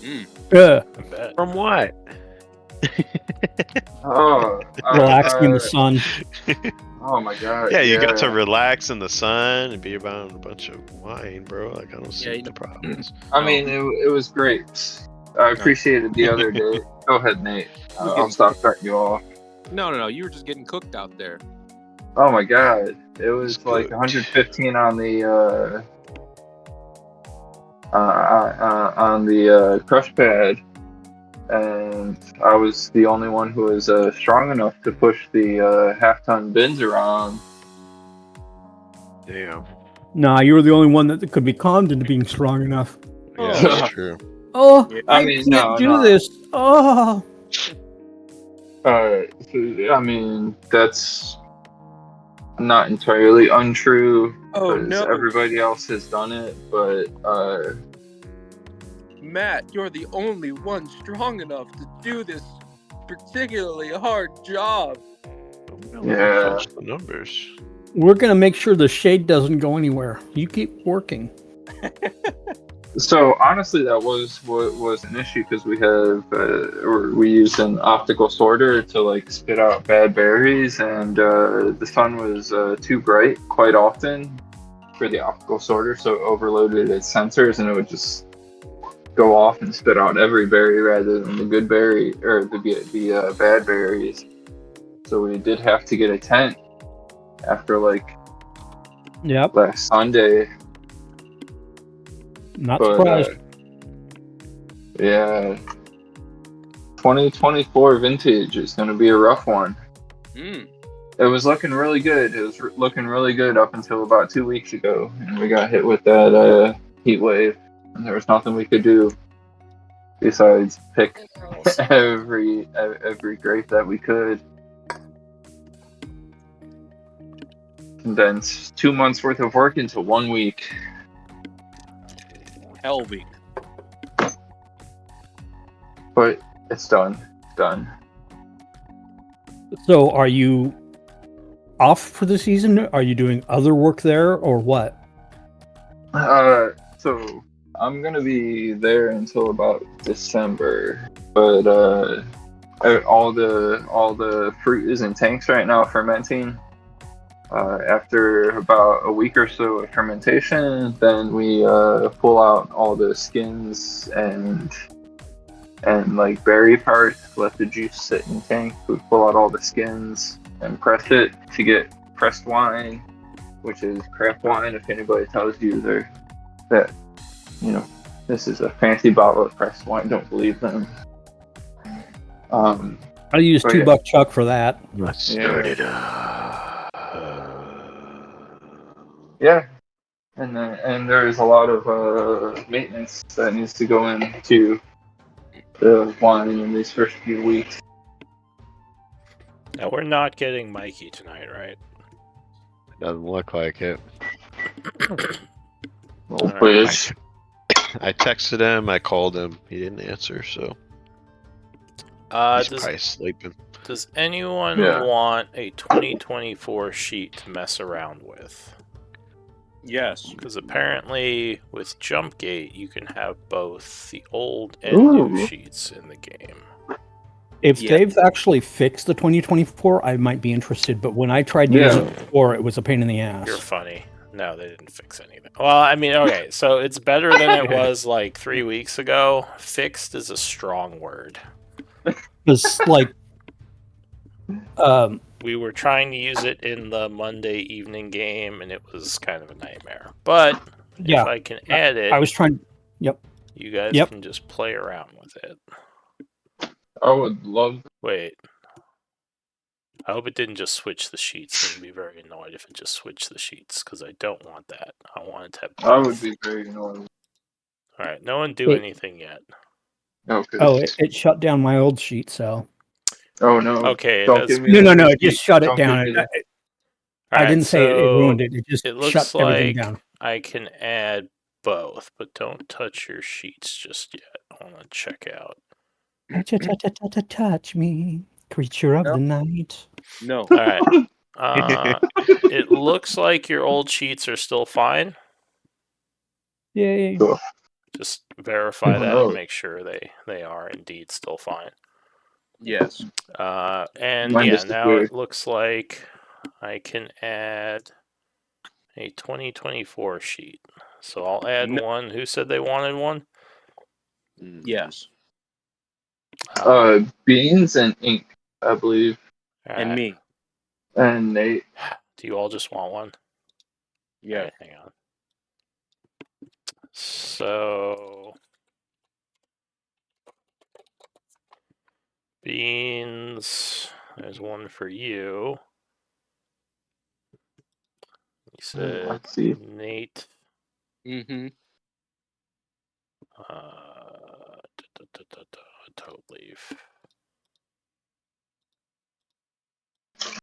I bet. From what? Relaxing in the sun. Oh my god. Yeah, you got to relax in the sun and be around a bunch of wine, bro. Like, I don't see what the problem is. I mean, it was great. I appreciated the other day. Go ahead, Nate. I'll stop cutting you off. No. You were just getting cooked out there. Oh my god. It was like 115 on the crush pad, and I was the only one who was strong enough to push the half-ton bins around. Damn. Nah, you were the only one that could be calmed into being strong enough. Yeah, that's true. Oh, Yeah. I can't do this. Oh. I mean, that's not entirely untrue. Oh, because no. everybody else has done it, but Matt, you're the only one strong enough to do this particularly hard job. Yeah. Punch the numbers. We're going to make sure the shade doesn't go anywhere. You keep working. So honestly, that was an issue because we used an optical sorter to like spit out bad berries, and the sun was too bright quite often for the optical sorter, so it overloaded its sensors, and it would just go off and spit out every berry rather than the good berry or the bad berries. So we did have to get a tent after last Sunday. Not surprised. Yeah. 2024 vintage is going to be a rough one. It was looking really good. It was looking really good up until about 2 weeks ago, and we got hit with that heat wave, and there was nothing we could do besides pick every grape that we could. Condense 2 months worth of work into 1 week. Hell week. But it's done. So are you off for the season? Are you doing other work there or what? So I'm gonna be there until about December, but all the fruit is in tanks right now fermenting. After about a week or so of fermentation, then we pull out all the skins and like berry parts, let the juice sit in the tank. We pull out all the skins and press it to get pressed wine, which is crap wine. If anybody tells you that this is a fancy bottle of pressed wine, don't believe them. I use $2 Chuck for that. Let's start it up. Yeah, and there's a lot of maintenance that needs to go into the wine in these first few weeks. Now, we're not getting Mikey tonight, right? Doesn't look like it. Please. I texted him, I called him, he didn't answer, so he's probably sleeping. Does anyone want a 2024 sheet to mess around with? Yes. Because apparently with Jumpgate, you can have both the old and new sheets in the game. If they've actually fixed the 2024, I might be interested. But when I tried to use it before, it was a pain in the ass. You're funny. No, they didn't fix anything. Well, I mean, okay, so it's better than it was like 3 weeks ago. Fixed is a strong word. It's like... we were trying to use it in the Monday evening game, and it was kind of a nightmare. But if I can add it, I was trying. Yep. You guys can just play around with it. I would love. Wait. I hope it didn't just switch the sheets. I'd be very annoyed if it just switched the sheets, because I don't want that. I want it to have both. I would be very annoyed. All right, no one do anything yet. Okay. Oh, it shut down my old sheet, so. Oh no. Okay. No. It just shut it down. I didn't say it ruined it. It just shut everything down. I can add both, but don't touch your sheets just yet. I want to check out. Touch me, creature of the night. No. All right. It looks like your old sheets are still fine. Yay. Cool. Just verify that Oh. and make sure they are indeed still fine. Yes. And Mine yeah, now disappeared. it looks like I can add a 2024 sheet. So I'll add No. one. Who said they wanted one? Yes. Beans and ink, I believe, And Alright. me. and Nate. Do you all just want one? Yeah. Alright, hang on. So Beans, there's one for you. You said Let's see. Nate. Mm-hmm. Tote leaf.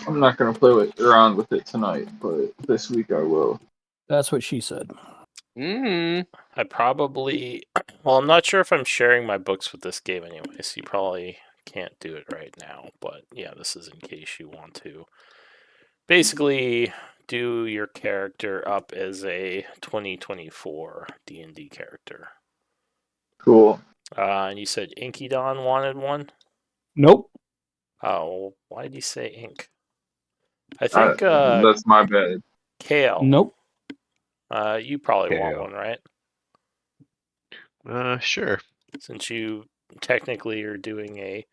I'm not gonna play around with it tonight, but this week I will. That's what she said. Mm-hmm. I probably, well, I'm not sure if I'm sharing my books with this game anyway, so you probably can't do it right now. But yeah, this is in case you want to basically do your character up as a 2024 D&D character. Cool. And you said Inky Don wanted one? Nope. Oh, why did you say ink? I think That's my bad. Kale. Nope. You probably want Kale. one, right? Sure. Since you technically are doing a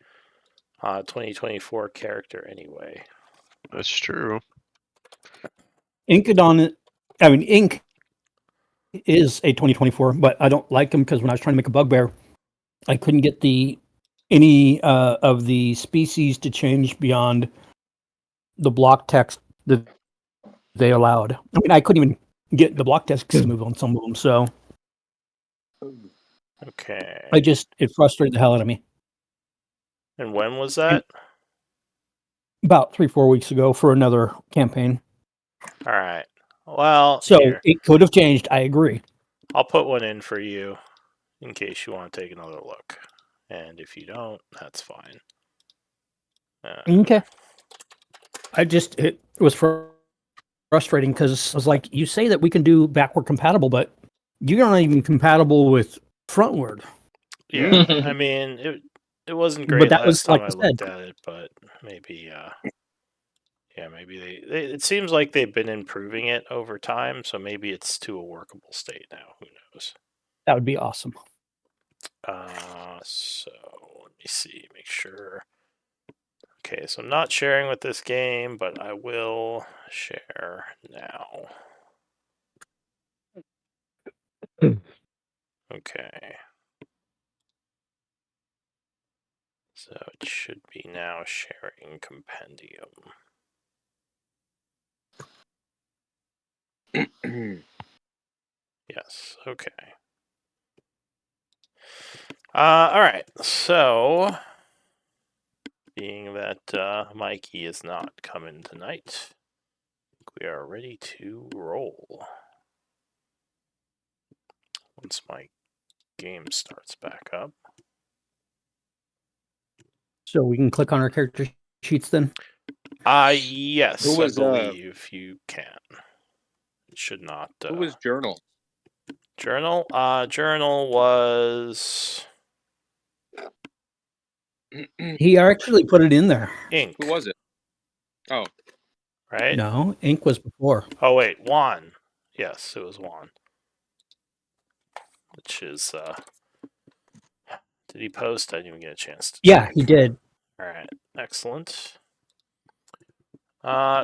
2024 character anyway. That's true. Inkadon, I mean, Ink is a 2024, but I don't like him because when I was trying to make a bugbear, I couldn't get any of the species to change beyond the block text that they allowed. I mean, I couldn't even get the block text to move on some of them, so Okay. it frustrated the hell out of me. And when was that? About 3-4 weeks ago for another campaign. All right. Well, So here. it could have changed. I agree. I'll put one in for you in case you want to take another look. And if you don't, that's fine. Okay. It was frustrating because I was like, you say that we can do backward compatible, but you're not even compatible with frontward. Yeah, I mean, it wasn't great But that last was like time I you looked said. at it, but maybe, yeah, maybe they it seems like they've been improving it over time, so maybe it's to a workable state now. Who knows? That would be awesome. So let me see, make sure. Okay, so I'm not sharing with this game, but I will share now. Okay. So it should be now sharing compendium. Yes, okay. All right, so being that Mikey is not coming tonight, we are ready to roll. Once my game starts back up. So we can click on our character sheets then? Yes, Who was, I believe you can. It should not... Who was Journal? Journal? Journal was... He actually put it in there. Ink. Who was it? Oh. Right? No, Ink was before. Oh, wait, Juan. Yes, it was Juan. Which is... Did he post? I didn't even get a chance to Yeah, check. he did. All right, excellent.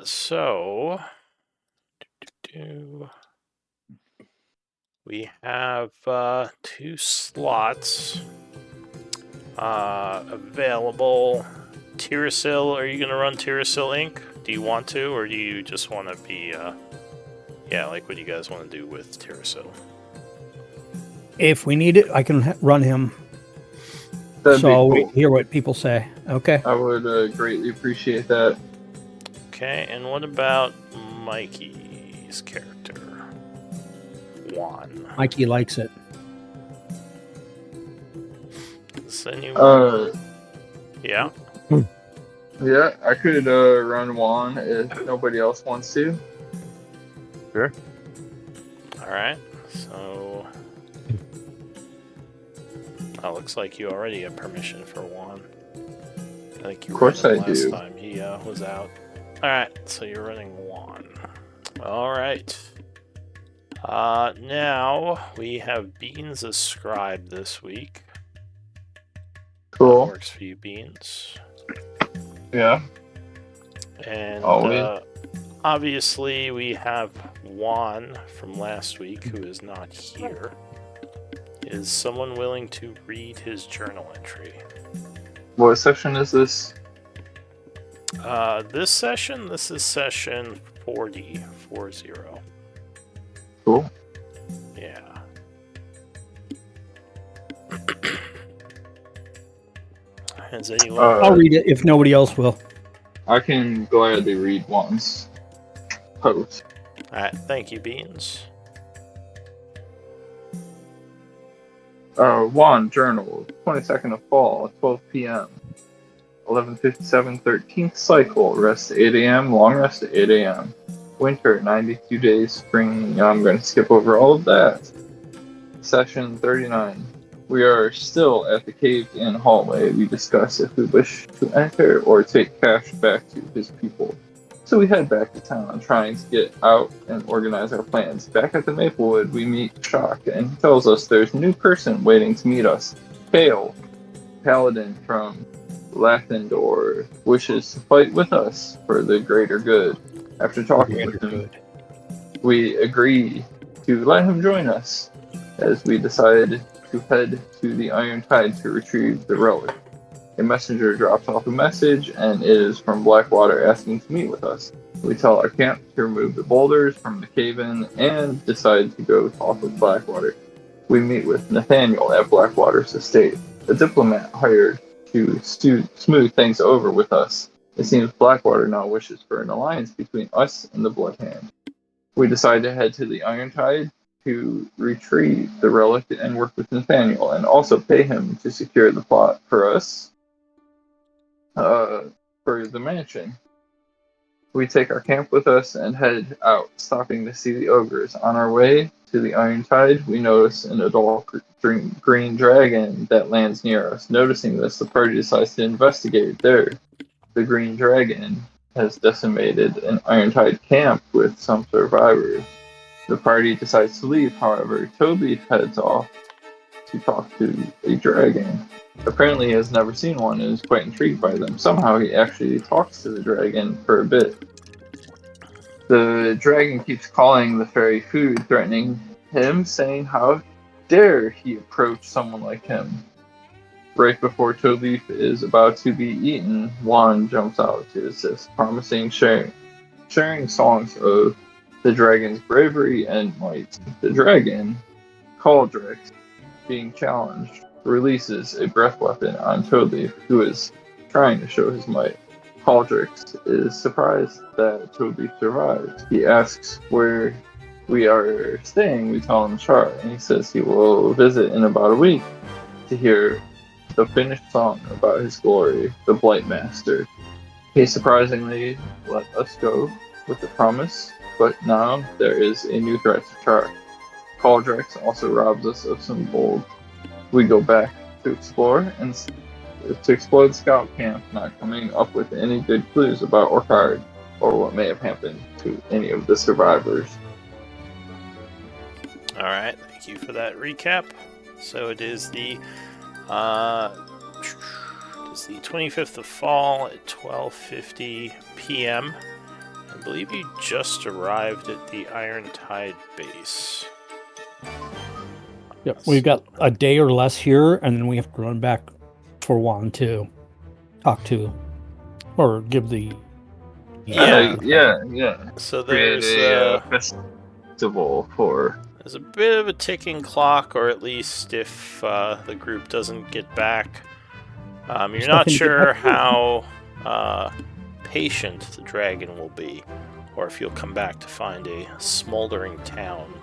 So we have 2 slots available. Tirasil, are you going to run Tirasil Inc? Do you want to, or do you just want to be, yeah, like what do you guys want to do with Tirasil? If we need it, I can run him. That'd So be I'll cool. wait to hear what people say. Okay. I would greatly appreciate that. Okay, and what about Mikey's character? Juan. Mikey likes it. Does anyone... Yeah? Yeah, I could run Juan if nobody else wants to. Sure. Alright, so Oh, looks like you already have permission for one. I think you Of course ran him I last do. time he was out. Alright, so you're running one. Alright. Now we have Beans as scribe this week. Cool. That works for you, Beans. Yeah. And Always. obviously we have Juan from last week who is not here. Is someone willing to read his journal entry? What section is this? This is session 40. Cool. Yeah. Has anyone... I'll read it if nobody else will. I can gladly read Juan's post. Alright, thank you, Beans. Juan, journal, 22nd of fall, 12 p.m. 11:57, 13th cycle, rest 8 a.m., long rest 8 a.m. Winter, 92 days, spring, I'm going to skip over all of that. Session 39. We are still at the caved-in hallway. We discuss if we wish to enter or take cash back to his people. So we head back to town, trying to get out and organize our plans. Back at the Maplewood, we meet Shock, and he tells us there's a new person waiting to meet us. Kale, paladin from Lathendor, wishes to fight with us for the greater good. After talking with him, we agree to let him join us as we decide to head to the Iron Tide to retrieve the relic. A messenger drops off a message, and it is from Blackwater asking to meet with us. We tell our camp to remove the boulders from the cave-in and decide to go talk with Blackwater. We meet with Nathaniel at Blackwater's estate, a diplomat hired to smooth things over with us. It seems Blackwater now wishes for an alliance between us and the Bloodhand. We decide to head to the Iron Tide to retrieve the relic and work with Nathaniel, and also pay him to secure the plot for us. For the mansion. We take our camp with us and head out, stopping to see the ogres. On our way to the Iron Tide, we notice an adult green dragon that lands near us. Noticing this, the party decides to investigate. There, the green dragon has decimated an Iron Tide camp with some survivors. The party decides to leave, however. Toby heads off to talk to a dragon. Apparently he has never seen one and is quite intrigued by them. Somehow he actually talks to the dragon for a bit. The dragon keeps calling the fairy food, threatening him, saying how dare he approach someone like him. Right before Toadleaf is about to be eaten, Juan jumps out to assist, promising sharing songs of the dragon's bravery and might. The dragon, Caldrix, being challenged, releases a breath weapon on Toadleaf, who is trying to show his might. Caldrix is surprised that Toadleaf survives. He asks where we are staying. We tell him Chaur, and he says he will visit in about a week to hear the finished song about his glory, the Blight Master. He surprisingly let us go with the promise, but now there is a new threat to Chaur. Caldrix also robs us of some gold. We go back to explore the scout camp, not coming up with any good clues about Orchard or what may have happened to any of the survivors. Alright, thank you for that recap. So it is the 25th of fall at 12:50 p.m. I believe you just arrived at the Iron Tide base. Yep, we've got a day or less here, and then we have to run back for Juan to talk to, or give the... Yeah. Yeah. So Create there's a festival for... There's a bit of a ticking clock, or at least if the group doesn't get back. You're not sure how patient the dragon will be, or if you'll come back to find a smoldering town.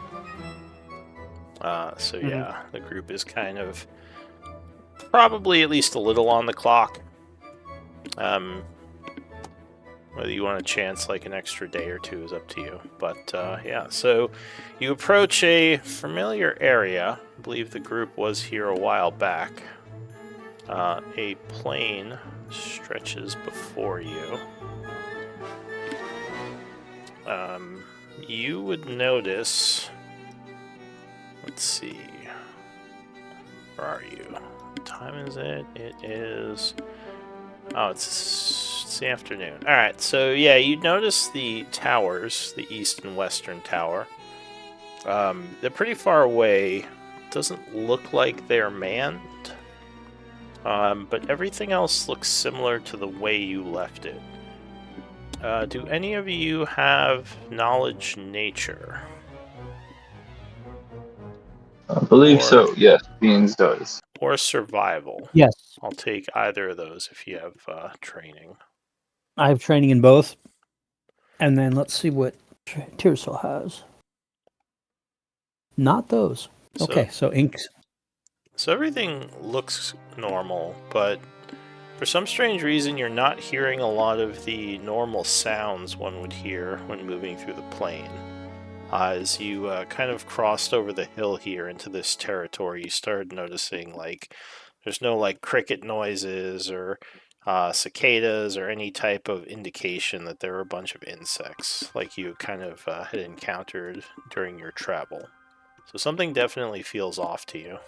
So yeah, the group is kind of probably at least a little on the clock. Whether you want to chance like an extra day or two is up to you. But yeah, so you approach a familiar area. I believe the group was here a while back. A plain stretches before you. You would notice... Let's see. Where are you? What time is it? It is... Oh, it's the afternoon. Alright, so yeah, you notice the towers, the east and western tower. They're pretty far away. It doesn't look like they're manned. But everything else looks similar to the way you left it. Do any of you have knowledge nature? I believe so, yes. Beans does. Or survival? Yes, I'll take either of those if you have training. I have training in both. And then let's see what Tirso has. Not those. Okay, so inks. So everything looks normal, but for some strange reason you're not hearing a lot of the normal sounds one would hear when moving through the plain. As you kind of crossed over the hill here into this territory, you started noticing like there's no like cricket noises or cicadas or any type of indication that there were a bunch of insects like you kind of had encountered during your travel. So something definitely feels off to you.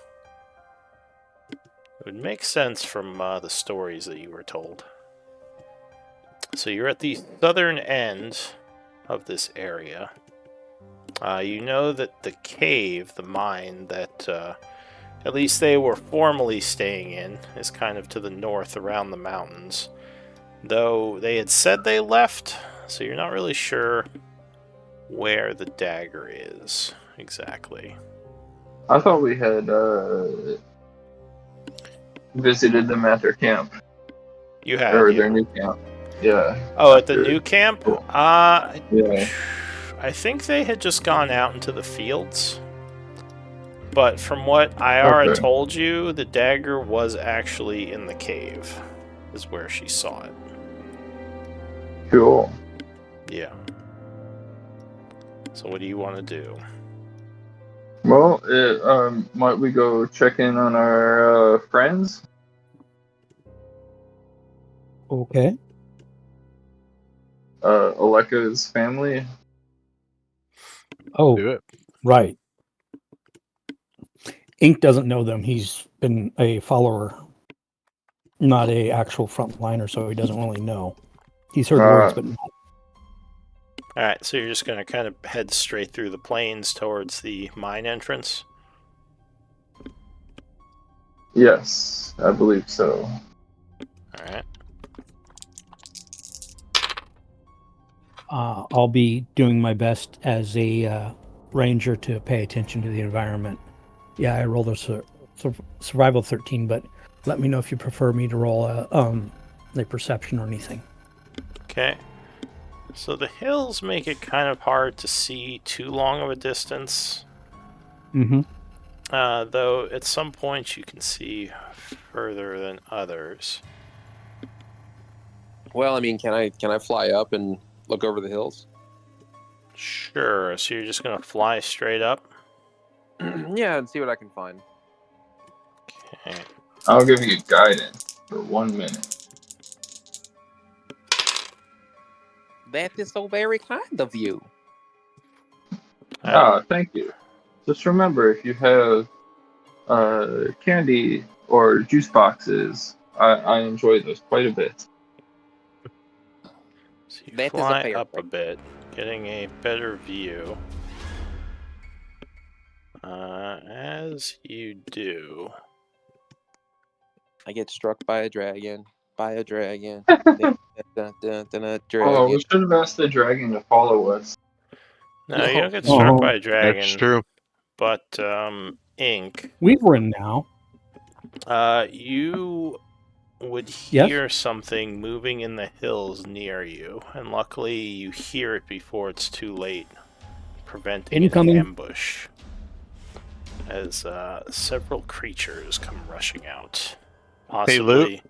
It would make sense from the stories that you were told. So you're at the southern end of this area. You know that the cave, the mine that at least they were formerly staying in, is kind of to the north around the mountains. Though they had said they left, so you're not really sure where the dagger is exactly. I thought we had visited them at their camp. You had, Or yeah. their new camp. Yeah. Oh, at the new camp? Cool. Yeah. I think they had just gone out into the fields. But from what Iara told you, the dagger was actually in the cave, is where she saw it. Cool. Yeah. So what do you want to do? Well, might we go check in on our friends? Okay. Aleka's family? Oh, Do it. right. Ink doesn't know them. He's been a follower, not a actual frontliner, so he doesn't really know. He's heard words, but not. Alright, so you're just going to kind of head straight through the plains towards the mine entrance? Yes, I believe so. Alright. I'll be doing my best as a ranger to pay attention to the environment. Yeah, I rolled a survival 13, but let me know if you prefer me to roll a perception or anything. Okay. So the hills make it kind of hard to see too long of a distance. Mm-hmm. Though at some points you can see further than others. Well, I mean, can I fly up and look over the hills? Sure, so you're just going to fly straight up? Yeah, and see what I can find. Okay. I'll give you guidance for 1 minute. That is so very kind of you. Thank you. Just remember, if you have candy or juice boxes, I enjoy those quite a bit. So you That is a fly fair up a thing. bit, getting a better view. As you do... I get struck by a dragon. By a dragon. Then a dragon. Oh, we should have asked the dragon to follow us. No, you don't get struck by a dragon. That's true. But, Ink, Weaverin now. you would Yes? hear something moving in the hills near you, and luckily you hear it before it's too late, preventing Incoming. an ambush. As several creatures come rushing out, Hey, Luke.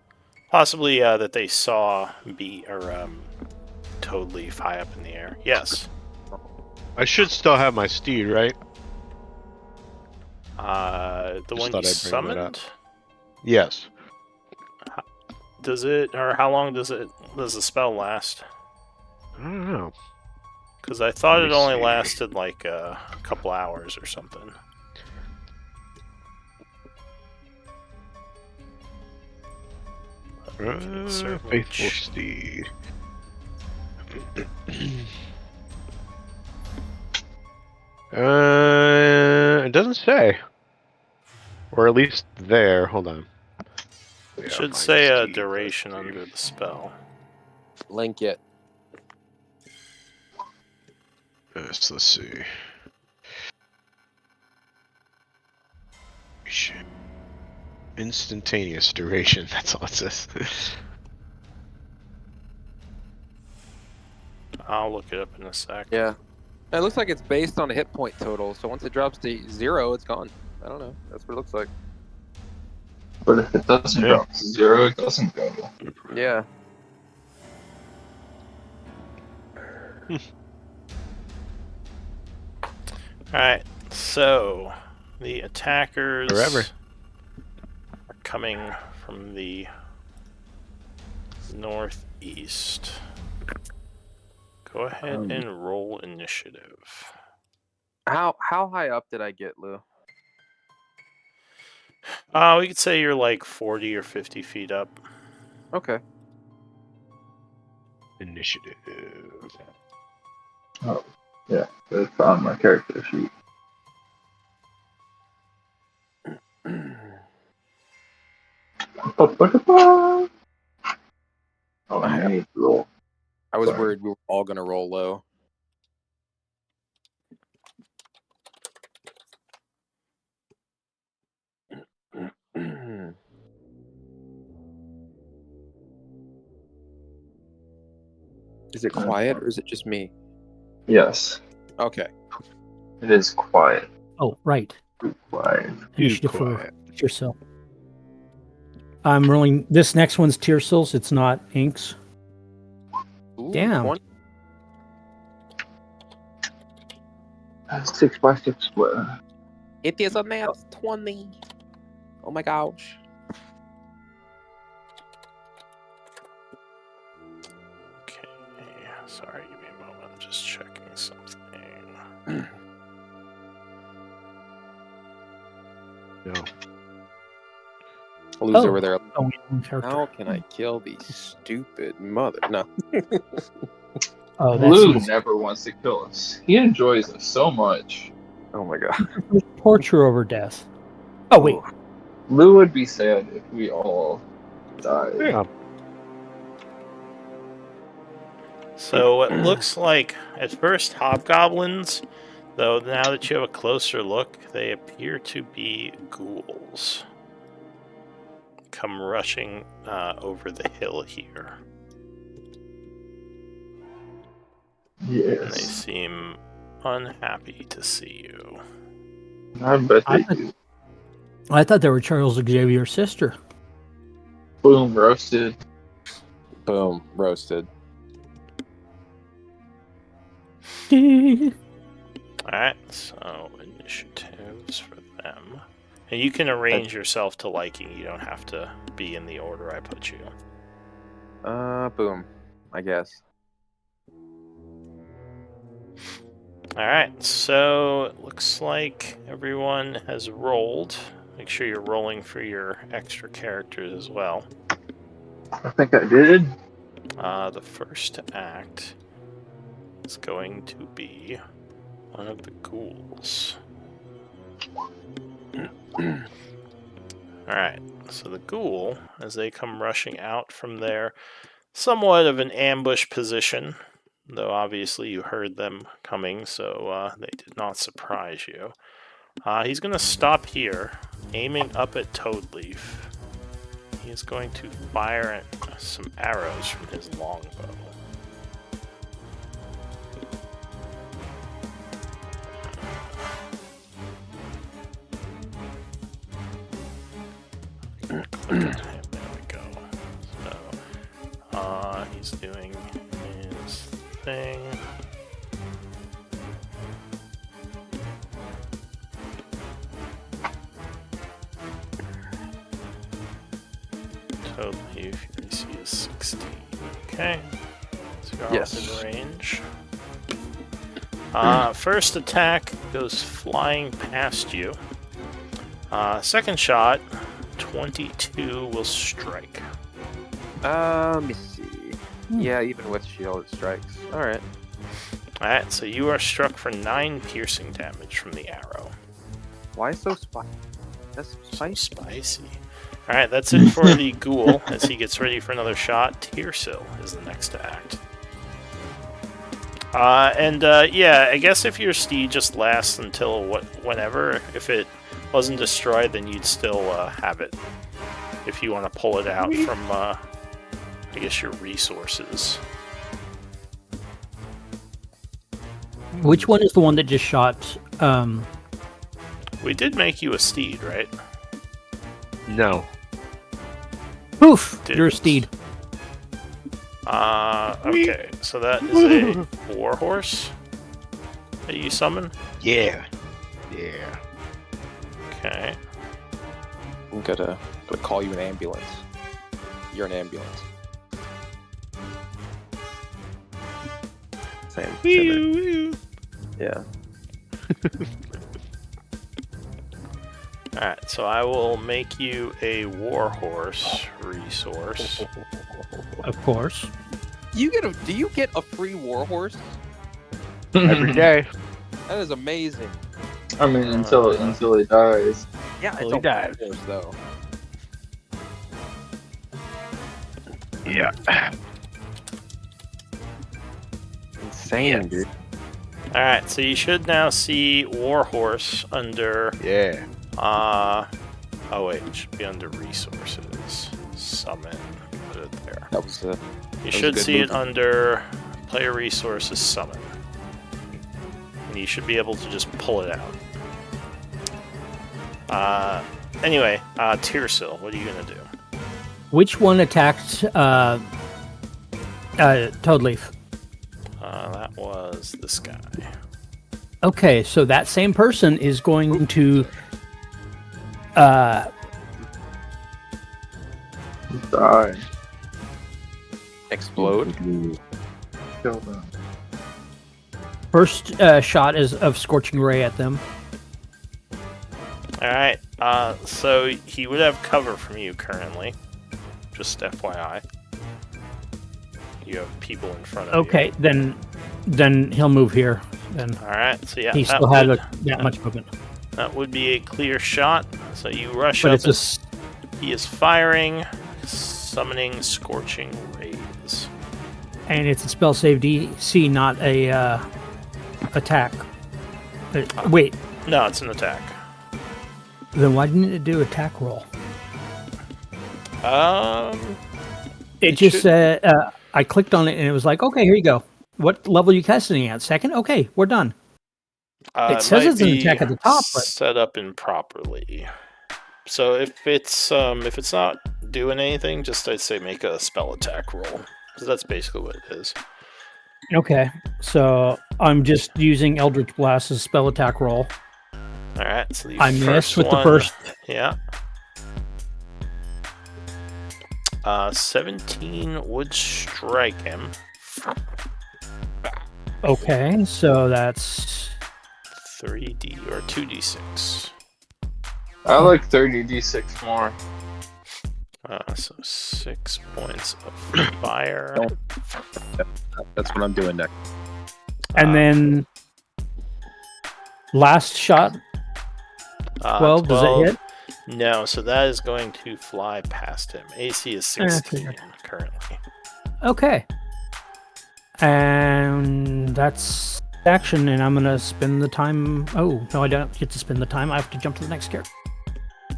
possibly that they saw toad leaf high up in the air. Yes. I should still have my steed, right? The Just one thought you I'd bring that up. summoned? Yes. Does it, or how long does the spell last? I don't know. Because I thought Let it me only see. lasted like a couple hours or something. Faithful steed. It doesn't say. Or at least there. Hold on. It Yeah, should find say a steed, duration let's see. under the spell. Link it. Yes, let's see. Instantaneous duration. That's all it says. I'll look it up in a sec. Yeah. It looks like it's based on a hit point total, so once it drops to 0, it's gone. I don't know. That's what it looks like. But if it doesn't drop to 0, it doesn't go. Yeah. Alright, so the attackers Forever. are coming from the northeast. Go ahead and roll initiative. How high up did I get, Lou? We could say you're like 40 or 50 feet up. Okay. Initiative. Oh, yeah. It's on my character sheet. Oh, I need to roll. I was Sorry. worried we were all going to roll low. Is it quiet or is it just me? Yes, Okay. it is quiet. Oh, right. Quiet. Initiative for Tearsil. I'm rolling. This next one's Tearsils. It's not Inks. Ooh, Damn. 20. 6x6 square. It is a nat 20. Oh my gosh. Okay, sorry, give me a moment. I'm just checking something. No. Lou's over there. Oh, character. How can I kill these stupid mother? No. Oh, that's Lou easy. never wants to kill us. He enjoys us so much. Oh my god. Torture over death. Oh, wait. Lou would be sad if we all died. Yeah. So it looks like, at first, hobgoblins, though now that you have a closer look, they appear to be ghouls. Come rushing over the hill here. And they Yes. seem unhappy to see you. I bet they do. I thought they were Charles Xavier's sister. Boom, roasted. Boom. Roasted. Alright, so initiatives for them. And you can arrange yourself to liking. You don't have to be in the order I put you. Boom. I guess. Alright, so it looks like everyone has rolled. Make sure you're rolling for your extra characters as well. I think I did. The first act is going to be one of the ghouls. Alright, so the ghoul, as they come rushing out from their somewhat of an ambush position, though obviously you heard them coming, so they did not surprise you. He's going to stop here, aiming up at Toadleaf. He is going to fire some arrows from his longbow. There we go. So, he's doing his thing. Total if your AC is 16. Okay. So you're Yes. within range. First attack goes flying past you. Second shot, 22 will strike. Let me see. Yeah, even with shield, it strikes. All right. Alright, so you are struck for 9 piercing damage from the arrow. Why so spicy? That's So spicy. spicy. Alright, that's it for the ghoul as he gets ready for another shot. Tearsill is the next to act. Yeah, I guess if your steed just lasts until whenever, if it wasn't destroyed, then you'd still have it. If you want to pull it out from, I guess, your resources. Which one is the one that just shot? We did make you a steed, right? No. Poof! Did You're a it? steed. Okay, so that is a warhorse that you summon. Yeah. Yeah. Okay. I'm gonna call you an ambulance. You're an ambulance. Same. Yeah. Alright, so I will make you a warhorse resource. Of course. Do you get a free warhorse? Every day. That is amazing. I mean, until he dies. Yeah, Well, he died. warhorse though. Yeah. Insane, dude. Alright, so you should now see warhorse under Yeah. oh wait, it should be under resources. Summon. Put it there. That was You was should a good see it move. under player resources summon. And you should be able to just pull it out. Anyway, Tearsill, what are you gonna do? Which one attacked Toadleaf? That was this guy. Okay, so that same person is going to Die. explode. Kill them. first shot is of Scorching Ray at them. Alright, so he would have cover from you currently. Just FYI. You have people in front of you. Okay, then he'll move here. Then Alright, so yeah, he that still had would, that much movement. that would be a clear shot. So you rush But up it's a and s- he is firing, summoning Scorching Rays. and it's a spell save DC, not a attack. Wait, No, it's an attack. then why didn't it do attack roll? It just should- said I clicked on it and it was like, okay, here you go. What level are you casting at? Second? Okay, we're done. It says might it's an be attack at the top, but- set up improperly. So if it's not doing anything, just I'd say make a spell attack roll, because that's basically what it is. Okay, so I'm just using Eldritch Blast as a spell attack roll. All right, so the I missed first with the one- first. Yeah. 17 would strike him. Okay, so that's 3d or 2d6. I like 30d6 more. So 6 points of fire. Don't- That's what I'm doing next. and then last shot 12. Does it hit? No, so that is going to fly past him. AC is 16 currently. Okay, and that's action. And I'm gonna spend the time. Oh no, I don't get to spend the time. I have to jump to the next character.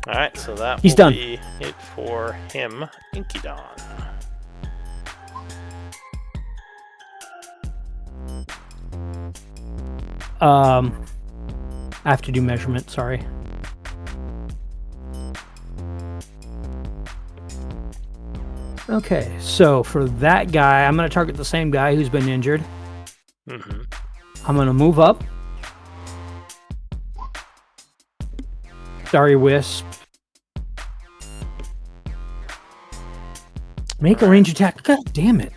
All right, so that He's will done. be it for him, Inkydon. I have to do measurement. Sorry. Okay, so for that guy, I'm going to target the same guy who's been injured. Mm-hmm. I'm gonna move up. Starry Wisp. Make a range attack. God damn it.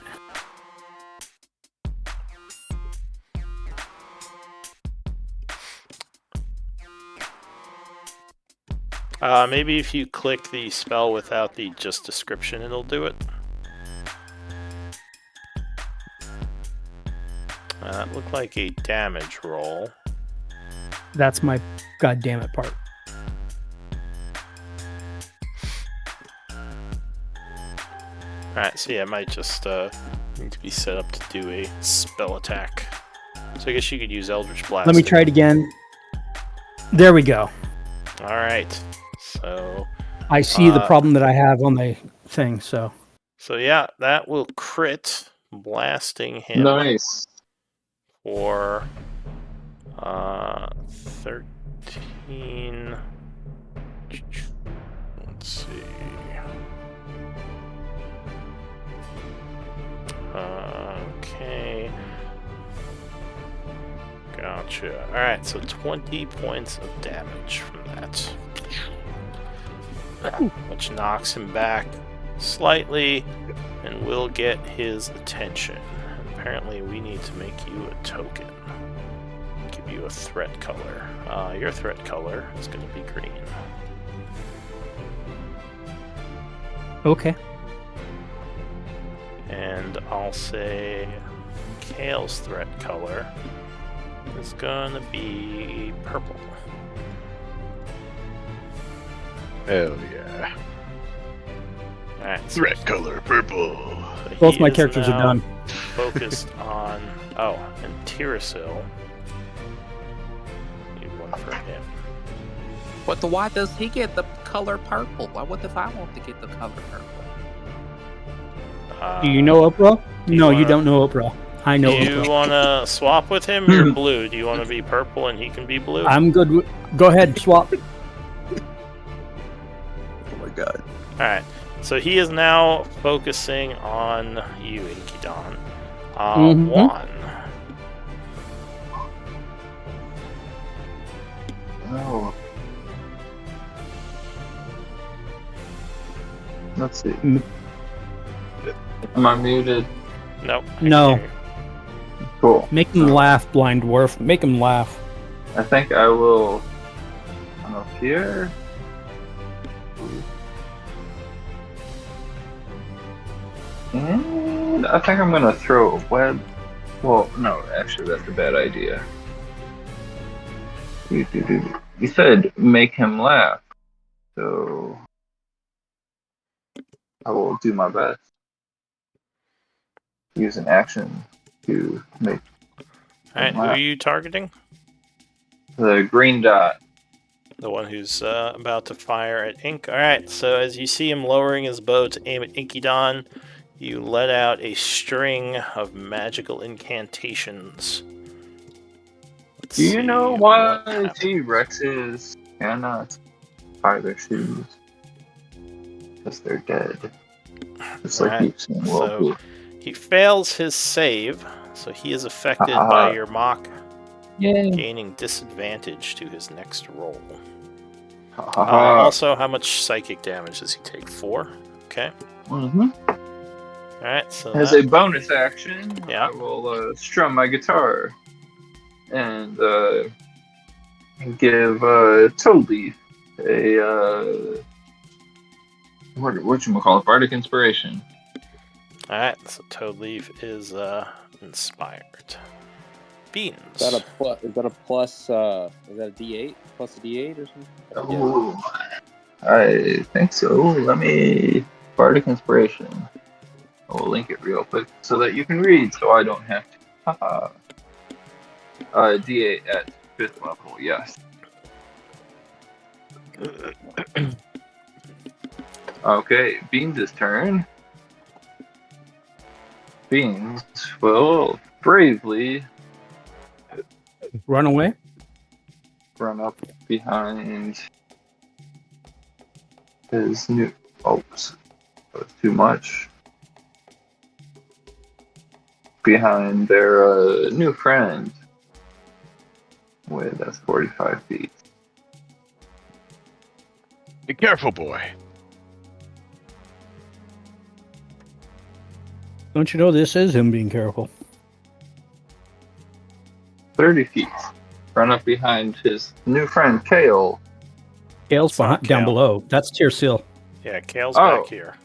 Maybe if you click the spell without the just description, it'll do it. That looked like a damage roll. That's my goddamn it part. Alright, so yeah, it might just need to be set up to do a spell attack. So I guess you could use Eldritch Blast. Let me try it again. There we go. Alright, so... I see the problem that I have on the thing, so... So yeah, that will crit, blasting him Nice. for 13... Let's see... Okay. Gotcha. Alright, so 20 points of damage from that. Which knocks him back slightly and will get his attention. Apparently we need to make you a token. Give you a threat color. Your threat color is going to be green. Okay. And I'll say Kale's threat color is gonna be purple. Hell yeah. Alright, so Threat color purple. Both he my is characters are now done. Focused on... Oh, and Tirasil. Need one for him. Why does he get the color purple? What if I want to get the color purple? Do you know Oprah? No, you wanna- don't know Oprah. I know Do you Oprah. want to swap with him? You're blue. Do you want to be purple and he can be blue? I'm good. Go ahead, swap. Oh my god. Alright, so he is now focusing on you, Inkydon. Mhm. Juan. Oh. Let's see. Am I muted? Nope. I No. can hear you. Cool. Make him laugh, Blind Dwarf. Make him laugh. I think I will come up here. And I think I'm gonna throw a web. Well, no, actually, that's a bad idea. You said make him laugh, so I will do my best. Use an action to make Alright, who are you targeting? the green dot. The one who's about to fire at Ink. Alright, so as you see him lowering his bow to aim at Inkydon, you let out a string of magical incantations. Let's Do you see know what why happens. T-Rexes cannot fire their shoes? Because they're dead. Just like Alright, you've seen so- Whirlpool. He fails his save, so he is affected Ah. by your mock, Yay. gaining disadvantage to his next roll. Ha ha ha. Also, how much psychic damage does he take? 4? Okay. Mhm. Alright, so As that- a bonus action, Yeah. I will strum my guitar and give Toadleaf a whatchamacallit, Bardic Inspiration. Alright, so Toadleaf is inspired. Beans. Is that a plus? Is that a D8? Plus a D8 or something? Oh, I think so. Let me Bardic Inspiration. I will link it real quick so that you can read, so I don't have to. Haha. D8 at 5th level, yes. Okay, Beans' turn. Beans will bravely Run away. run up behind his new. Oops, that was too much. behind their new friend. Wait, that's 45 feet. Be careful, boy. Don't you know this is him being careful? 30 feet. Run up behind his new friend, Kale. Kale's It's not down Kale. below. That's Tier Seal. Yeah, Kale's Oh. back here.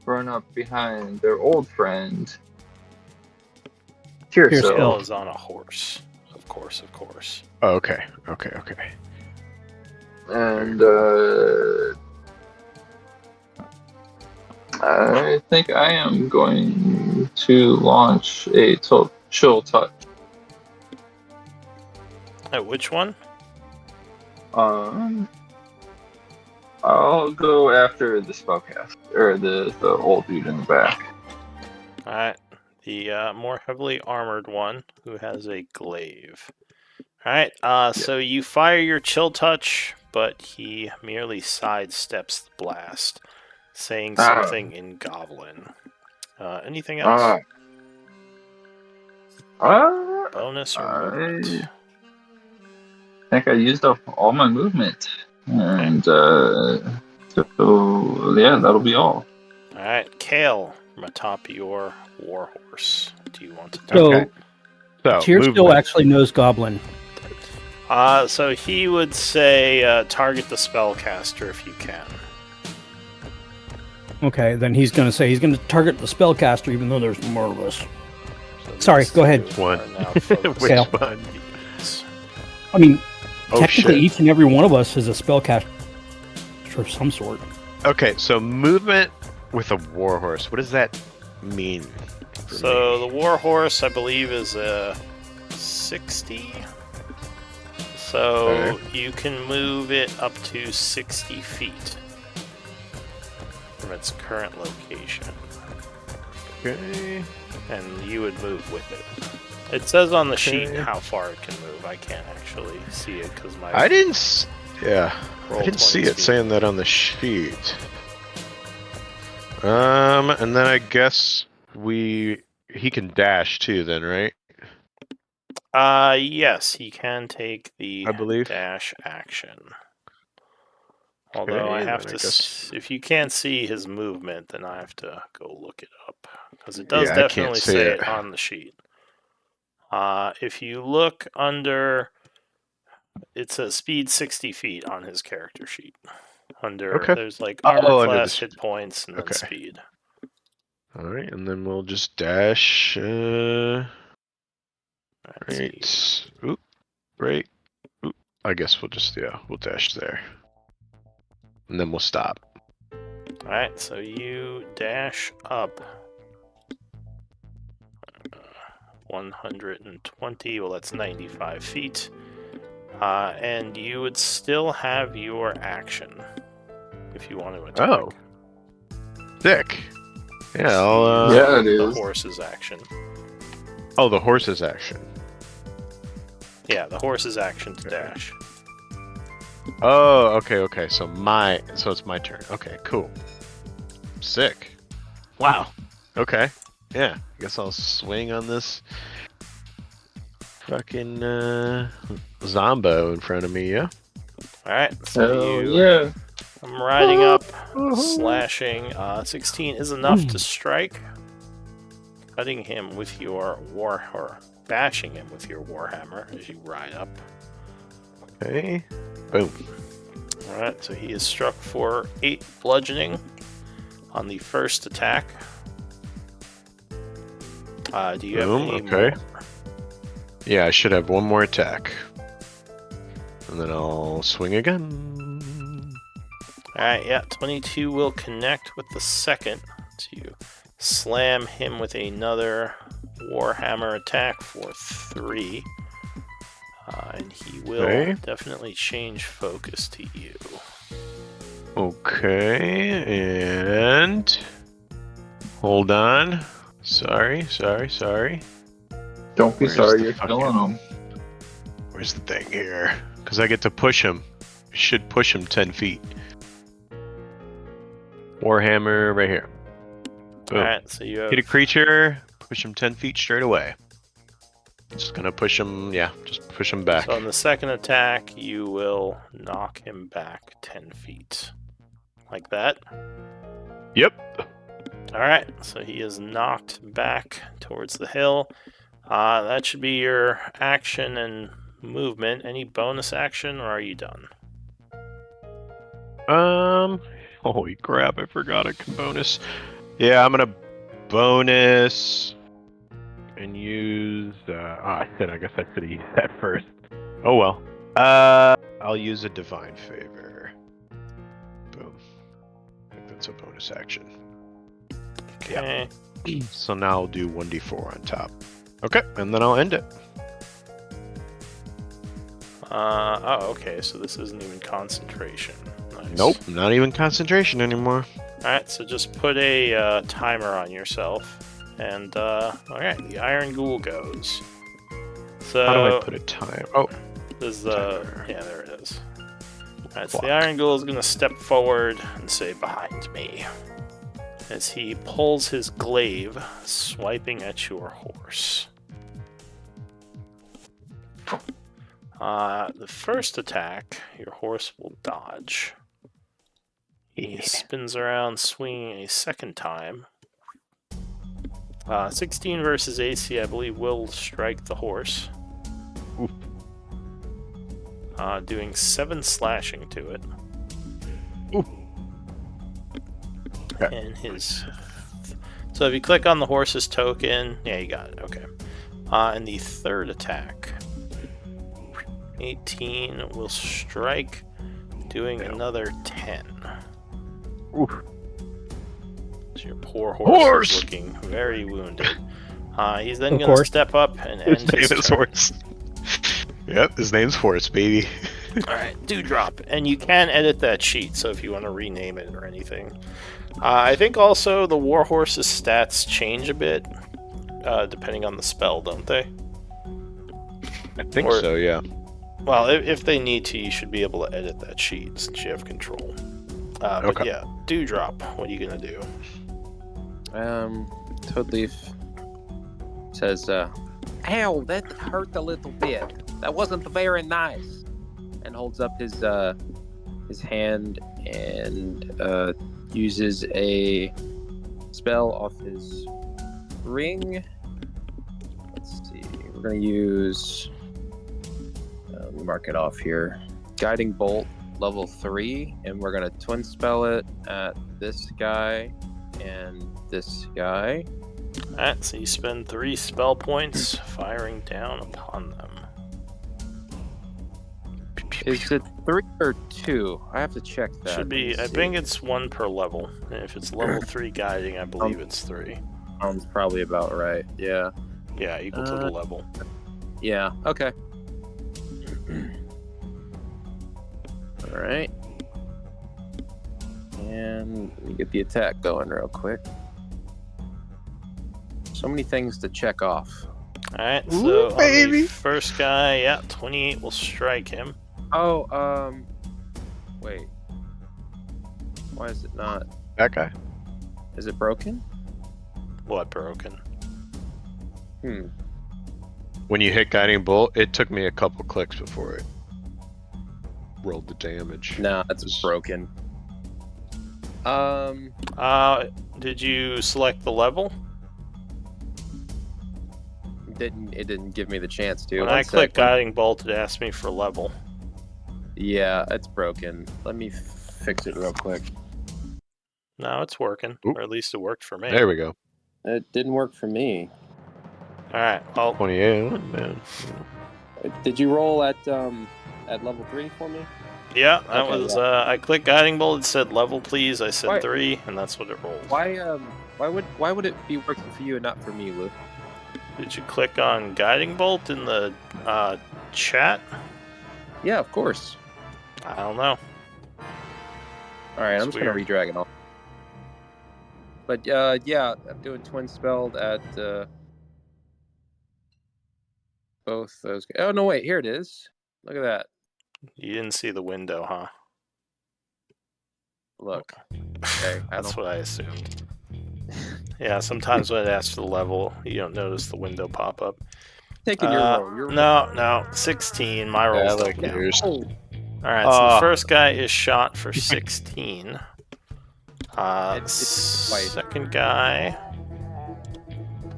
Run up behind their old friend, Here's Tirso. Kale is on a horse. Of course. Oh, okay. And I think I am going to launch a chill touch. Which one? I'll go after the spellcaster, or the old dude in the back. Alright. The more heavily armored one who has a glaive. Alright, so you fire your chill touch, but he merely sidesteps the blast, saying something in Goblin. Anything else? Bonus or movement? I think I used up all my movement. And so yeah, that'll be all. Alright, Kale, from atop your warhorse. Do you want to So, So, Tier Seal movement. actually knows Goblin. So he would say target the spellcaster if you can. Okay, then he's going to say he's going to target the spellcaster, even though there's more of us. So Sorry, these go ahead. two are One. now focused Which Kale. one? on these. I mean, Oh, technically, shit. each and every one of us is a spellcaster of some sort. Okay, so movement with a warhorse. What does that mean? for So me? the warhorse, I believe, is a 60. So Okay. you can move it up to 60 feet from its current location, Okay. and you would move with it. It says on the sheet Okay. how far it can move. I can't actually see it because my I didn't. Yeah, I roll didn't see 20 it saying that on the sheet. And then I guess he can dash too. Then, right? Yes, he can take the I believe. dash action. Although Okay, I have then to, I guess- if you can't see his movement, then I have to go look it up because it does Yeah, I can't definitely see say it. it on the sheet. If you look under, it says speed 60 feet on his character sheet. Okay. There's like Oh, armor under the class, sh- hit points, and then okay. speed. All right, and then we'll just dash. Let's see. Right. Oop. Right. Oop. I guess we'll dash there, and then we'll stop. Alright, so you dash up 120, well that's 95 feet. And you would still have your action if you want to attack. Oh. Sick. Yeah. So I'll, you use Yeah, it the is. horse's action. Oh, the horse's action. Yeah, the horse's action to dash. Oh, okay. So it's my turn. Okay, cool. Sick. Wow. Okay. Yeah. I guess I'll swing on this fucking Zombo in front of me, yeah? Alright, so Hell you yeah. I'm riding up, slashing. 16 is enough to strike. Cutting him with your or bashing him with your warhammer as you ride up. Okay. Boom. Alright, so he is struck for 8 bludgeoning on the first attack. Do you have Boom, any okay. more? Yeah, I should have one more attack. And then I'll swing again. Alright, yeah, 22 will connect with the second to slam him with another Warhammer attack for 3. And he will Okay. definitely change focus to you. Okay, and hold on. Sorry. Don't be Where's sorry, the you're fucking- killing them. Where's the thing here? Because I get to push him. Should push him 10 feet. Warhammer right here. Boom. Alright, so you have Hit a creature. push him 10 feet straight away. Just gonna push him, yeah, just push him back. So on the second attack, you will knock him back 10 feet. Like that. Yep. Alright, so he is knocked back towards the hill. That should be your action and movement. Any bonus action, or are you done? Holy crap, I forgot a bonus. Yeah, I'm gonna bonus and use, I guess I should have used that first. Oh well. I'll use a divine favor. Boom. I think that's a bonus action. Okay. So now I'll do 1d4 on top. Okay, and then I'll end it. Okay, so this isn't even concentration. Nice. Nope, not even concentration anymore. Alright, so just put a timer on yourself. And, alright, the Iron Ghoul goes. So, How do I put a time? Oh, this is timer. yeah, there it is. Alright, so Clock. the Iron Ghoul is going to step forward and say, "Behind me," as he pulls his glaive, swiping at your horse. The first attack, your horse will dodge. He spins around, swinging a second time. 16 versus AC, I believe, will strike the horse. Oof. Doing 7 slashing to it. Oof. Okay. And his... So if you click on the horse's token... Yeah, you got it. Okay. And the third attack... 18 will strike, doing another 10. Oof. So your poor horse is looking very wounded. He's then going to step up and end His his name is turn. Horse. Yep, his name's Horse, baby. Alright, Dewdrop. And you can edit that sheet, so if you want to rename it or anything. I think also the Warhorse's stats change a bit, depending on the spell, don't they? I think so, yeah. Well, if they need to, you should be able to edit that sheet since you have control. But Okay. yeah, Dewdrop, what are you going to do? Toadleaf says, "Ow, that hurt a little bit. That wasn't very nice." And holds up his hand and uses a spell off his ring. Let's see. We're gonna use. Let me mark it off here. Guiding Bolt, level 3, and we're gonna twin spell it at this guy and this guy. Alright, so you spend 3 spell points firing down upon them. Is it 3 or 2? I have to check that. Should be, I think it's 1 per level. And if it's level 3 guiding, I believe it's 3. Sounds probably about right. Yeah. Yeah, equal to the level. Yeah. Okay. All right. And let me get the attack going real quick. So many things to check off. Alright, so Ooh, on baby. the first guy, yeah, 28 will strike him. Oh, wait. Why is it not? That guy. Is it broken? What broken? When you hit Guiding Bolt, it took me a couple clicks before it rolled the damage. No, it's broken. Did you select the level? It didn't give me the chance to. When One I click sec. Guiding Bolt, it asked me for level. Yeah, it's broken. Let me fix it real quick. No, it's working. Oop. Or at least it worked for me. There we go. It didn't work for me. Alright, well, 28, man. Did you roll at level 3 for me? yeah, that Okay, was, yeah. I clicked Guiding Bolt, it said level please, I said Why- 3, and that's what it rolled. Why would it be working for you and not for me, Lou? Did you click on Guiding Bolt in the, chat? Yeah, of course. I don't know. All right, It's I'm just gonna weird. redrag it all. But yeah, I'm doing twin spelled at both those. Oh no, wait, here it is. Look at that. You didn't see the window, huh? Look. Okay, That's what I assumed. Yeah, sometimes when it asks for the level, you don't notice the window pop up. Taking your roll. Your No, 16. My Yeah, I rolls like don't count. yours. Oh, Alright, so the first guy is shot for 16. It's twice. Second guy.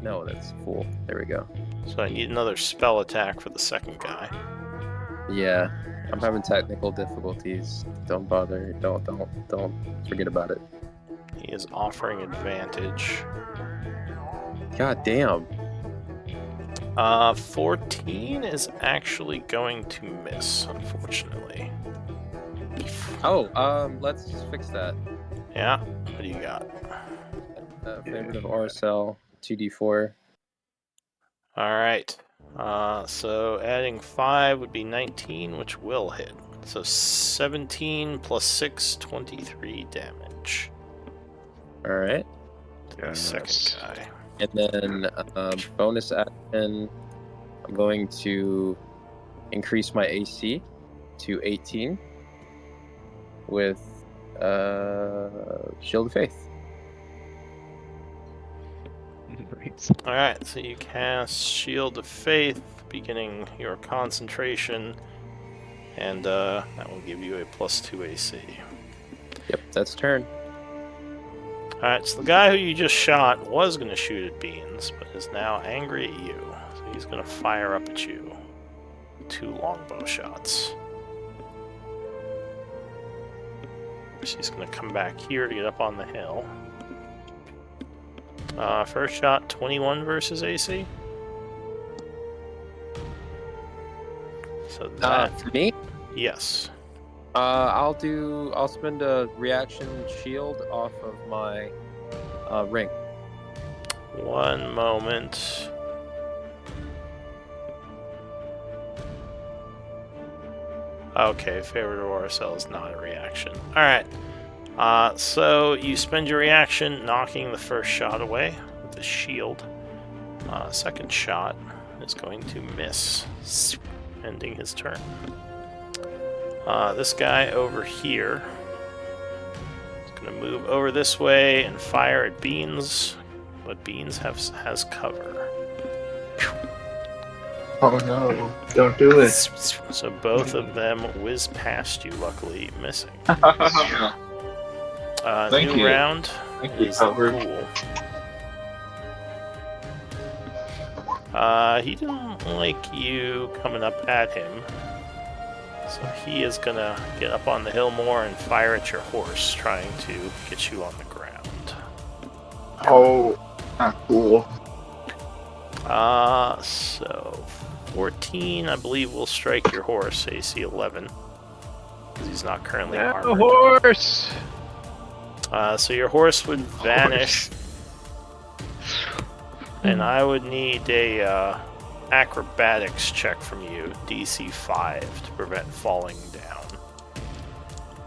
No, that's full. There we go. So I need another spell attack for the second guy. Yeah, I'm having technical difficulties. Don't bother. Don't forget about it. He is offering advantage. God damn. 14 is actually going to miss, unfortunately. Oh, let's fix that. Yeah, what do you got? Favorite of RSL, 2d4. Alright. So adding 5 would be 19, which will hit. So 17 plus 6, 23 damage. Alright. To the second guy. And then bonus action, I'm going to increase my AC to 18 with Shield of Faith. Nice. Alright, so you cast Shield of Faith, beginning your concentration, and that will give you a +2 AC. Yep, that's turn. Alright, so the guy who you just shot was going to shoot at Beans, but is now angry at you. So he's going to fire up at you. 2 longbow shots. So he's going to come back here to get up on the hill. First shot, 21 versus AC. So that... For me? Yes. I'll spend a reaction shield off of my ring. One moment. Okay, favorite of RSL is not a reaction. Alright. So you spend your reaction knocking the first shot away with the shield. Second shot is going to miss, ending his turn. This guy over here is going to move over this way and fire at Beans, but Beans has cover. Oh no, don't do it. So both of them whiz past you, luckily missing. Thank New you. round Thank you, is the cover. ghoul. He didn't like you coming up at him, so he is gonna get up on the hill more and fire at your horse, trying to get you on the ground. Oh, not cool. So 14, I believe, will strike your horse, AC 11, because he's not currently armored. Horse! So your horse would vanish, and I would need a acrobatics check from you, DC 5, to prevent falling down,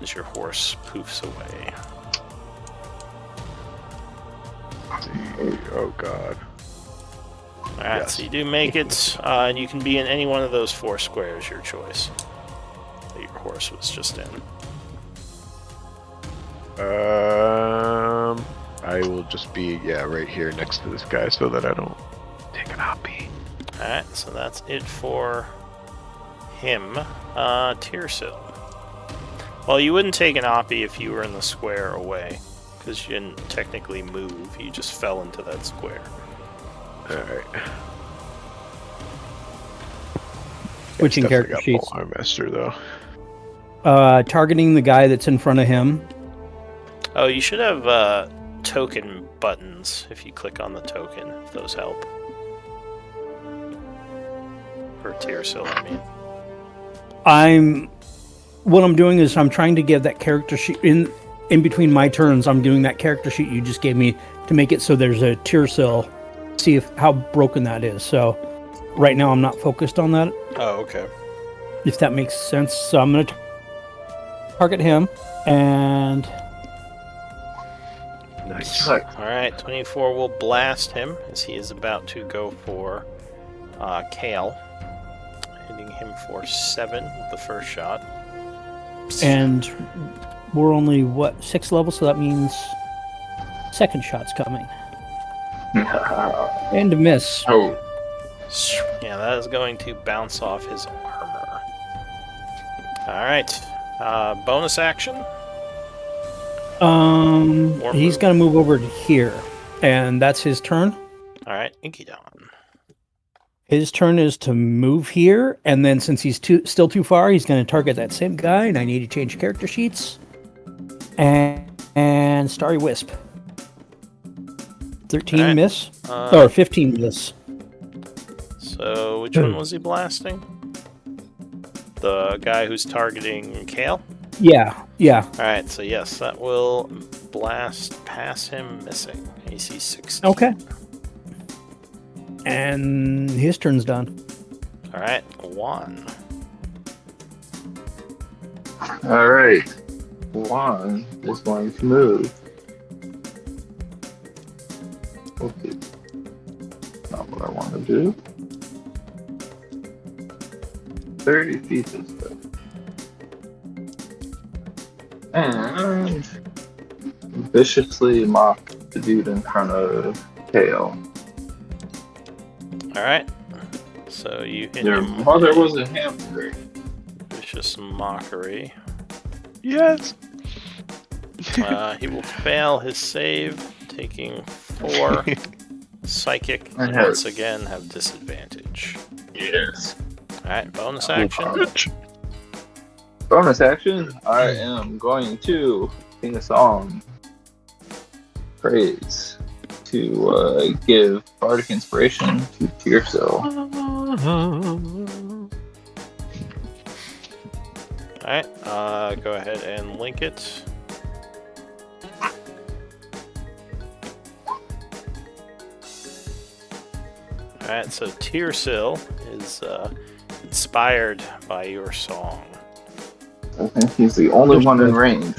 as your horse poofs away. Oh god. Alright, Yes. so you do make it, and you can be in any one of those 4 squares, your choice, that your horse was just in. I will just be, right here next to this guy so that I don't take an hoppy. Alright, so that's it for him. Tiersil. Well, you wouldn't take an oppie if you were in the square away, because you didn't technically move, you just fell into that square. Alright. Switching character Got sheets. Arm Master though. Targeting the guy that's in front of him. Oh, you should have token buttons if you click on the token, if those help. For Tiersil, I mean. What I'm doing is I'm trying to give that character sheet in between my turns. I'm doing that character sheet you just gave me to make it so there's a Tiersil. See how broken that is. So right now I'm not focused on that. Oh, okay. If that makes sense. So I'm going to target him and Nice. Alright, 24 will blast him as he is about to go for Kale. Hitting him for 7 with the first shot. and we're only 6 levels, so that means second shot's coming. And a miss. Oh, Yeah, that is going to bounce off his armor. Alright. Bonus action? Or He's move. gonna move over to here, and that's his turn. Alright, Inkydon. His turn is to move here, and then since he's still too far, he's going to target that same guy, and I need to change character sheets. And Starry Wisp. 13 Alright. miss, or 15 miss. So, which one was he blasting? The guy who's targeting Kale? Yeah. Alright, so yes, that will blast past him, missing. AC 16. Okay. And his turn's done. Alright, 1. alright. Juan is going to move. Okay. Not what I want to do. 30 feet this way. And viciously mock the dude in front of Kale. Alright. So you hit Your him mother with was a hamburger. vicious mockery. Yes. He will fail his save, taking 4 psychic, and That once hurts. again have disadvantage. Yes. Alright, bonus action. Bonus action, I am going to sing a song. Praise. To give bardic inspiration to Tearcell. Alright, go ahead and link it. Alright, so Tearcell is inspired by your song. I think he's the only one in range.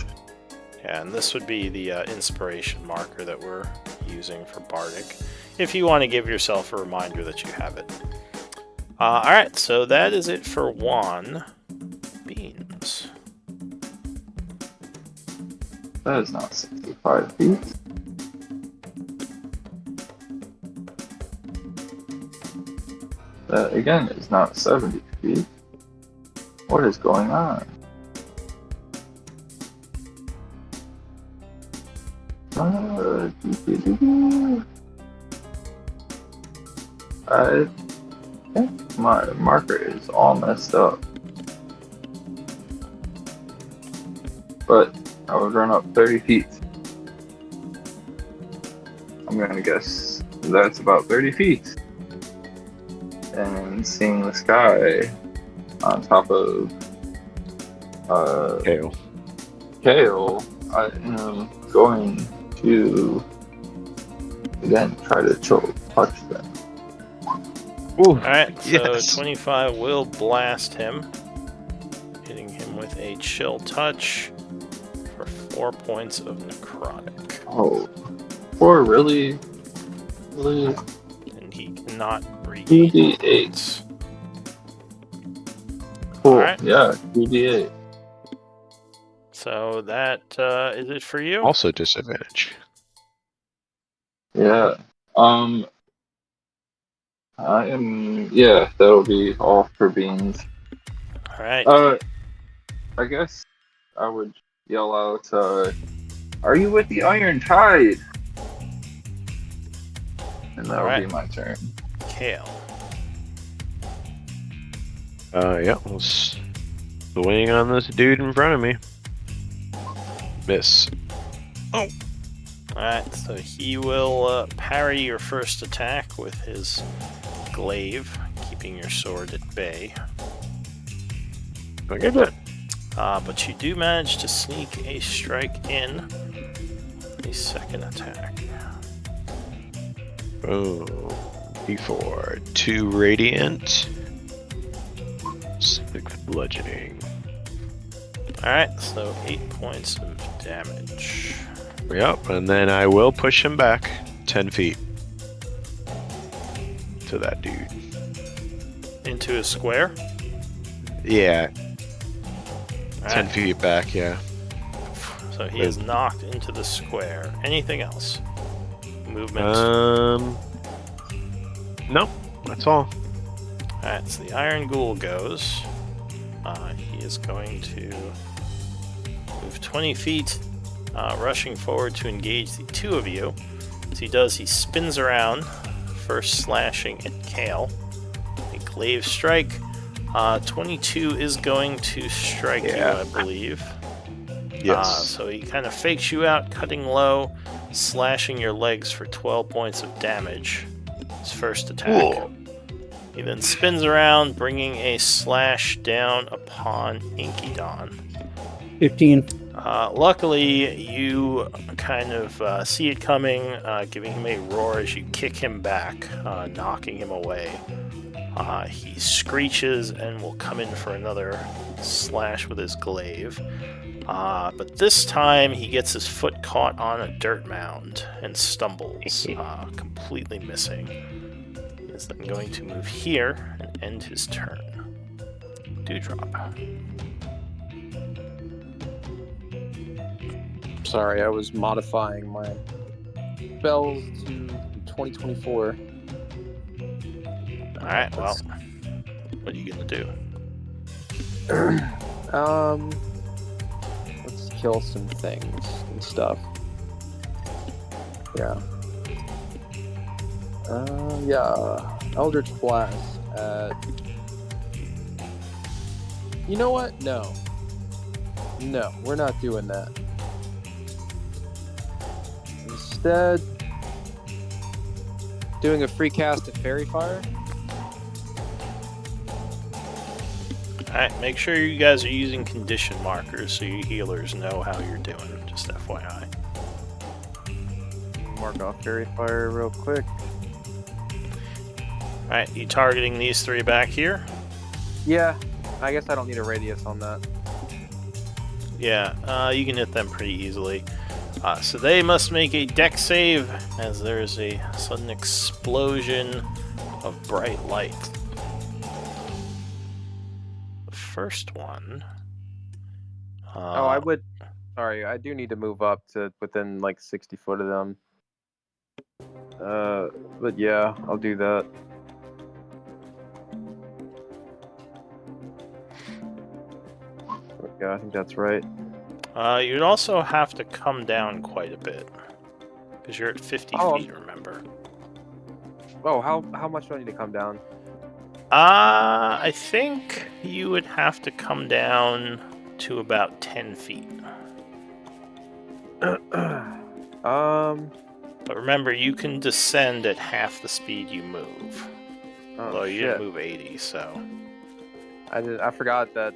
Yeah, and this would be the inspiration marker that we're using for Bardic, if you want to give yourself a reminder that you have it. Alright, so that is it for Juan. Beans. That is not 65 feet. That again is not 70 feet. What is going on? I think my marker is all messed up. But I would run up 30 feet. I'm gonna guess that's about 30 feet. And seeing the sky on top of Kale. Kale, I am going to again try to touch them. Ooh, Alright, so yes. 25 will blast him, hitting him with a chill touch for 4 points of necrotic. Oh, or really? And he cannot regain 2d8. points. Cool. Alright. Yeah, 2d8. So that is it for you? Also disadvantage. Yeah. I am. Yeah, that'll be all for beans. Alright. I guess I would yell out, "Are you with the Iron Tide?" And that'll Alright. be my turn. Kale. Yeah, we'll swing on this dude in front of me. Miss. Alright, so he will parry your first attack with his glaive, keeping your sword at bay. Okay, good. But you do manage to sneak a strike in. A second attack. Oh, D4. 2 radiant. 6 bludgeoning. Alright, so 8 points of damage. Yep, and then I will push him back 10 feet to that dude. Into a square? Yeah, 10 Alright, feet back, yeah. so he is knocked into the square. Anything else? movement? No, that's all. Alright, so the Iron Ghoul goes. He is going to move 20 feet, rushing forward to engage the two of you. As he does, he spins around, first slashing at Kale. A glaive strike. 22 is going to strike you, I believe. Yes. So he kind of fakes you out, cutting low, slashing your legs for 12 points of damage. His first attack. Cool. He then spins around, bringing a slash down upon Inkydon. 15. Luckily, you kind of see it coming, giving him a roar as you kick him back, knocking him away. He screeches and will come in for another slash with his glaive. But this time, he gets his foot caught on a dirt mound and stumbles, completely missing. He is then going to move here and end his turn. Dewdrop. Sorry, I was modifying my spells to 2024. Alright, well, what are you gonna do? Let's kill some things and stuff. Yeah. Eldritch Blast at... You know what? No, we're not doing that. Instead, doing a free cast at Fairy Fire. Alright, make sure you guys are using condition markers so you healers know how you're doing, just FYI. Mark off Fairy Fire real quick. Alright, you targeting these three back here? Yeah, I guess I don't need a radius on that. Yeah, you can hit them pretty easily. So they must make a dex save as there's a sudden explosion of bright light. The first one... I would... Sorry, I do need to move up to within like 60 foot of them. But yeah, I'll do that. Yeah, I think that's right. You'd also have to come down quite a bit. Because you're at 50 feet, remember. Oh, how much do I need to come down? I think you would have to come down to about 10 feet. But remember, you can descend at half the speed you move. Although you didn't move 80, so... I forgot that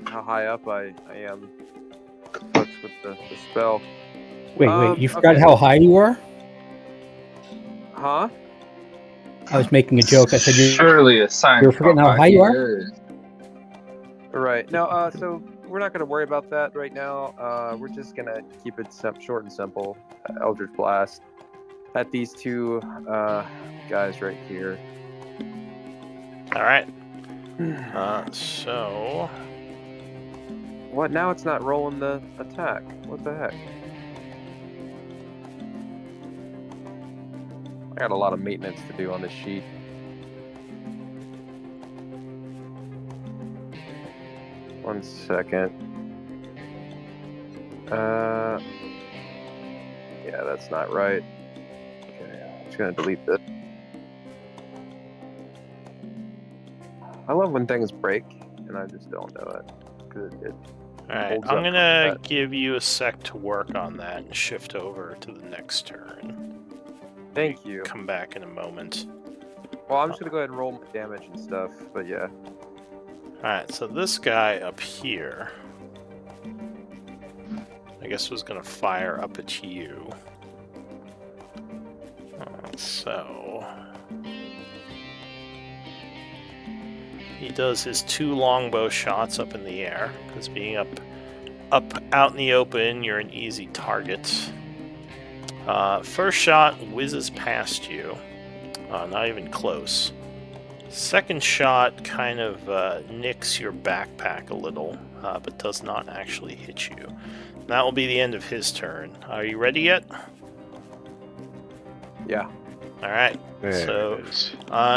how high up I am with the spell. Wait, you forgot how high you are? Huh? I was making a joke. I said surely a sign. You're forgetting how high you are? Right. No, so we're not going to worry about that right now. We're just going to keep it short and simple. Eldritch Blast at these two guys right here. Alright. So... What? Now it's not rolling the attack. What the heck? I got a lot of maintenance to do on this sheet. One second. Yeah, that's not right. Okay, I'm just gonna delete this. I love when things break, and I just don't know it. Alright, I'm gonna give you a sec to work on that and shift over to the next turn. Thank you. Come back in a moment. Well, I'm just gonna go ahead and roll my damage and stuff, but yeah. Alright, so this guy up here, I guess was gonna fire up at you. So... he does his 2 longbow shots up in the air, because being up out in the open, you're an easy target. First shot whizzes past you, not even close. Second shot kind of nicks your backpack a little, but does not actually hit you. That will be the end of his turn. Are you ready yet? Yeah. All right. There So, it is.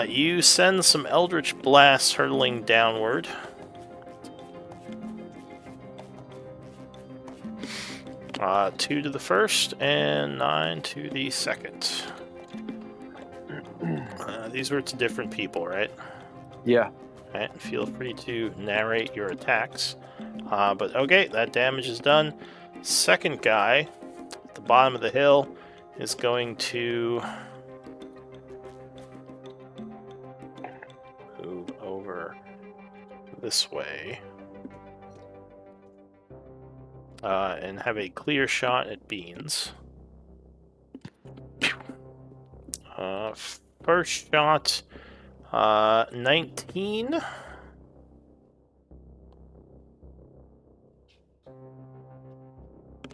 you send some Eldritch Blasts hurtling downward. Two to the first and 9 to the second. These were to different people, right? Yeah. Right, feel free to narrate your attacks. But okay, that damage is done. Second guy, at the bottom of the hill, is going to move over this way. And have a clear shot at Beans. First shot, 19.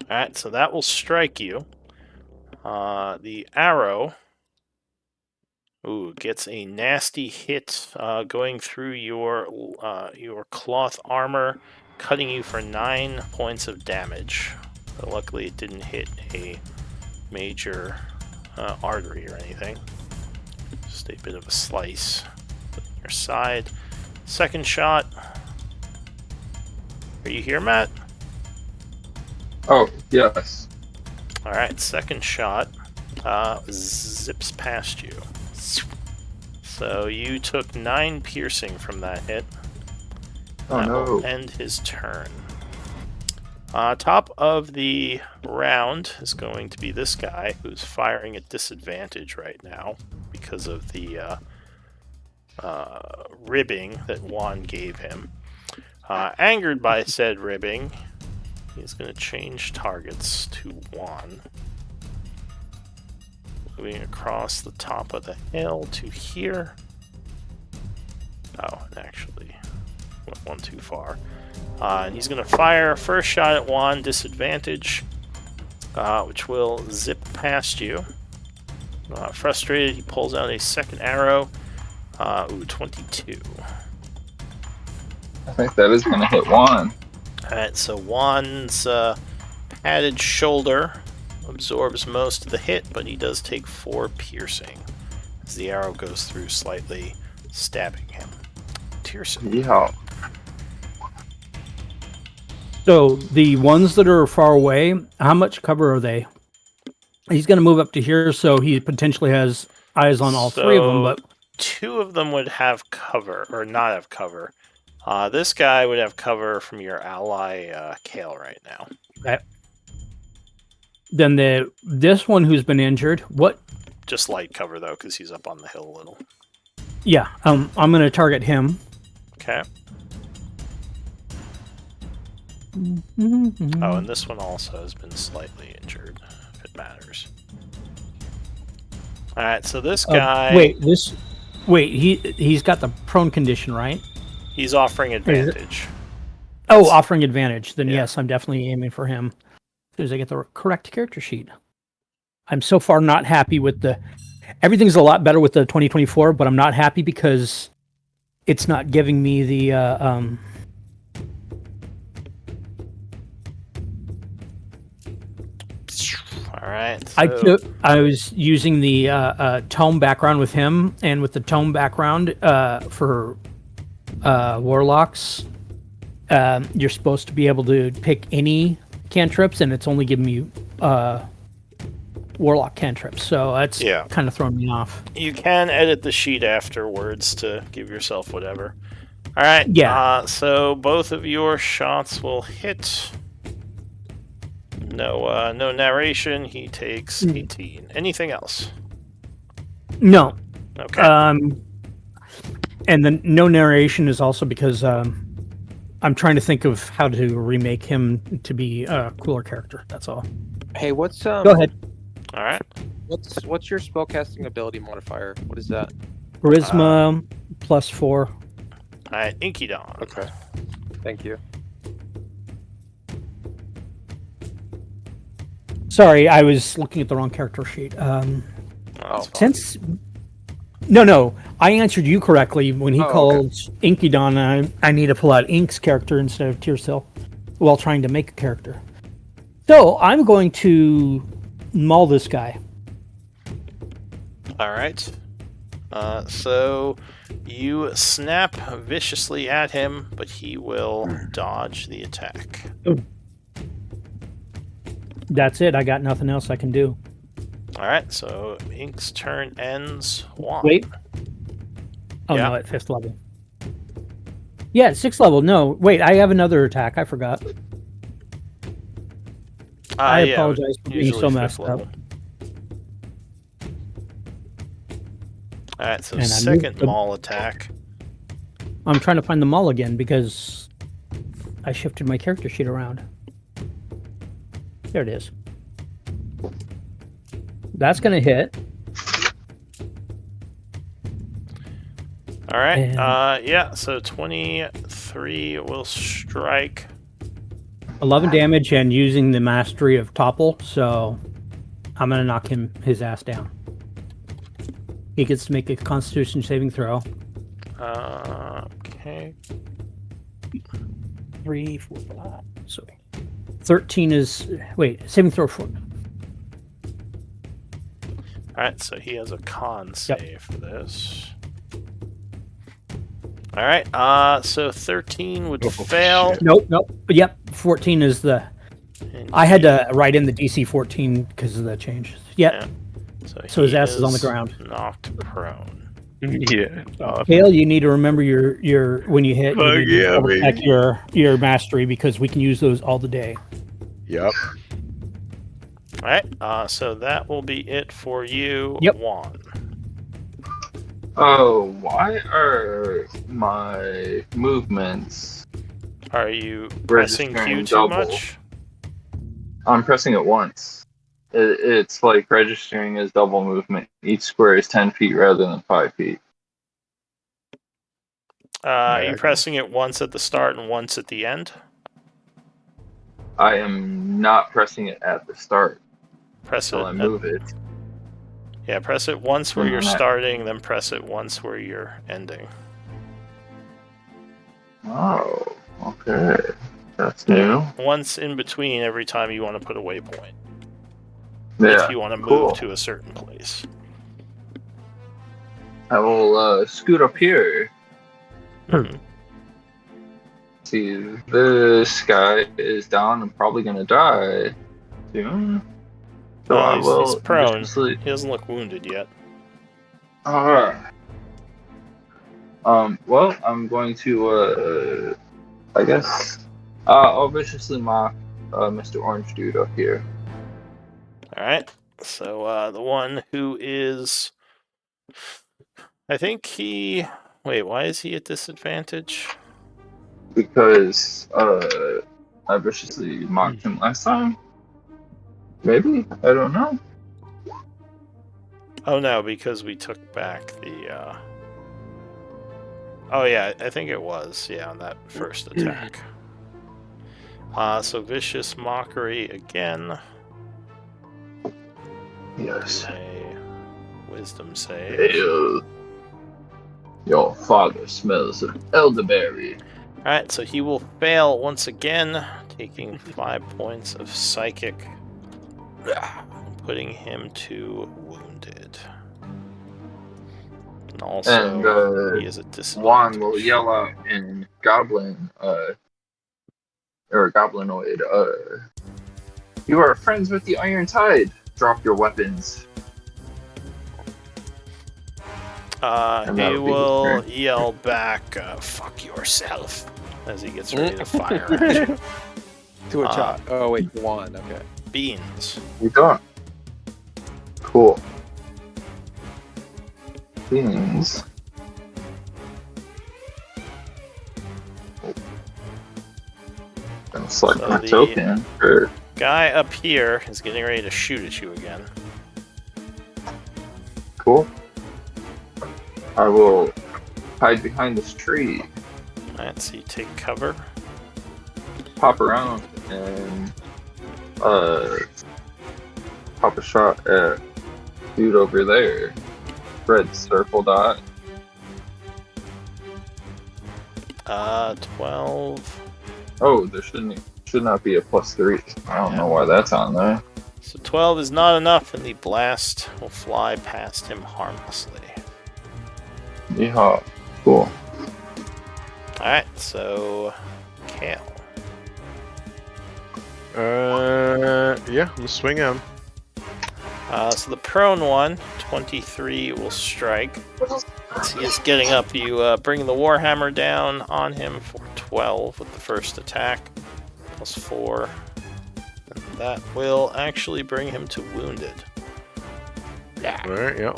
Alright, so that will strike you. The arrow gets a nasty hit going through your cloth armor, cutting you for 9 points of damage. But luckily it didn't hit a major artery or anything. Just a bit of a slice on your side. Second shot. Are you here, Matt? Oh, yes. Alright, second shot zips past you. So you took 9 piercing from that hit. Oh, That no. will end his turn. Top of the round is going to be this guy, who's firing at disadvantage right now because of the ribbing that Juan gave him. Angered by said ribbing, he's going to change targets to Juan. Moving across the top of the hill to here. Oh, actually, went one too far. And he's going to fire first shot at Juan, disadvantage, which will zip past you. Frustrated, he pulls out a second arrow. 22. I think that is going to hit Juan. Alright, so Juan's padded shoulder absorbs most of the hit, but he does take 4 piercing as the arrow goes through, slightly stabbing him. Tierson. Yeah. So the ones that are far away, how much cover are they? He's going to move up to here, so he potentially has eyes on all 3 of them. But 2 of them would have cover, or not have cover. This guy would have cover from your ally, Kale, right now. okay. Then this one who's been injured, what? Just light cover, though, because he's up on the hill a little. Yeah, I'm going to target him. Okay. Mm-hmm. Oh, and this one also has been slightly injured, if it matters. Alright, so this guy... he's got the prone condition, right? He's offering advantage. Oh, offering advantage. Then Yeah. yes, I'm definitely aiming for him. As soon as I get the correct character sheet. I'm so far not happy with everything's a lot better with the 2024, but I'm not happy because it's not giving me the Alright, I was using the tome background with him, and with the tome background for warlocks, you're supposed to be able to pick any cantrips, and it's only giving you warlock cantrips, so that's kind of throwing me off. you can edit the sheet afterwards to give yourself whatever. Alright, Yeah. So both of your shots will hit. No narration. He takes 18. Anything else? No. Okay. And the no narration is also because I'm trying to think of how to remake him to be a cooler character. That's all. Hey, what's Go ahead. All right. What's your spellcasting ability modifier? What is that? Charisma +4. All right, Inky Dawn. Okay. Thank you. Sorry, I was looking at the wrong character sheet. Oh, Since no, I answered you correctly when he called okay. Inkydon. I need to pull out Ink's character instead of Tearsil while trying to make a character. So I'm going to maul this guy. All right. So you snap viciously at him, but he will dodge the attack. That's it. I got nothing else I can do. All right. So Ink's turn ends. Juan. Wait. Oh, Yeah. no, at 5th level. Yeah, at 6th level. No, wait, I have another attack. I forgot. I Yeah, apologize for being usually so 5th messed level. up. All right. So And I moved second the- maul attack. I'm trying to find the mall again because I shifted my character sheet around. There it is. That's going to hit. All right. And- Yeah. So 23 will strike. 11 damage and using the mastery of topple, so I'm going to knock his ass down. He gets to make a constitution saving throw. Okay. 3, 4, 5. So 13 is... Wait, saving throw 4. All right. So he has a con Yep. save for this. All right. So 13 would fail. shit. Nope. Yep, 14 is the... and I had to write in the DC 14 because of the change. Yep. Yeah. So his he ass is on the ground. Knocked prone. Yeah. Hale, you need to remember your when you hit, you Fuck need to yeah, double check baby. your mastery because we can use those all the day. Yep. All right. So that will be it for you, Yep. Juan. Oh, why are my movements? Are you pressing Q Registering too double. much? I'm pressing it once. It's like registering as double movement. Each square is 10 feet rather than 5 feet. Are you okay. pressing it once at the start and once at the end? I am not pressing it at the start Press it. until I move it. Yeah, press it once where And you're then I- starting, then press it once where you're ending. Oh, okay. That's And new. once in between every time you want to put a waypoint. Yeah, If you want to move cool. to a certain place. I will scoot up here. Mhm. See, this guy is down and probably gonna die soon. So I He's will prone. viciously- He doesn't look wounded yet. Alright. Well, I'm going to, I guess, I'll viciously mock Mr. Orange Dude up here. Alright. So the one who is... I think he... Wait, why is he at disadvantage? Because, I viciously mocked him last time. Maybe? I don't know. Oh no, because we took back the... Oh yeah, I think it was. Yeah, on that first attack. So Vicious Mockery again. Yes. A Wisdom save. Hail. Your father smells of elderberry. Alright, so he will fail once again, taking 5 points of psychic, putting him to wounded. And also, he is at disadvantage. Juan will yell out in Goblin, or Goblinoid, you are friends with the Iron Tide. Drop your weapons. And He that'll be his will turn. yell back, fuck yourself, as he gets ready to fire at you. To a chop. Oh wait, one. Okay. Beans. You don't. Cool. Beans. Gonna select So my the- token for Guy up here is getting ready to shoot at you again. cool. I will hide behind this tree, Alright, so you take cover. pop around, and pop a shot at dude over there. Red circle dot. 12. Oh, there should not be a +3. I don't know why that's on there. So 12 is not enough, and the blast will fly past him harmlessly. Yeehaw. Cool. Alright, so Kale. Yeah, I'm gonna swing him. So the prone one, 23 will strike. As he is getting up, you bring the Warhammer down on him for 12 with the first attack, plus 4. And that will actually bring him to wounded. Yeah. Alright, yeah.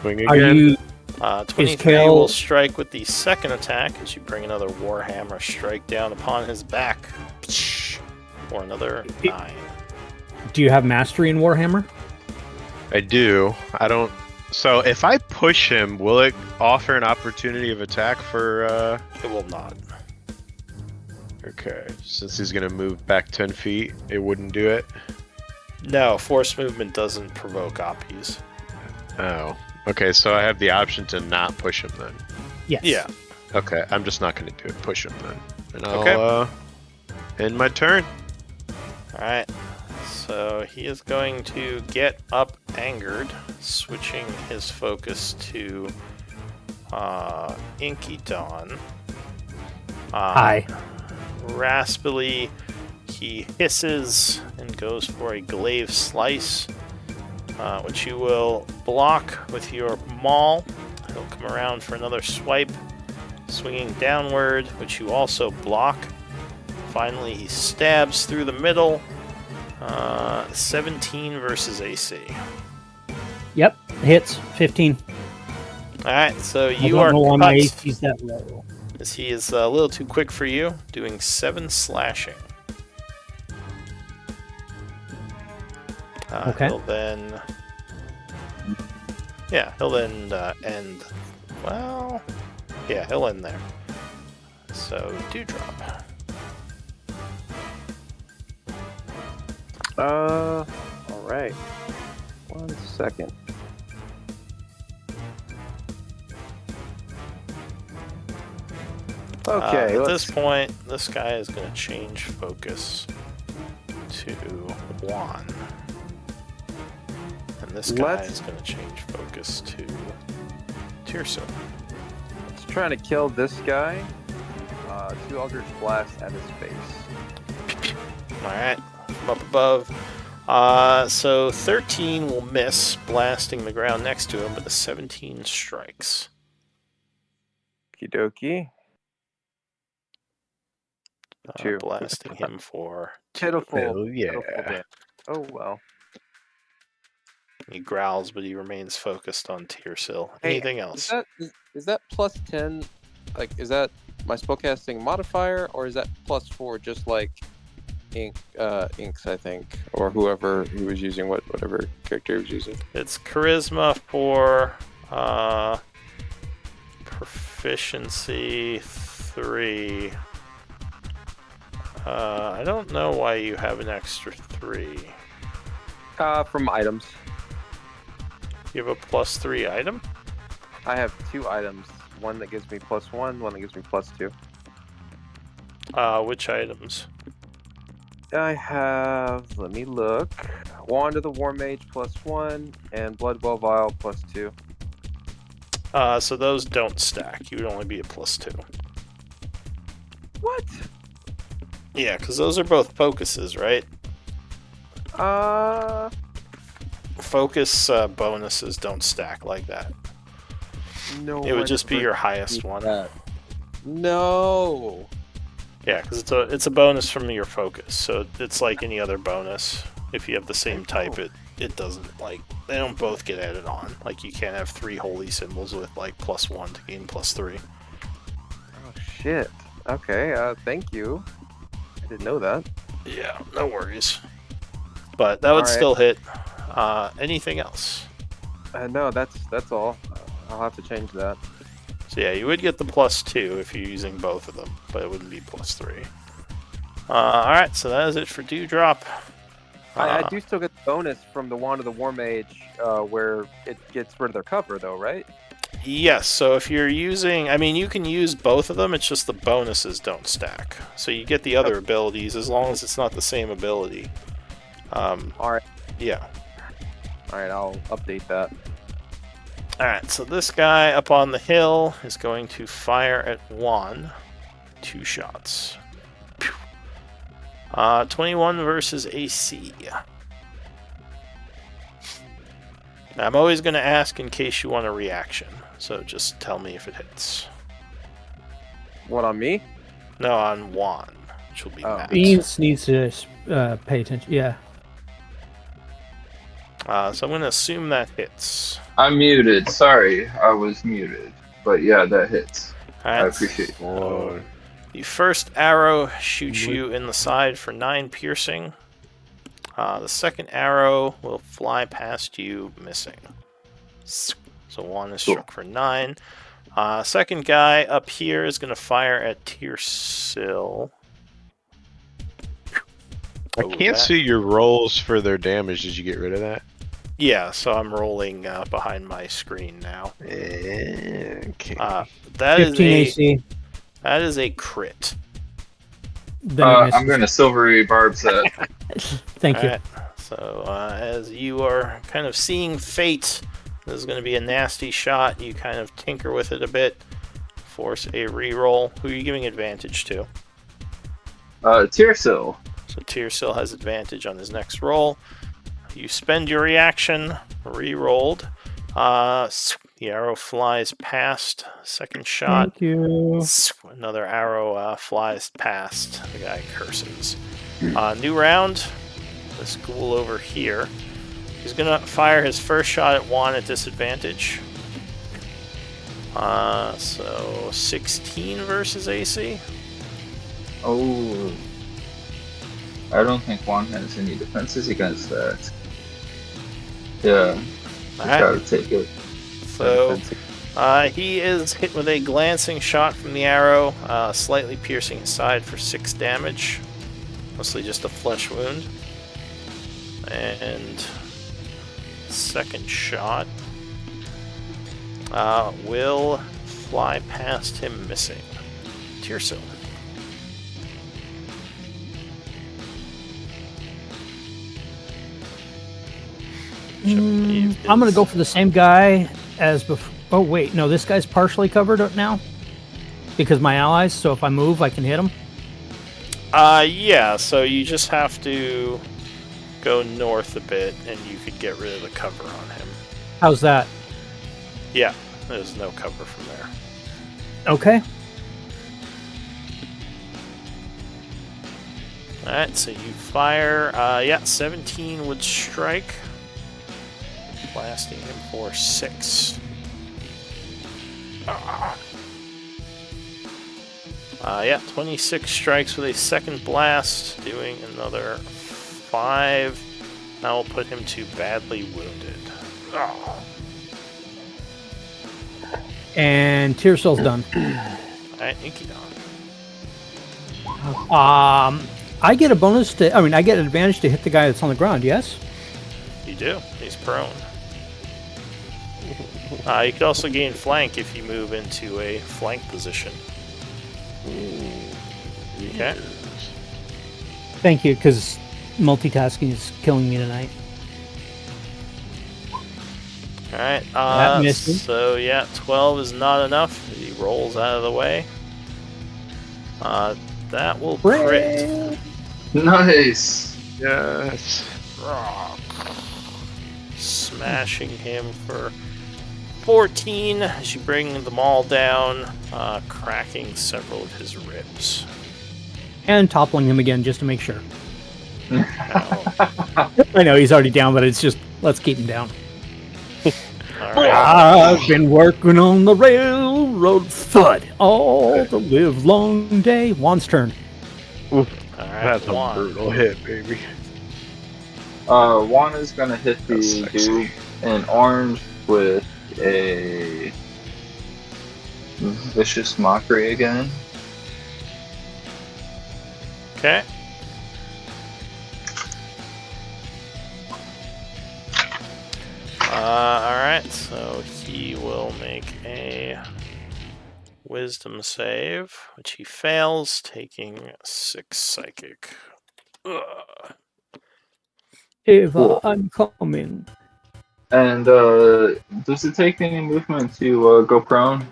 Swing Are again. you 23 Kale- will strike with the second attack as you bring another Warhammer strike down upon his back. For another 9. do you have mastery in Warhammer? I do. I don't. So if I push him, will it offer an opportunity of attack for? It will not. Okay, since he's gonna move back 10 feet, it wouldn't do it. No, force movement doesn't provoke oppies. Oh. Okay, so I have the option to not push him then. Yes. Yeah. Okay, I'm just not gonna do it. Push him then, and I'll Okay. end my turn. Alright. So he is going to get up angered, switching his focus to Inky Dawn. Hi. Raspily, he hisses and goes for a glaive slice, which you will block with your maul. He'll come around for another swipe, swinging downward, which you also block. Finally, he stabs through the middle. 17 versus AC. Yep. Hits 15. Alright, so I you don't are know why my cut, AC's that low. as he is a little too quick for you, doing 7 slashing. Okay. He'll then... Yeah, he'll then end... Well... Yeah, he'll end there. So, Dewdrop. Alright. 1 second. Okay, At let's this point, this guy is going to change focus to Juan. And this guy Let's- is going to change focus to Tirso. trying to kill this guy. 2 Eldritch Blast at his face. Alright, from up above. So 13 will miss, blasting the ground next to him, but the 17 strikes. Okie dokie. 2. Blasting him for... Pitiful. Hell yeah. pitiful damage. Oh well. He growls, but he remains focused on Tirsil. Hey, Anything else? Is that plus 10? Like, is that my spellcasting modifier, or is that plus 4? Just like Inks, I think, or who was using whatever character he was using. It's charisma for proficiency 3. I don't know why you have an extra 3. From items. You have a plus 3 item? I have 2 items. One that gives me plus 1, one that gives me plus 2. Which items? I have, let me look. Wand of the War Mage plus 1, and Bloodwell Vial plus 2. So those don't stack. You would only be a plus 2. What? Yeah, because those are both focuses, right? Focus bonuses don't stack like that. No. It would I just be never your highest did one. that. No. Yeah, because it's a bonus from your focus, so it's like any other bonus. If you have the same type, it doesn't, like, they don't both get added on. Like, you can't have 3 holy symbols with, like, plus 1 to gain plus 3. Oh shit. Okay. Thank you. I didn't know that. Yeah, no worries. But that would Alright. still hit. Anything else? No, that's all. I'll have to change that. So yeah, you would get the plus 2 if you're using both of them, but it wouldn't be plus 3. Alright, so that is it for Dewdrop. I do still get the bonus from the Wand of the War Mage, where it gets rid of their cover, though, right? Yes, so if you're using... I mean, you can use both of them, it's just the bonuses don't stack. So you get the other abilities as long as it's not the same ability. Alright. Yeah. All right, I'll update that. Alright, so this guy up on the hill is going to fire at Juan. 2 shots. 21 versus AC. I'm always going to ask in case you want a reaction, so just tell me if it hits. What, on me? No, on Juan, which will be Oh. Matt. Beans needs to pay attention. Yeah. So I'm going to assume that hits. I'm muted. Sorry, I was muted. But yeah, that hits. I Alright, appreciate it. Boy. the first arrow shoots you in the side for 9 piercing. The second arrow will fly past you, missing. So one is struck for 9. Second guy up here is going to fire at Tearsil. I can't see your rolls for their damage. Did you get rid of that? Yeah, so I'm rolling behind my screen now. Okay. That is 15 AC. a crit. Then it misses. I'm gonna silvery barbs that. Thank you. Alright, so as you are kind of seeing fate, this is going to be a nasty shot. You kind of tinker with it a bit. Force a reroll. Who are you giving advantage to? Tearsil. So Tearsil has advantage on his next roll. You spend your reaction, re-rolled. The arrow flies past. Second shot. Thank you. Another arrow flies past. The guy curses. New round. This ghoul over here. He's going to fire his first shot at Juan at disadvantage. So 16 versus AC. Oh. I don't think Juan has any defenses against that. Yeah. Alright. Gotta take it. So he is hit with a glancing shot from the arrow, slightly piercing his side for 6 damage. Mostly just a flesh wound. And second shot will fly past him, missing. Tearsil. I'm going to go for the same guy as before. Oh, wait. No, this guy's partially covered up now because my allies. So if I move, I can hit him. Yeah, so you just have to go north a bit and you could get rid of the cover on him. How's that? Yeah, there's no cover from there. Okay. Alright, so you fire. 17 would strike. Blasting him for 6. Yeah, 26 strikes with a second blast, doing another 5. That will put him to badly wounded. And Tearsil's done. Alright, Inkydon. I get a bonus to. I mean, I get an advantage to hit the guy that's on the ground. Yes. You do. He's prone. You could also gain flank if you move into a flank position. Okay. Thank you, because multitasking is killing me tonight. Alright, That misses. so yeah, 12 is not enough. He rolls out of the way. That will crit. Nice. Yes. Smashing him for 14 as you bring them all down, cracking several of his ribs. And toppling him again just to make sure. Now, I know he's already down, but it's just, let's keep him down. alright. I've been working on the railroad thud all the live long day. Juan's turn. Alright, That's a Juan. brutal hit, baby. Juan is gonna hit the That's sexy. dude in orange with a vicious mockery again. Okay. Alright, so he will make a wisdom save, which he fails, taking 6 psychic. Ugh. Eva, Cool. I'm coming. And does it take any movement to go prone?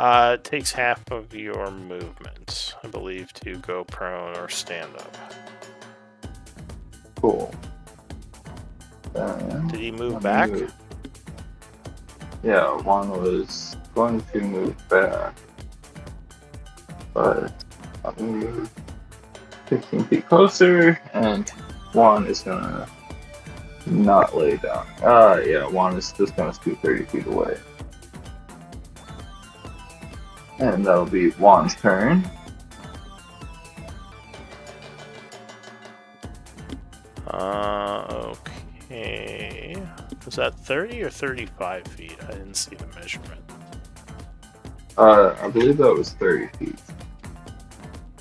It takes half of your movement, I believe, to go prone or stand up. Cool. Did he move Let me back? move. Yeah, Juan was going to move back, but I'll move 15 feet closer, and Juan is gonna not lay down. Yeah, Juan is just gonna scoot 30 feet away. And that'll be Juan's turn. Okay. Was that 30 or 35 feet? I didn't see the measurement. I believe that was 30 feet.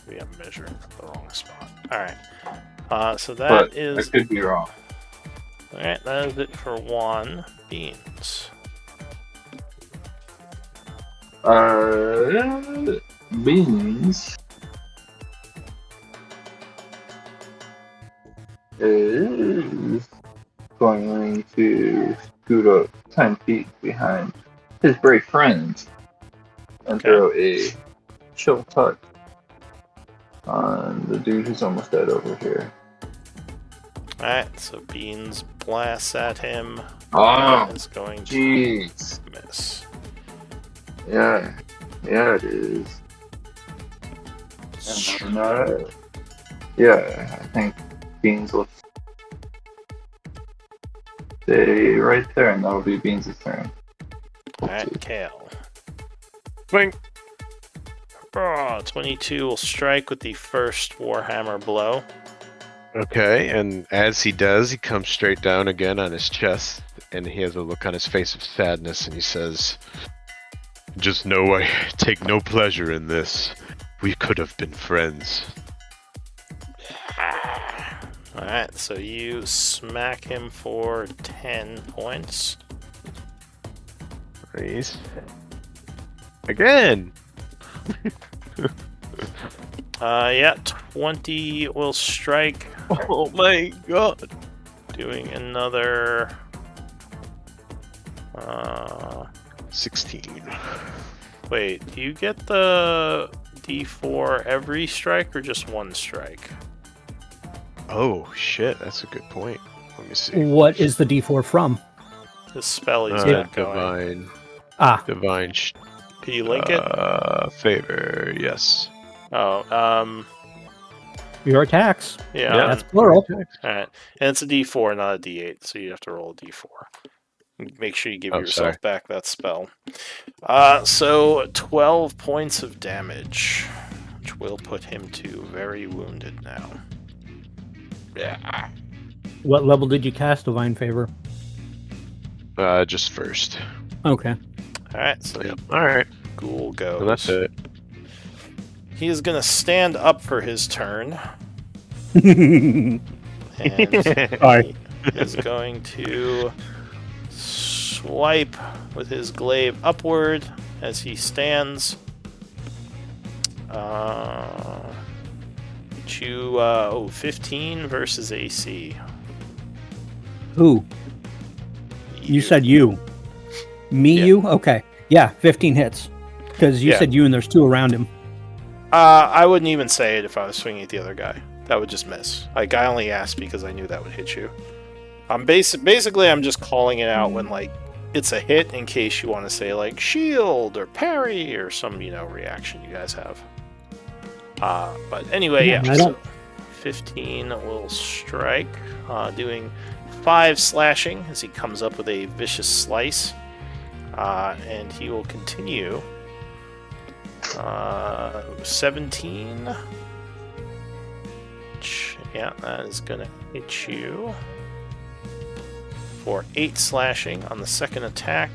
Maybe I'm measuring the wrong spot. Alright. So But that is. I could be wrong. Alright, that is it for Juan Beans. Beans is going to scoot up 10 feet behind his brave friend and throw a chill touch on the dude who's almost dead over here. Alright, so Beans blasts at him. Oh, Is going to jeez. miss. Yeah, it is. And then, yeah, I think Beans will stay right there, and that'll be Beans' turn. Alright, Kale. Swing. 22 will strike with the first Warhammer blow. Okay, and as he does, he comes straight down again on his chest, and he has a look on his face of sadness, and he says, "Just know I take no pleasure in this. We could have been friends." Alright, so you smack him for 10 points. Please. Again! Yeah, 20 will strike, Oh my god! doing another 16. wait, do you get the D4 every strike or just one strike? Oh shit, that's a good point. Let me see. What is the D4 from? The spell he's got going. Divine. Ah, Divine. Can you link it? Favor, yes. Oh, your attacks. yeah. Yeah. That's plural. Alright, and it's a D4, not a D8, so you have to roll a D4. Make sure you give Oh, yourself sorry. back that spell. So 12 points of damage, which will put him to very wounded now. Yeah. What level did you cast Divine Favor? Just first. Okay. Alright, so Yeah. Alright. Ghoul goes. So that's it. He is going to stand up for his turn, Sorry. and he is going to swipe with his glaive upward as he stands. 15 versus AC. Who? You said you. Me, Yeah. you? Okay. Yeah, 15 hits. Because you Yeah. said you and there's two around him. I wouldn't even say it if I was swinging at the other guy. That would just miss. Like, I only asked because I knew that would hit you. Basically, I'm just calling it out when, like, it's a hit in case you want to say, like, shield or parry or some, reaction you guys have. But anyway, Yeah, yeah. I So don't- 15 will strike, doing 5 slashing as he comes up with a vicious slice. And he will continue. 17. Yeah, that is going to hit you for 8 slashing on the second attack.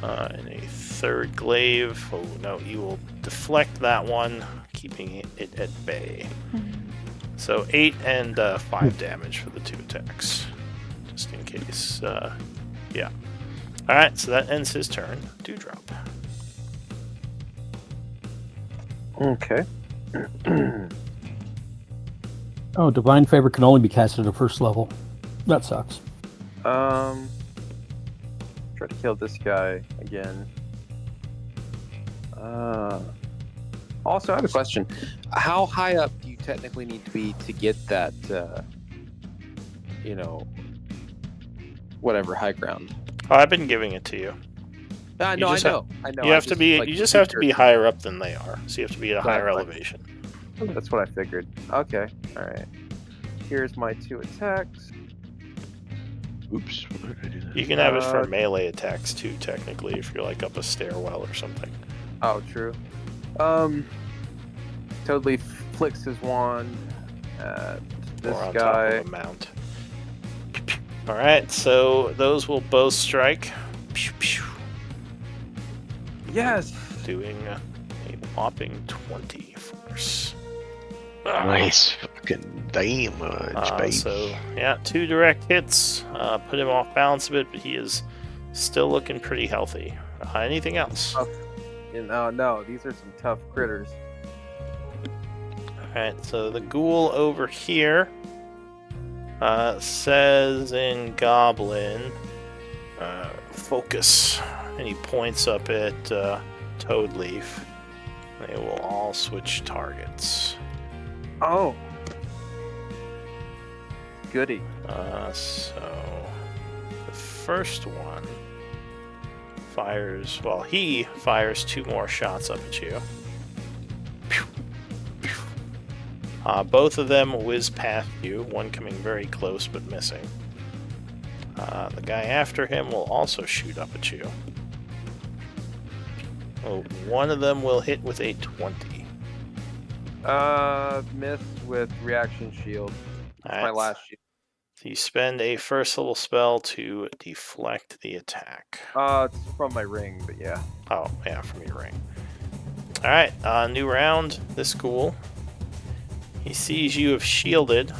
And a third glaive. Oh no, you will deflect that one, keeping it at bay. So 8 and 5 damage for the 2 attacks, just in case. Yeah. Alright, so that ends his turn. Dewdrop. Okay. Oh, Divine Favor can only be casted at first level. That sucks. Try to kill this guy again. Also, I have a question. How high up do you technically need to be to get that, whatever, high ground? Oh, I've been giving it to you. No, I just know. You have to be. You just have to be higher up than they are. So you have to be at a higher elevation. That's what I figured. Okay, all right. Here's my 2 attacks. Oops. Why did I do that? You can have it for melee attacks too, technically, if you're like up a stairwell or something. Oh, true. Totally flicks his wand at this or on guy. top of a mount. All right, so those will both strike. Pew, pew. Yes. Doing a whopping 20 force. Nice fucking damage, baby. So, yeah, 2 direct hits. Put him off balance a bit, but he is still looking pretty healthy. Anything else? No, these are some tough critters. Alright, so the ghoul over here says in Goblin, focus. And he points up at Toadleaf. They will all switch targets. Oh. Goody. So the first one fires, well, he fires 2 more shots up at you. Both of them whiz past you, one coming very close but missing. The guy after him will also shoot up at you. Oh, one of them will hit with a 20. Miss with reaction shield. That's my last shield. So you spend a first level spell to deflect the attack. It's from my ring, but yeah. Oh, yeah, from your ring. Alright, new round. This ghoul. He sees you have shielded,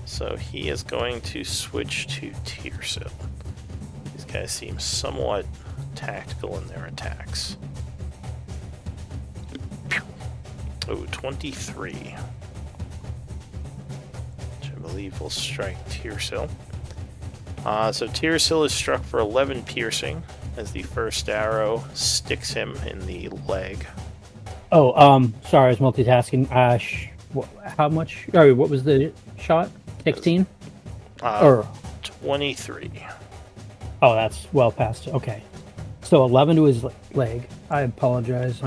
so he is going to switch to Tearsil. These guys seem somewhat tactical in their attacks. Oh, 23. Which I believe will strike Tearsil. So Tearsil is struck for 11 piercing as the first arrow sticks him in the leg. Oh, sorry, I was multitasking. How much? Sorry, what was the shot? 16? Or 23. Oh, that's well past. Okay, so 11 to his leg. I apologize.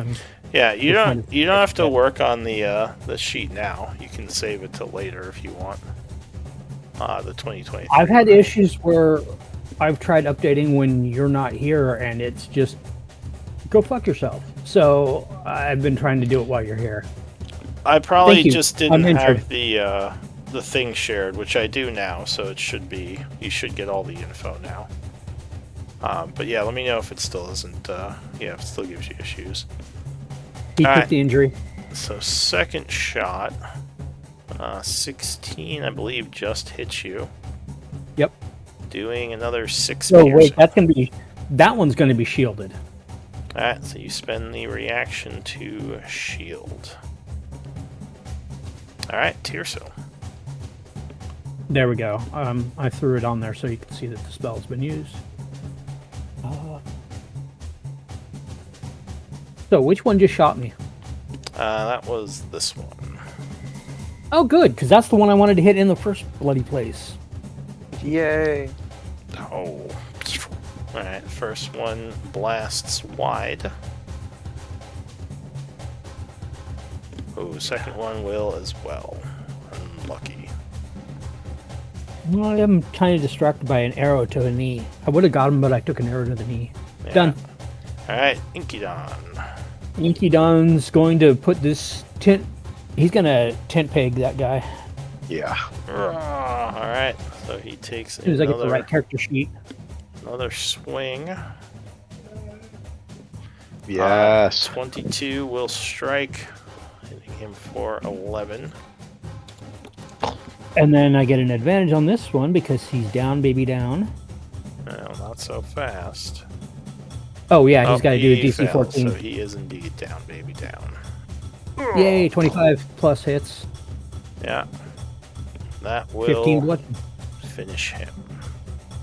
Yeah, you don't have to work on the sheet now. You can save it till later if you want. The 2023. I've had issues where I've tried updating when you're not here, and it's just go fuck yourself. So I've been trying to do it while you're here. I probably just didn't I'm have the thing shared, which I do now, so it should be, you should get all the info now. But yeah, let me know if it still isn't, if it still gives you issues. He took the injury. So second shot, 16, I believe, just hits you. Yep. Doing another 6 Oh piercing. wait, that one's gonna be shielded. Alright, so you spend the reaction to shield. Alright, Tearsil. There we go. I threw it on there so you can see that the spell's been used. So which one just shot me? That was this one. Oh, good, because that's the one I wanted to hit in the first bloody place. Yay. Oh. Alright, first one blasts wide. Oh, second one will as well. Unlucky. Well, I'm kind of distracted by an arrow to the knee. I would have got him, but I took an arrow to the knee. Yeah. Done. Alright, Inkydon. Inkydon's going to put this tent... He's going to tent peg that guy. Yeah. Alright, so he takes As soon as I get the right character sheet. another swing. Yes. 22 will strike, hitting him for 11. And then I get an advantage on this one because he's down, baby, down. No, not so fast. Oh, yeah, he's got to do a he DC failed, 14. So he is indeed down, baby, down. Yay, 25 plus hits. Yeah. that 15 will blood. finish him.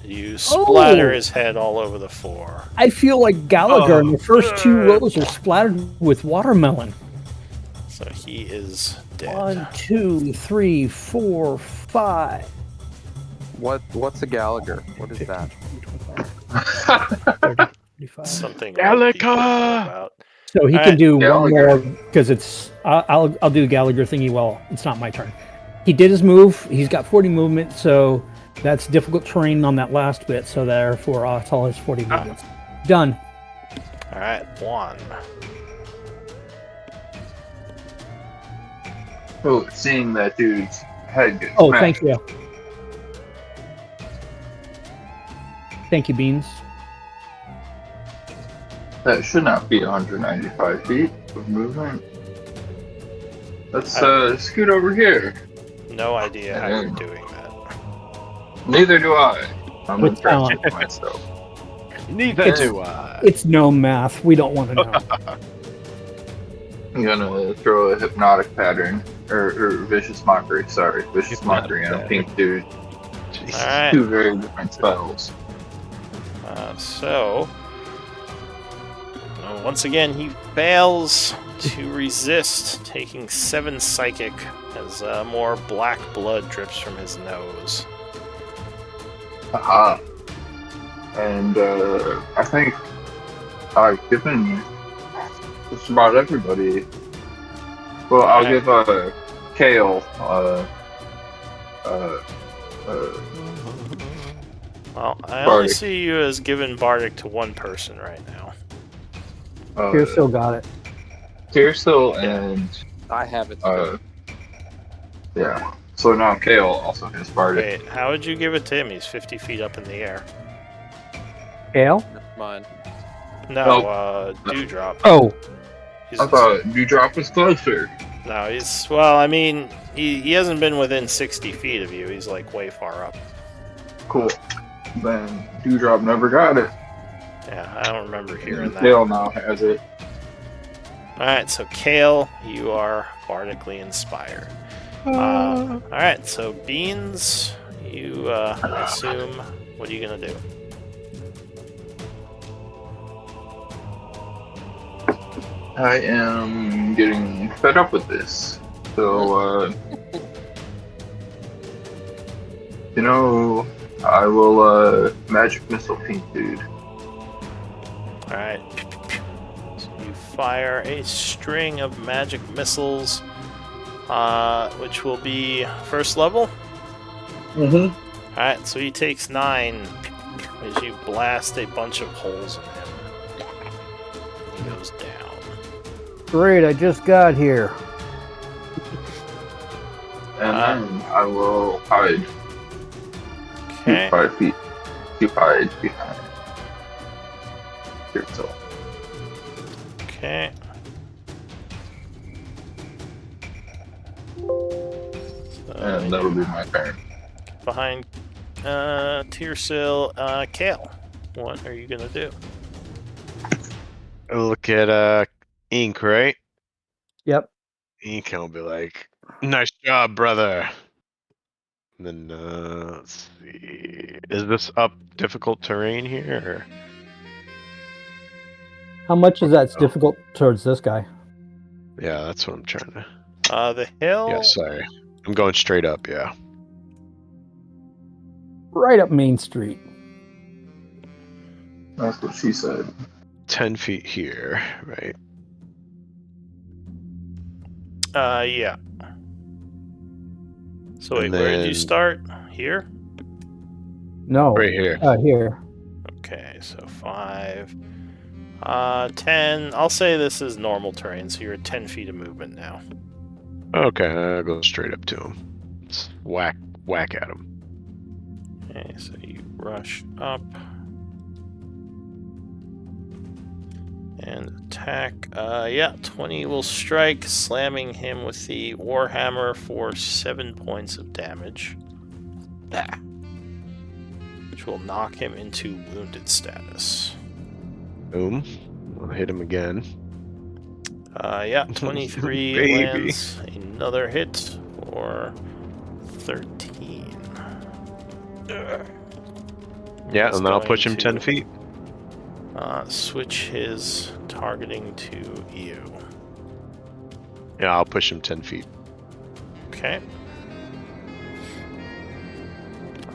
You splatter Oh! his head all over the floor. I feel like Gallagher in the first 2 Oh. rows are splattered with watermelon. So he is dead. 1, 2, 3, 4, 5. What's a Gallagher? What is that? 30, 35. Something white people know Gallagher! about. So he All can right. do one Gallagher. more because it's. I'll do the Gallagher thingy. Well, it's not my turn. He did his move. He's got 40 movement, so that's difficult terrain on that last bit. So therefore, it's all his 40 movements. Done. All right, 1. Oh, seeing that dude's head get Oh, smashed. thank you. Thank you, Beans. That should not be 195 feet of movement. Let's scoot over here. No idea how you're doing that. Neither do I. I'm With impressed talent. with myself. Neither do I. It's no math. We don't want to know. I'm gonna throw a hypnotic pattern or vicious mockery. Sorry, vicious Hypnotic mockery on a pattern. pink dude. All right. 2 very different spells. So, once again, he fails to resist, taking 7 psychic as more black blood drips from his nose. Aha. And I think I've given just about everybody. Well, I'll give Kale. Well, I only Bardic. see you as giving Bardic to one person right now. Here, still got it. Tiersil and I have it. Still. yeah. So now Kale also has Bardic. Wait, how would you give it to him? He's 50 feet up in the air. Ale? Mine. No, Dewdrop. Oh, He's, I thought Dewdrop was closer. no, he's, well, I mean, he hasn't been within 60 feet of you. He's like way far up. Cool. Then Dewdrop never got it. Yeah, I don't remember hearing that. Kale now has it. Alright, so Kale, you are bardically inspired. Alright, so Beans, you assume, what are you gonna do? I am getting fed up with this. So, I will magic missile pink dude. Alright. So you fire a string of magic missiles, which will be first level. Mm-hmm. Alright, so he takes 9 as you blast a bunch of holes in him. He goes down. great. I just got here. And then I will hide Okay. 5 feet. You hide behind. Here, so. Okay. So And that'll be my turn. behind Tiersil, Kale. What are you gonna do? Look at Ink, right? Yep. Ink will be like, "Nice job, brother." And then let's see. Is this up difficult terrain here? Or? How much is that's difficult towards this guy? Yeah, that's what I'm trying to. The hill. Yeah, sorry. I'm going straight up. Yeah. Right up Main Street. That's what she said. 10 feet here, right? Yeah. So wait, And where did you then- start? Here? No. Right here. Here. Okay, so 5. 10. I'll say this is normal terrain, so you're at 10 feet of movement now. Okay, I'll go straight up to him. Let's whack at him. Okay, so you rush up. And attack. Yeah, 20 will strike, slamming him with the Warhammer for 7 points of damage. Ah. Which will knock him into wounded status. Boom. I'll hit him again. Yeah, 23 Baby. lands another hit for 13 Yeah, He's and then I'll push going him 10 to, feet. Switch his targeting to you. Yeah, I'll push him 10 feet. Okay.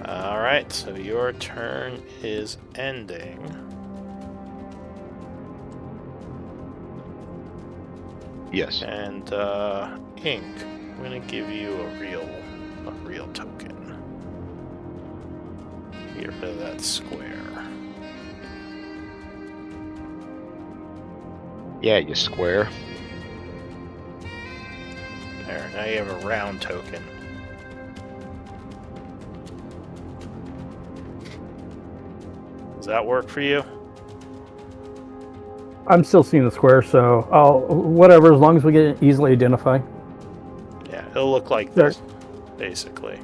Alright, so your turn is ending. Yes. And Ink, I'm gonna give you a real token. Get rid of that square. Yeah, you square. There, now you have a round token. Does that work for you? I'm still seeing the square, so I'll whatever, as long as we get it easily identified. Yeah, it'll look like Sure. this, basically.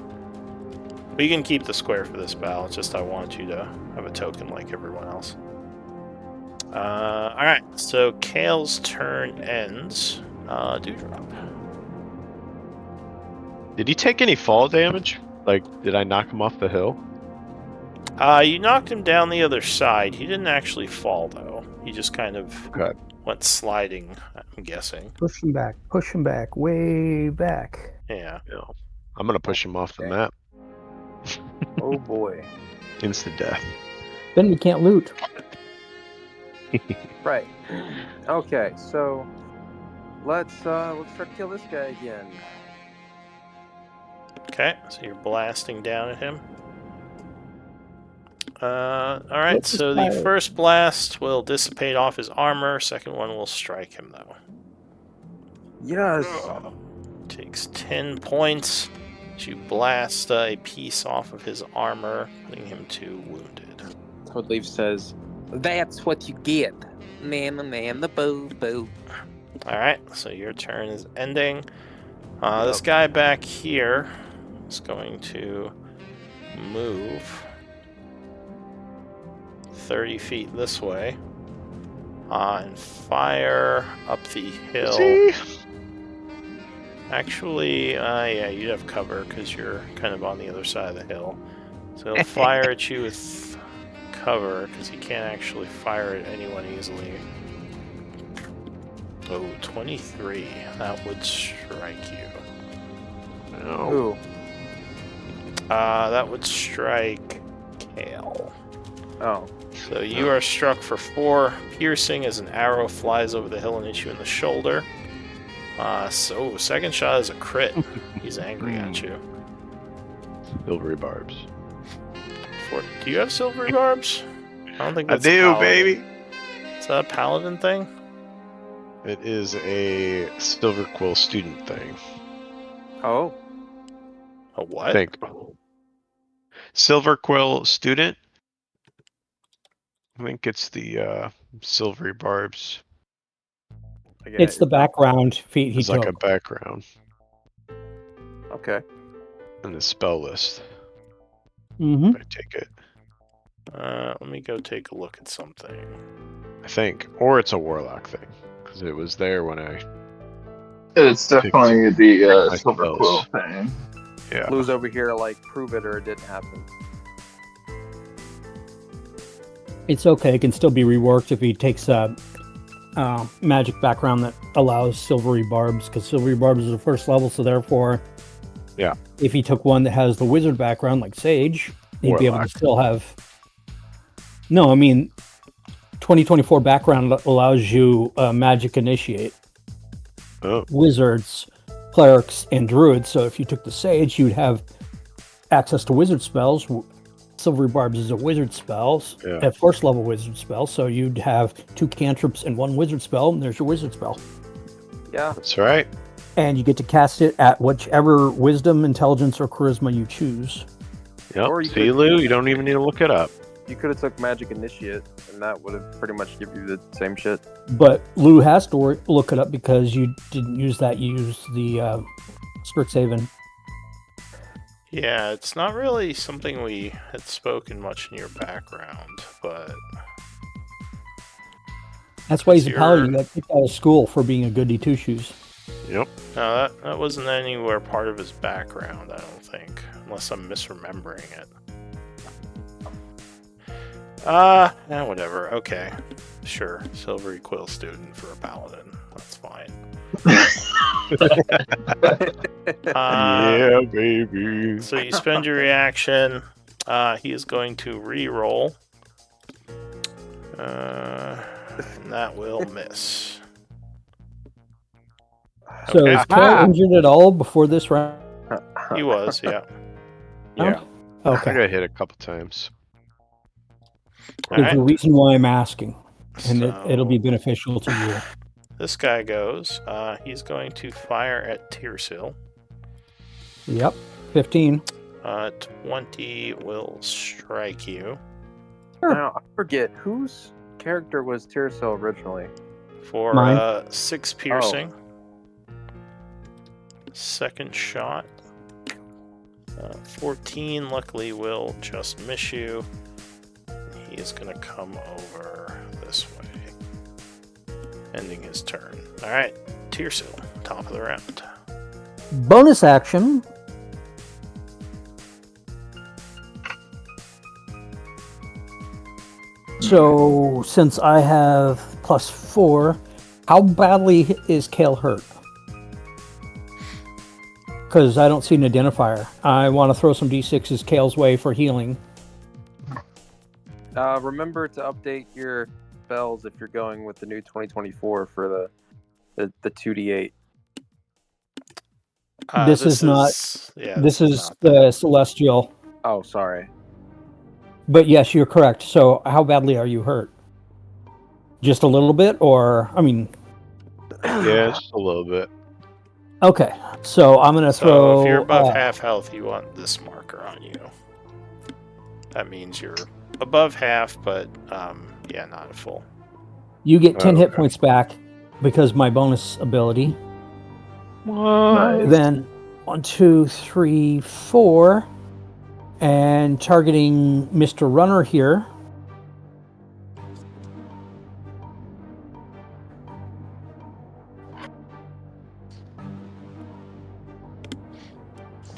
But you can keep the square for this battle, it's just I want you to have a token like everyone else. Alright, so Kale's turn ends. Dewdrop. Did he take any fall damage? Like, did I knock him off the hill? You knocked him down the other side. He didn't actually fall, though. He just kind of Okay. went sliding, I'm guessing. Push him back, way back. Yeah. No. I'm gonna push him off the Okay. map. Oh boy. Instant death. Then we can't loot. Right. Okay, so let's try to kill this guy again. Okay, so you're blasting down at him. Alright, Let's so the fire. first blast will dissipate off his armor. Second one will strike him, though. Yes. Takes 10 points. You blast a piece off of his armor, putting him to wounded. Toadleaf says, "That's what you get. The boo boo." Alright, so your turn is ending. This guy back here is going to move 30 feet this way and fire up the hill. See? Actually, yeah, you'd have cover because you're kind of on the other side of the hill. So he'll fire at you with cover because he can't actually fire at anyone easily. Oh, 23. That would strike you. No. Who? That would strike Kale. Oh. So you are struck for 4 piercing as an arrow flies over the hill and hits you in the shoulder. So second shot is a crit. He's angry at you. Silvery barbs. Do you have silvery barbs? I don't think I that's do, paladin. baby. Is that a paladin thing? It is a Silver Quill student thing. Oh. A what? Think. Silver Quill student. I think it's the silvery barbs. Again, It's the background feat he It's like took. a background Okay. in the spell list. Mm-hmm. If I take it, Let me go take a look at something. I think, or it's a warlock thing because it was there when I. It's definitely the my Silver spells. Quill thing. Yeah. Blue's over here, like, prove it or it didn't happen. It's okay. It can still be reworked if he takes a magic background that allows silvery barbs, because silvery barbs is the first level, so therefore, Yeah. if he took one that has the wizard background, like Sage, he'd be able to Warlock. still have. No, I mean, 2024 background allows you magic initiate, Oh, wizards, clerics, and druids. So if you took the Sage, you'd have access to wizard spells. Silvery Barbs is a wizard spell, Yeah. a first level wizard spell. So you'd have 2 cantrips and 1 wizard spell, and there's your wizard spell. Yeah. that's right. And you get to cast it at whichever wisdom, intelligence, or charisma you choose. Yep. Or you See, could- Lou, you don't even need to look it up. You could have took Magic Initiate, and that would have pretty much give you the same shit. But Lou has to look it up because you didn't use that. You used the Strixhaven. Yeah, it's not really something we had spoken much in your background, but That's why he's a Your- paladin. He got kicked out of school for being a goody two shoes. Yep. no, that wasn't anywhere part of his background, I don't think, unless I'm misremembering it. Whatever. Okay. Sure. Silvery Quill student for a paladin. That's fine. Yeah, baby. So you spend your reaction. He is going to re-roll. And that will miss. So Okay. is Cal injured at all before this round? He was, yeah. Yeah. Okay. I got hit a couple times. All There's a right. reason why I'm asking, and So it'll be beneficial to you. this guy goes. He's going to fire at Tearsil. Yep. 15. 20 will strike you Now, I forget whose character was Tearsil originally. for Mine. 6 piercing. Second shot. 14 luckily will just miss you. He is going to come over this way, ending his turn. All right, Tearsil, top of the round. Bonus action. So, since I have +4, how badly is Kale hurt? Because I don't see an identifier. I want to throw some d6s Kale's way for healing. Remember to update your spells if you're going with the new 2024 for the 2d8. This is not. Yeah, This is not the that. Celestial. Oh, sorry. But yes, you're correct. So, how badly are you hurt? Just a little bit, or I mean, Yeah, just a little bit. okay. So I'm gonna So throw. if you're above half health, you want this marker on you. That means you're above half, but yeah, not at full. You get 10 hit Okay. points back because my bonus ability. What? Then 1, 2, 3, 4, and targeting Mr. Runner here.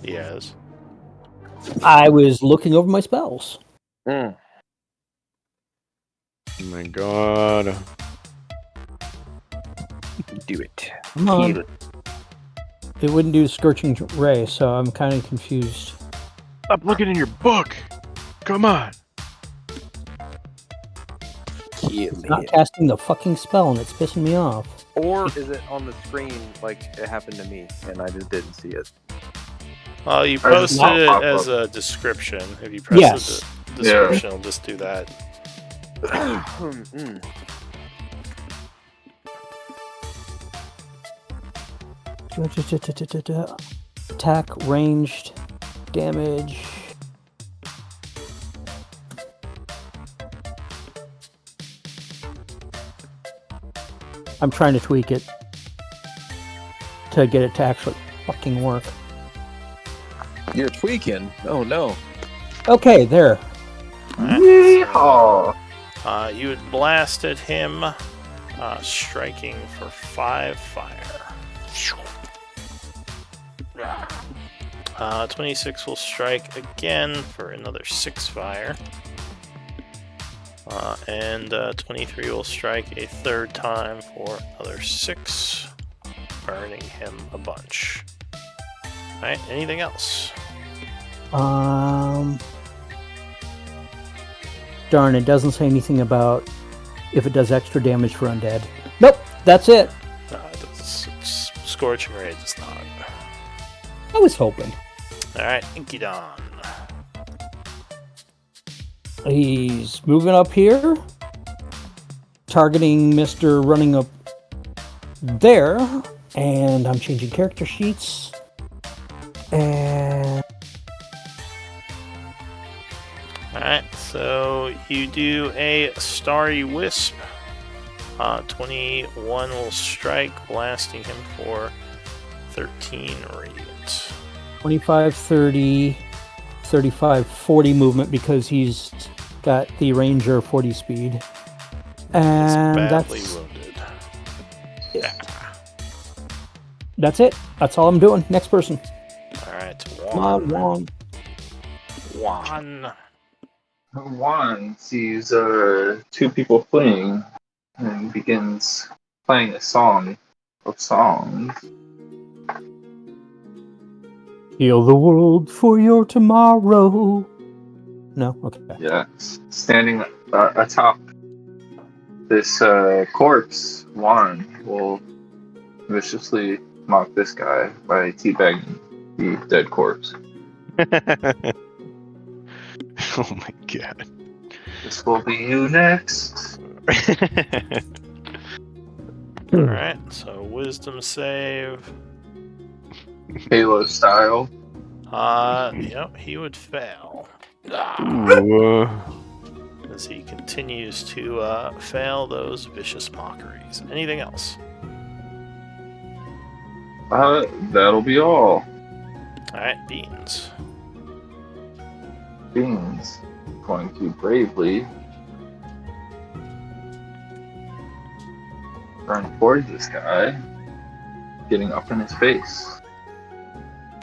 Yes. I was looking over my spells. Mm. Oh my god. Do it. Come on. It wouldn't do Scorching Ray, so I'm kind of confused. Stop looking in your book. Come on. Kill It's not casting the fucking spell, and it's pissing me off. Or is it on the screen like it happened to me and I just didn't see it? Well, you Or just posted it pop as up. a description. If you press Yes. the description, it'll just do that. Mm. Attack, ranged, damage. I'm trying to tweak it to get it to actually fucking work. You're tweaking. Oh no. Okay, there. Yeehaw! You had blasted him, striking for 5 fire. 26 will strike again for another 6 fire. And 23 will strike a third time for another 6, burning him a bunch. Alright, anything else? Darn, it doesn't say anything about if it does extra damage for undead. Nope, that's it. Scorching Ray does not. I was hoping. Alright, Inkydon. He's moving up here, targeting Mr. running up there, and I'm changing character sheets. And Alright, so you do a Starry Wisp. 21 will strike, blasting him for 13 radiant. 25, 30, 35, 40 movement because he's got the Ranger 40 speed. He's And badly that's wounded. that's it. That's all I'm doing. Next person. Alright, Come on, Juan. Juan. Juan. Juan sees two people fleeing and begins playing a song of songs. Heal the world for your tomorrow. No? Okay. Yes, standing atop this corpse, Juan will viciously mock this guy by teabagging the dead corpse. Oh my god. This will be you next. Alright, so wisdom save. Halo style. Yep, he would fail. Ooh, As he continues to fail those vicious mockeries. Anything else? That'll be all. Alright, Beans. Beans going to bravely run towards this guy, getting up in his face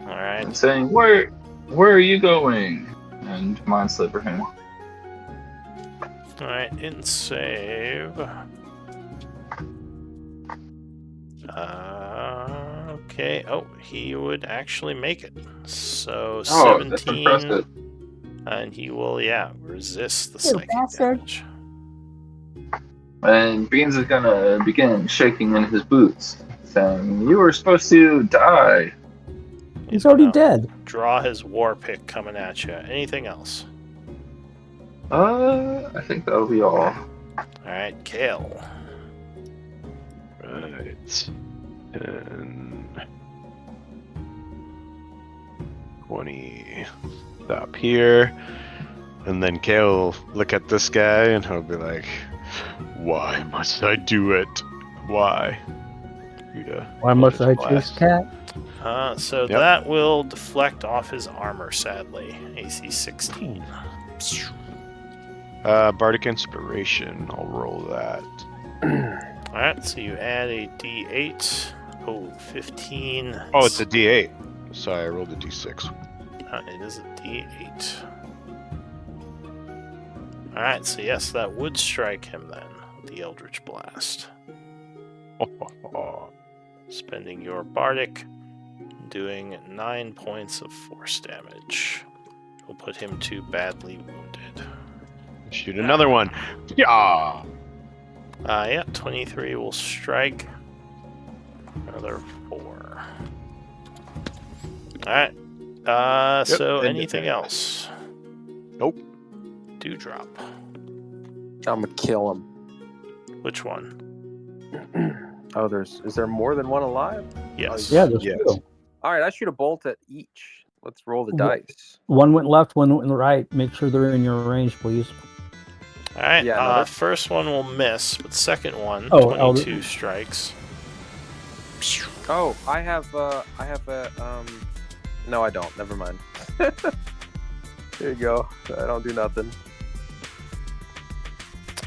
and Alright. saying, "Where are you going?" And mind slipper him. Alright, in save. Okay. Oh, he would actually make it. So Oh, that's 17. impressive. And he will, resist the You psychic bastard. damage. And Beans is gonna begin shaking in his boots, saying, "You were supposed to die." He's already gonna dead. Draw his war pick coming at you. Anything else? I think that'll be all. Alright, Kale. right. 10, 20. Stop here. And then Kale will look at this guy and he'll be like, "Why must I do it? Why?" Why must I Blast. chase cat? So Yep. that will deflect off his armor, sadly. AC 16. Bardic Inspiration. I'll roll that. Alright, so you add a d8. Oh, 15. Oh, it's a D8. Sorry, I rolled a D6. It is a d8. Alright, so yes, that would strike him then, with the Eldritch Blast. Spending your Bardic, doing 9 points of force damage. Will put him to badly wounded. Shoot another one. Yeah. 23 will strike. Another 4. Alright. So and- anything else? Nope. Dewdrop. I'm gonna kill him. Which one? Oh, is there more than one alive? Yes. Yeah, there's Yes. two. All right, I shoot a bolt at each. Let's roll the Wh- dice. One went left, one went right. Make sure they're in your range, please. Alright, Yeah, no, that's- first one will miss, but second one, Oh, 22 strikes. Oh, I have a no, I don't. Never mind. There you go. I don't do nothing.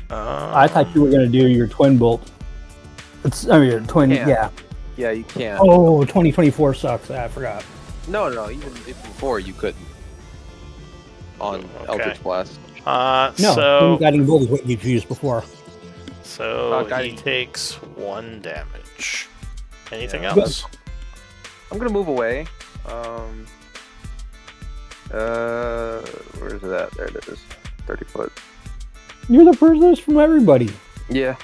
I thought you were going to do your twin bolt. Your twin, Can't. yeah. Yeah, you can't. Oh, 2024 sucks. I forgot. No, even before you couldn't. On Okay. Eldritch Blast. No, so guiding bolt is what you've used before. he guiding- takes 1 damage. Anything Yeah. else? I'm gonna move away. Where is it at? There it is. 30 foot. You're the furthest from everybody. Yeah.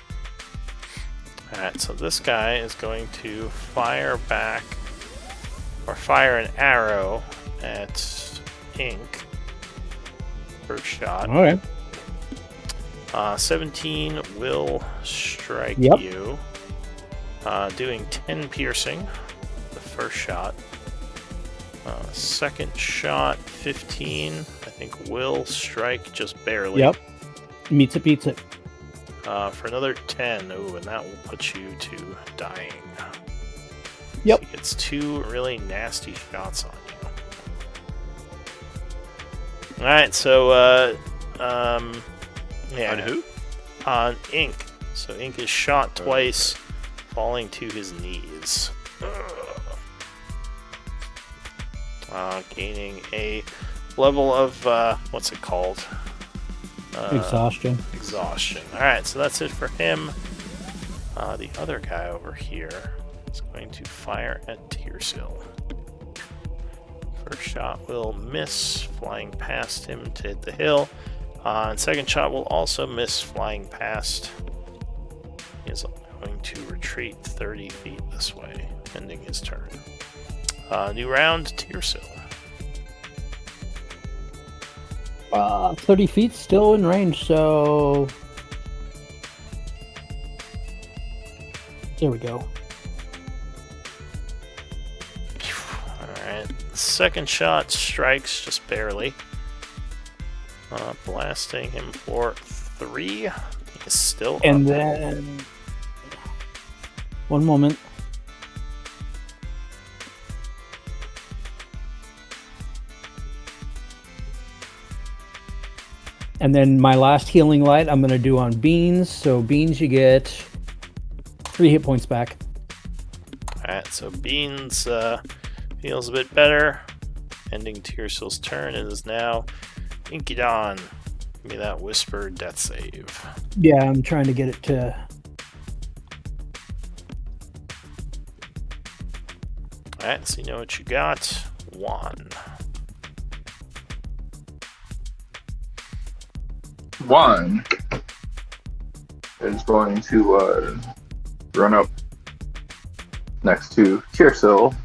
Alright, so this guy is going to fire back, or fire an arrow at Ink. First shot. All right. 17 will strike Yep. you. Doing 10 piercing, the first shot. Second shot, 15, I think will strike just barely. Yep. Meets it, beats it. For another 10, ooh, and that will put you to dying. Yep. So he gets 2 really nasty shots on you. Alright, so, yeah. On who? On Ink. So Ink is shot twice, falling to his knees. Gaining a level of, what's it called? Exhaustion. Exhaustion. Alright, so that's it for him. The other guy over here is going to fire at Tearsill. First shot will miss, flying past him to hit the hill. And second shot will also miss, flying past. He is going to retreat 30 feet this way, ending his turn. New round, Tearsill. 30 feet still in range, so... There we go. Alright, second shot strikes just barely. Blasting him for 3. He's still And up. then... One moment. And then my last healing light I'm going to do on Beans. So Beans, you get 3 hit points back. Alright, so Beans feels a bit better. Ending Tearsill's turn. It is now Inkydon. Give me that whispered death save. Yeah, I'm trying to get it to... Alright, so you know what you got. 1. One is going to run up next to Tearsill,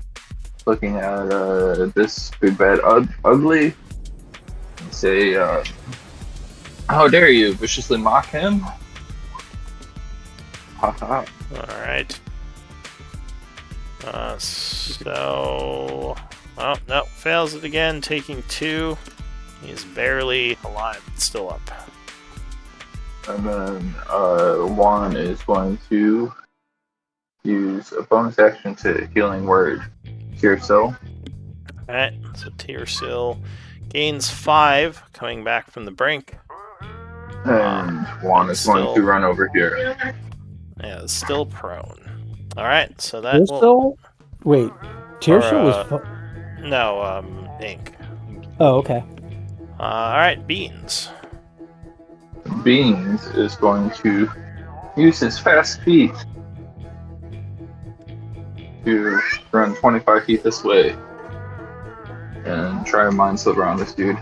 looking at this big bad ugly, and say, "How dare you viciously mock him?" Ha ha. Alright. Oh, no, fails it again, taking 2. He's barely alive, but still up. And then Juan is going to use a bonus action to healing word Tearsill. Alright, so Tearsill gains 5, coming back from the brink. And Juan is going to run over here. Yeah, it's still prone. Alright, so that will... Tearsill? Wait, Tearsill was... No, Ink. Oh, okay. Alright, Beans. Beans is going to use his fast feet to run 25 feet this way and try and mind slip around this dude.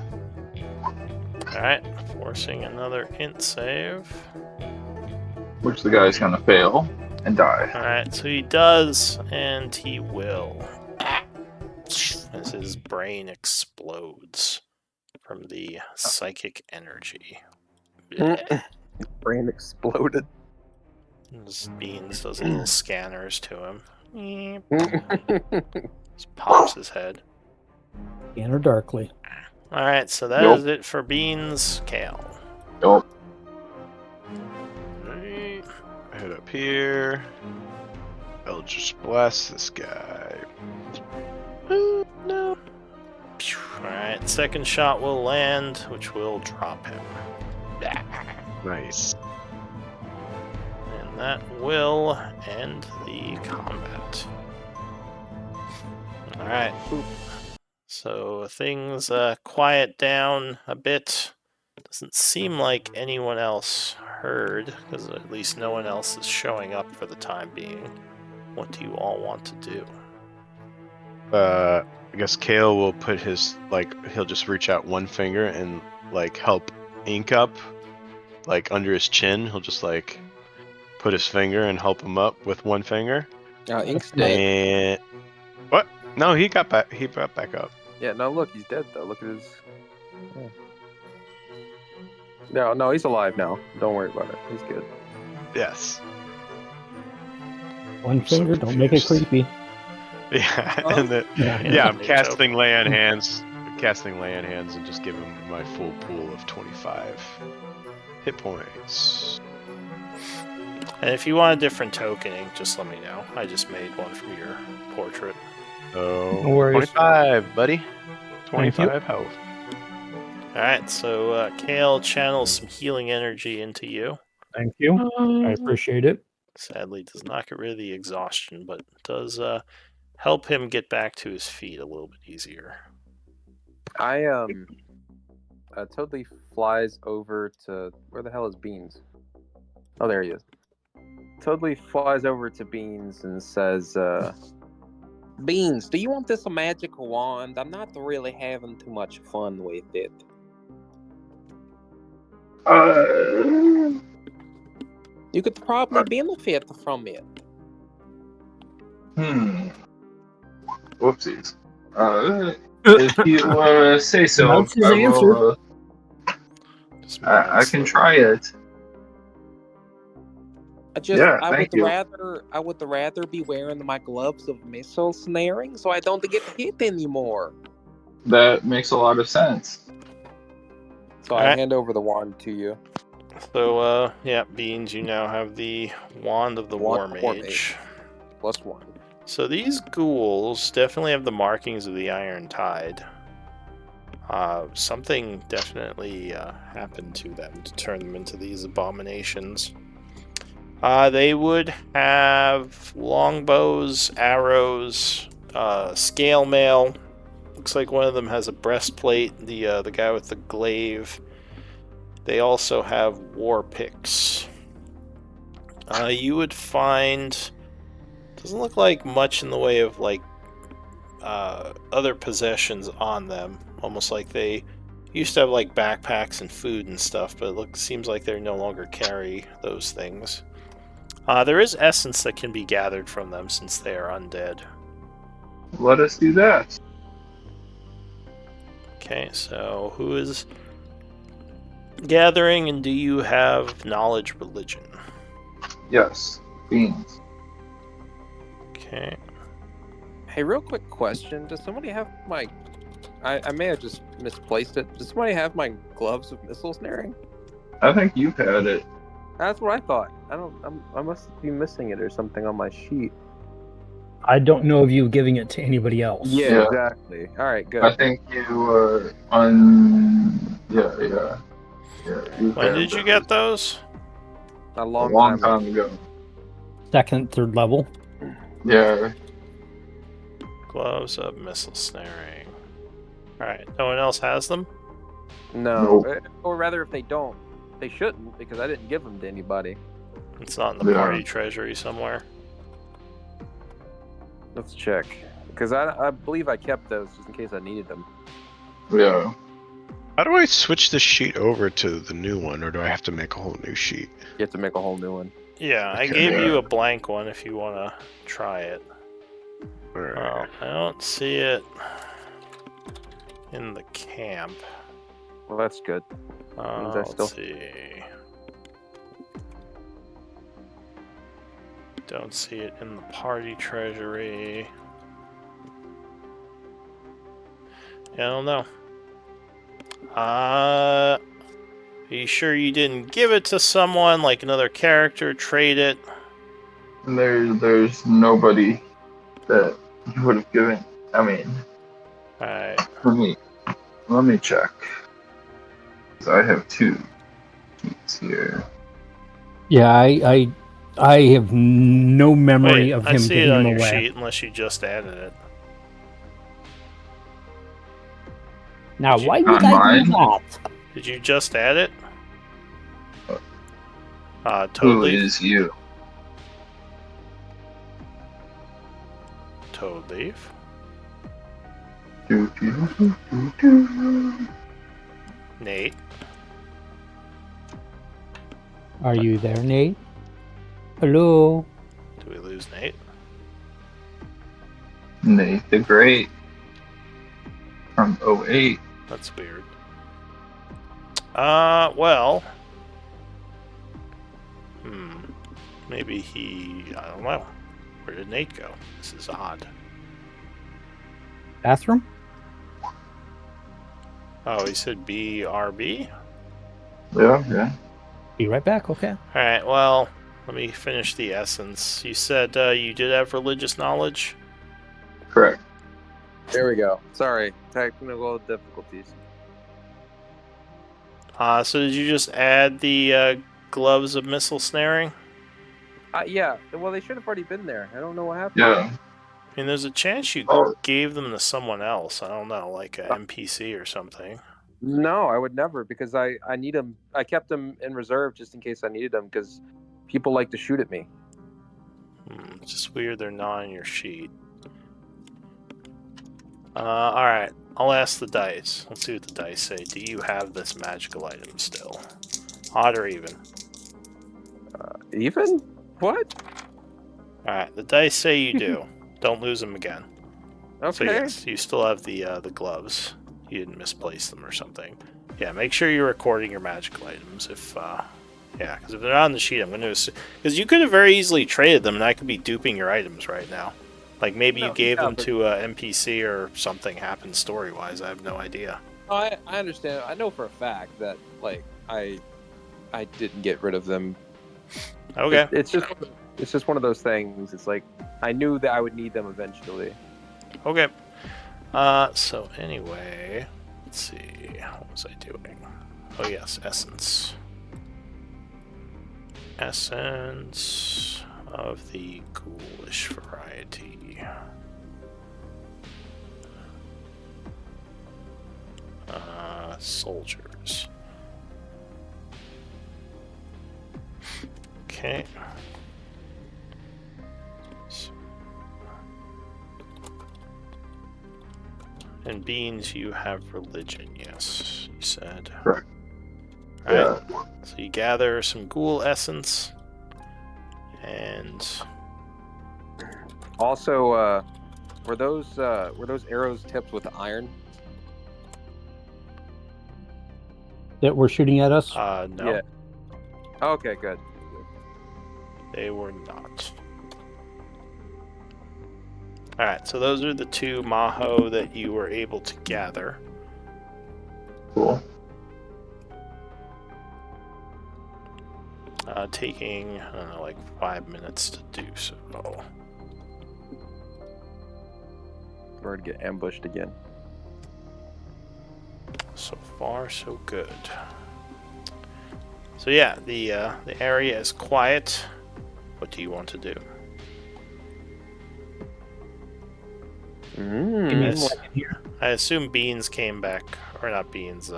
Alright, forcing another int save. Which the guy's gonna fail and die. Alright, so he does, and he will. As his brain explodes from the psychic energy. Brain exploded. His Beans does little scanners to him. Just pops his head. Scanner darkly. Alright, so that Nope. is it for Beans. Kale. Nope. Alright. Head up here. I'll just blast this guy. No. Alright, second shot will land, which will drop him. Nice. And that will end the combat. Alright. So things quiet down a bit. Doesn't seem like anyone else heard, because at least no one else is showing up for the time being. What do you all want to do? I guess Kale will put his, he'll just reach out one finger and, help Ink up, under his chin. He'll just, put his finger and help him up with one finger. Ink's dead. And... What? No, he got back. He got back up. Yeah, no, look, he's dead though. Look at his. Yeah. No, he's alive now. Don't worry about it. He's good. Yes. One So finger, don't make it confused. creepy. Yeah, Oh. and then, Yeah. I'm casting lay on hands. Casting lay on hands and just give him my full pool of 25 hit points. And if you want a different tokening, just let me know. I just made one from your portrait. So No worries. 25, buddy. Thank you. 25 health. Alright, so Kale channels some healing energy into you. Thank you. I appreciate it. Sadly, does not get rid of the exhaustion, but does help him get back to his feet a little bit easier. I Toadley flies over to where the hell is Beans? Oh, there he is. Toadley flies over to Beans and says, Beans, do you want this a magical wand? I'm not really having too much fun with it. You could probably benefit from it. Whoopsies. If you say so, That's his I answer. will. I can try it. I would rather be wearing my gloves of missile snaring so I don't get hit anymore. That makes a lot of sense. So I hand over the wand to you. So, yeah, Beans, you now have the Wand of the War Mage. +1. So these ghouls definitely have the markings of the Iron Tide. Something definitely happened to them to turn them into these abominations. They would have longbows, arrows, scale mail. Looks like one of them has a breastplate. The guy with the glaive. They also have war picks. You would find doesn't look like much in the way of like other possessions on them. Almost like they used to have like backpacks and food and stuff, but it seems like they no longer carry those things. There is essence that can be gathered from them since they are undead. Let us do that. Okay, so who is gathering, and do you have knowledge religion? Yes, Beans. Okay. Hey, real quick question. Does somebody have my... I may have just misplaced it. Does somebody have my gloves of missile snaring? I think you've had it. That's what I thought. I must be missing it or something on my sheet. I don't know of you giving it to anybody else. Yeah, exactly. All right, good. I think you Yeah. When did you get those? A long time ago. Second, third level. Yeah. Gloves of missile snaring. Alright, no one else has them? No. Nope. Or rather, if they don't, they shouldn't, because I didn't give them to anybody. It's not in the party treasury somewhere. Let's check. Because I believe I kept those just in case I needed them. Yeah. How do I switch this sheet over to the new one, or do I have to make a whole new sheet? You have to make a whole new one. Yeah, I Okay. gave you a blank one if you want to try it. Alright. Well, I don't see it in the camp. Well, that's good. Means I still- Let's see. Don't see it in the party treasury. Yeah, I don't know. Are you sure you didn't give it to someone, like another character, trade it? There's nobody that you would have given. I mean, Alright. let me check. 'Cause I have two sheets here. Yeah, I have no memory Wait, of I him see it giving on them your away. sheet unless you just added it. Now, Did you- why would On I mine? do that? Did you just add it? Who Totally. is you? Toad Leaf. Do, do, do, do, do. Nate. Are you there, Nate? Hello? Do we lose Nate? Nate the Great from 08. That's weird. Well. Maybe I don't know. Where did Nate go? This is odd. Bathroom? Oh, he said BRB? Yeah. Be right back, okay? Alright, well, let me finish the essence. You said you did have religious knowledge? Correct. There we go. Sorry, technical difficulties. So did you just add the gloves of missile snaring? Yeah. Well, they should have already been there. I don't know what happened. Yeah. I mean, there's a chance you Oh. gave them to someone else. I don't know, like an NPC or something. No, I would never because I need them. I kept them in reserve just in case I needed them because people like to shoot at me. It's just weird they're not on your sheet. Alright. I'll ask the dice. Let's see what the dice say. Do you have this magical item still? Odd or even? Even? What? Alright, the dice say you do. Don't lose them again. Okay. So yes, you still have the gloves. You didn't misplace them or something. Yeah, make sure you're recording your magical items. If yeah, because if they're not on the sheet, I'm going to assume because you could have very easily traded them, and I could be duping your items right now. Like maybe you gave them to a NPC or something happened story wise. I have no idea. I understand. I know for a fact that like I didn't get rid of them. Okay. It's just one of those things. It's like I knew that I would need them eventually. Okay. So anyway, let's see. What was I doing? Oh yes, essence. Essence of the ghoulish variety. Soldiers. Okay. And beans, you have religion, yes, you said. Correct. Alright, so you gather some ghoul essence, and... Also, were those arrows tipped with iron? That were shooting at us? no. Yeah. Okay, good. They were not. Alright, so those are the two Maho that you were able to gather. Cool. Taking, I don't know, like 5 minutes to do so. We're gonna get ambushed again. So far, so good. So yeah, the area is quiet. What do you want to do? Yes. I assume Beans came back, or not Beans,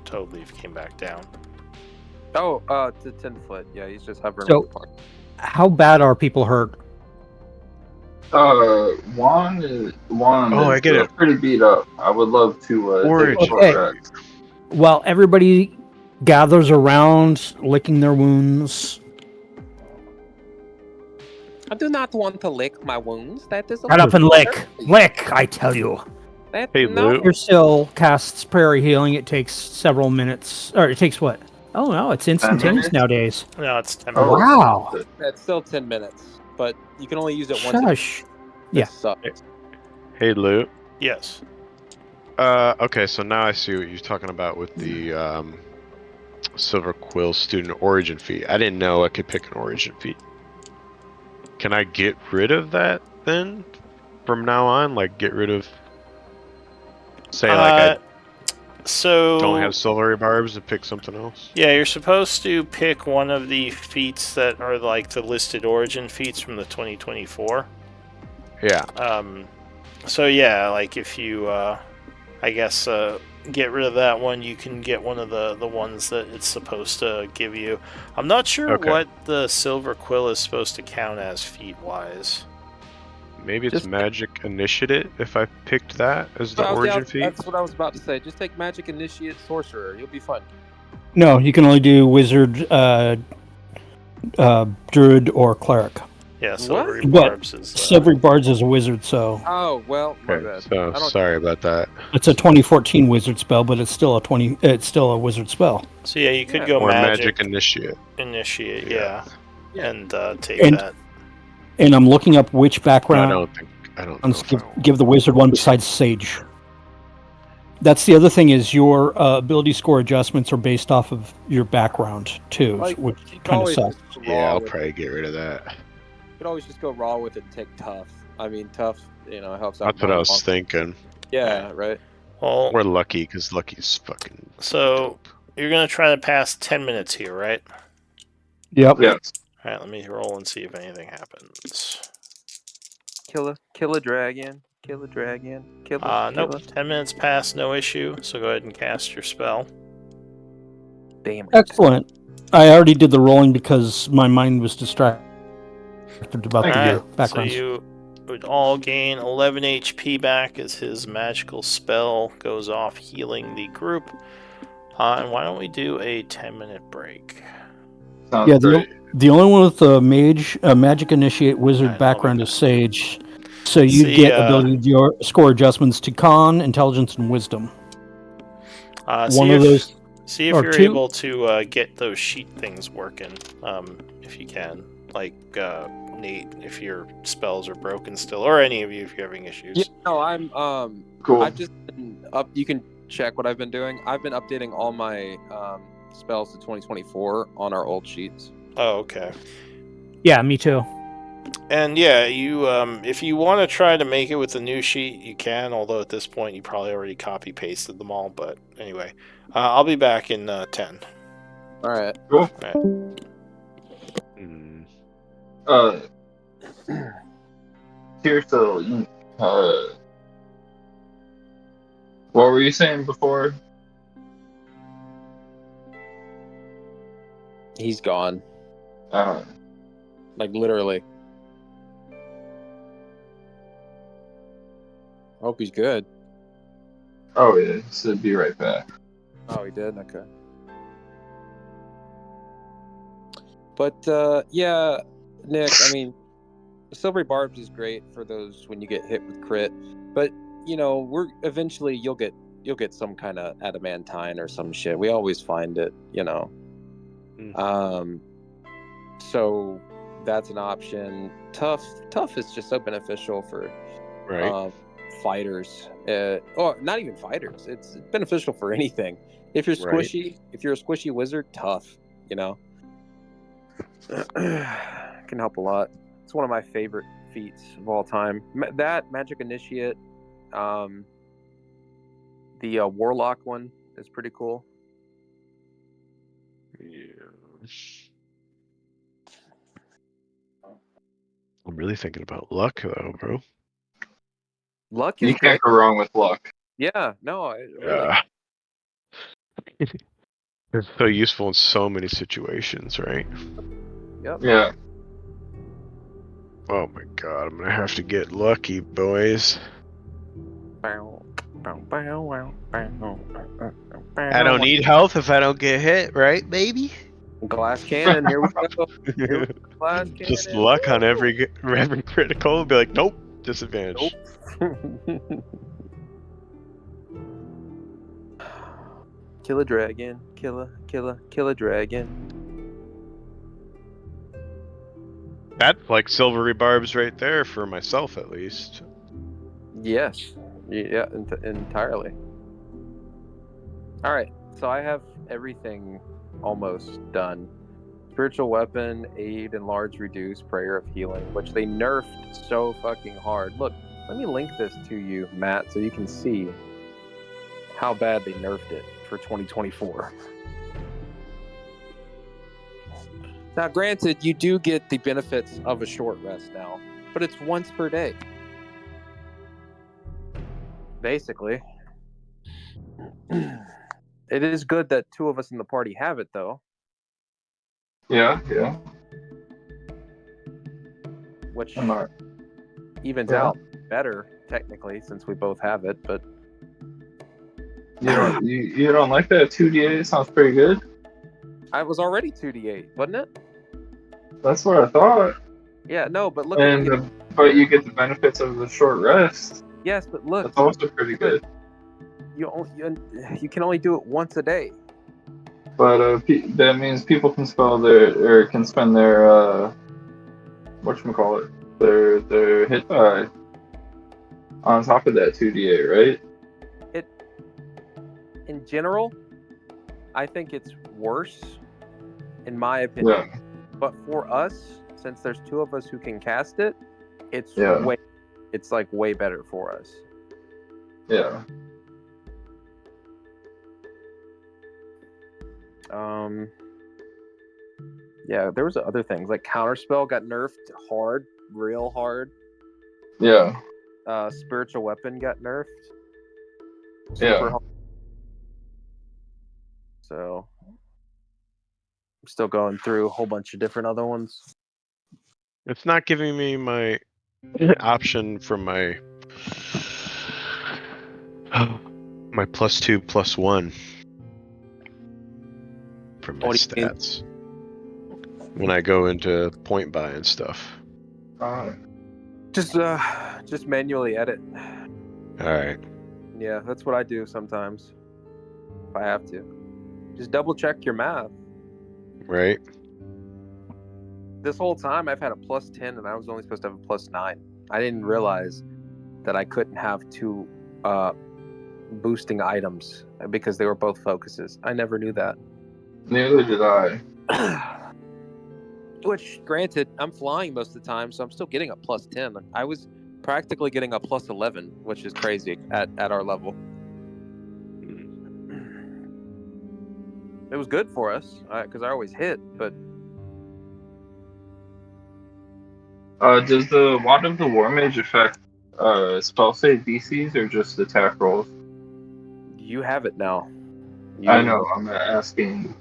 Toad Leaf came back down. Oh, to 10-foot. Yeah, he's just hovering. So- over the park. How bad are people hurt? Juan Oh, I is get it. pretty beat up. I would love to Orange. take a short rest. While everybody gathers around, licking their wounds. I do not want to lick my wounds. That is a Shut up and little lick. dirty. Lick, I tell you. That, Hey, no. Lou. Your still casts prairie healing. It takes several minutes. Or it takes what? Oh, no, it's instantaneous minutes? nowadays. No, it's 10 Oh. minutes. Wow. That's still 10 minutes, but you can only use it once. Shush. Yeah. Sucks. Hey, Lou. Yes. Okay, so now I see what you're talking about with the Silver Quill student origin feat. I didn't know I could pick an origin feat. Can I get rid of that then? From now on, like get rid of, say, like So I don't have silvery barbs and pick something else. yeah, you're supposed to pick one of the feats that are like the listed origin feats from the 2024. Yeah. So yeah, like if you, I guess, get rid of that one, you can get one of the ones that it's supposed to give you. I'm not sure Okay. what the Silver Quill is supposed to count as feat-wise. Maybe it's Just- Magic Initiate if I picked that as the Yeah, origin feat. that's what I was about to say. Just take Magic Initiate Sorcerer. You'll be fine. No, you can only do wizard, druid, or cleric. Yeah, Silvery What? Barbs is... Silvery Bards is a wizard, so Oh, well, my Okay, bad. so I don't- sorry about that. it's a 2014 wizard spell, but it's still a wizard spell. So yeah, you could Yeah. go Or Magic Initiate. Initiate, Yeah. Yeah. and take And- that. And I'm looking up which But I background don't know if I want give the wizard one besides Sage. That's the other thing is your ability score adjustments are based off of your background too, Like, which you can kind of always sucks. just go Yeah, raw I'll with- probably get rid of that. You could always just go raw with it and take tough. I mean, tough, helps out. That's what I was long- thinking. Yeah, right. Well, We're lucky because Lucky's fucking. so dope. you're gonna try to pass 10 minutes here, right? Yep. Yeah. All right, let me roll and see if anything happens. Kill a dragon. Kill a dragon. Kill a Nope. 10 minutes passed, no issue. So go ahead and cast your spell. Damn it. Excellent. I already did the rolling because my mind was distracted about the Alright, so backgrounds. you would all gain 11 HP back as his magical spell goes off, healing the group. And why don't we do a 10-minute break? Sounds Yeah, great. the only one with the magic initiate wizard Alright, I'll background be is Sage. So you See, get ability to score adjustments to con, intelligence, and wisdom. One of those, See if or you're two? able to get those sheet things working, if you can. Like, Nate, if your spells are broken still, or any of you if you're having issues. Yeah, no, I'm Cool. I've just been up. You can check what I've been doing. I've been updating all my spells to 2024 on our old sheets. Oh, okay. Yeah, me too. And yeah, you if you want to try to make it with the new sheet, you can. Although at this point, you probably already copy pasted them all. But anyway, I'll be back in 10. All right. Cool. Hmm. Seriously, what were you saying before? He's gone. Uh, Like literally. Hope he's good. oh yeah, so be right back. Oh, he did. Okay. But yeah, Nick. I mean, Silvery Barbs is great for those when you get hit with crit. But you know, we're eventually you'll get some kind of adamantine or some shit. We always find it. You know. Mm. So that's an option. Tough is just so beneficial for Right. fighters, or not even fighters. It's beneficial for anything. If you're Right. squishy, if you're a squishy wizard, tough. You know, can help a lot. It's one of my favorite feats of all time. That magic initiate, the warlock one is pretty cool. Yeah. I'm really thinking about luck though, bro. Luck You is can't great. go wrong with luck. Yeah, no, really. Yeah. It's so useful in so many situations, right? Yep. Yeah. Oh my god, I'm gonna have to get lucky, boys. I don't need health if I don't get hit, right, baby? Glass cannon. Here we go. Here we go. Glass cannon. Just luck on every critical. Be like, nope, disadvantage. Nope. Kill a dragon. Kill a dragon. That's like silvery barbs right there for myself, at least. Yes. Yeah, entirely. All right. So I have everything almost done. Spiritual weapon, aid, enlarge, reduce, prayer of healing, which they nerfed so fucking hard. Look, let me link this to you, Matt, so you can see how bad they nerfed it for 2024. Now, granted, you do get the benefits of a short rest now, but it's once per day. Basically. It is good that two of us in the party have it, though. Yeah. Which I'm not. evens Yeah. out better, technically, since we both have it, but You don't like that 2d8? Sounds pretty good. I was already 2d8, wasn't it? That's what I thought. Yeah, no, but look And at but you get the benefits of the short rest. yes, but look, That's also pretty good. you can only do it once a day. But that means people can spend their whatchamacallit, their hit die on top of that 2d8, right? In general, I think it's worse, in my opinion. Yeah. But for us, since there's two of us who can cast it, it's Yeah. way better for us. Yeah. Yeah, there was other things like counterspell got nerfed hard, real hard. Yeah. spiritual weapon got nerfed. Yeah. Hard. So I'm still going through a whole bunch of different other ones. It's not giving me my option for my my +2/+1 for my What do you mean? stats when I go into point buy and stuff. Just manually edit. All right. Yeah, that's what I do sometimes. If I have to. Just double check your math. Right. This whole time I've had a +10 and I was only supposed to have a +9. I didn't realize that I couldn't have two boosting items because they were both focuses. I never knew that. Neither did I. Which, granted, I'm flying most of the time, so I'm still getting a +10. I was practically getting a +11, which is crazy at our level. It was good for us because I always hit, but Does the Wand of the War Mage affect spell save DCs or just attack rolls? you have it now. I know. I'm asking.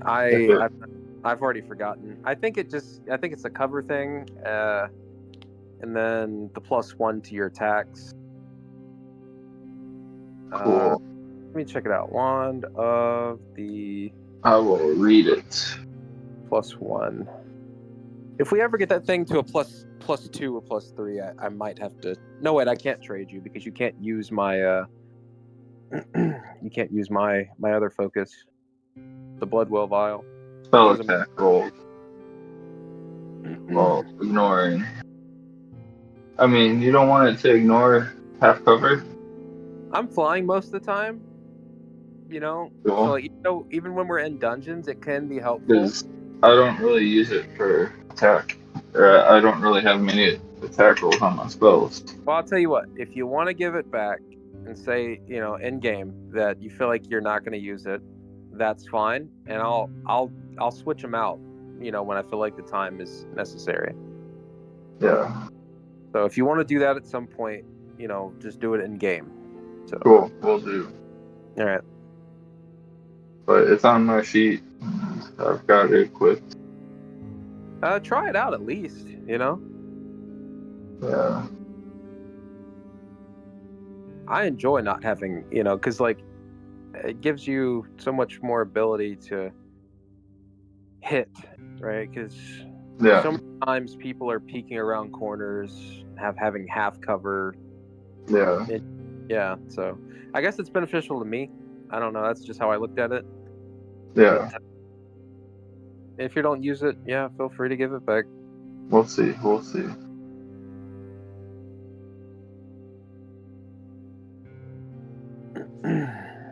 I've already forgotten. I think it's a cover thing, and then the +1 to your attacks. Cool. Let me check it out. Wand of the I will read it. +1. If we ever get that thing to a +2 or +3, I might have to. No, wait, I can't trade you because you can't use my you can't use my other focus, the Bloodwell Vial. Spell attack roll. Well, ignoring. I mean, you don't want it to ignore half cover. I'm flying most of the time. You know, Cool. so like, even when we're in dungeons, it can be helpful. Because I don't really use it for attack. Or I don't really have many attack rolls on my spells. Well, I'll tell you what. If you want to give it back and say, in game that you feel like you're not going to use it, that's fine, and I'll switch them out. When I feel like the time is necessary. Yeah. So if you want to do that at some point, just do it in game. So Cool. We'll do. All right. But it's on my sheet. I've got it equipped. Try it out at least. Yeah. I enjoy not having, because it gives you so much more ability to hit, right? Because so many times people are peeking around corners, having half cover. Yeah. Yeah. So I guess it's beneficial to me. I don't know. That's just how I looked at it. Yeah. But if you don't use it, yeah, feel free to give it back. We'll see.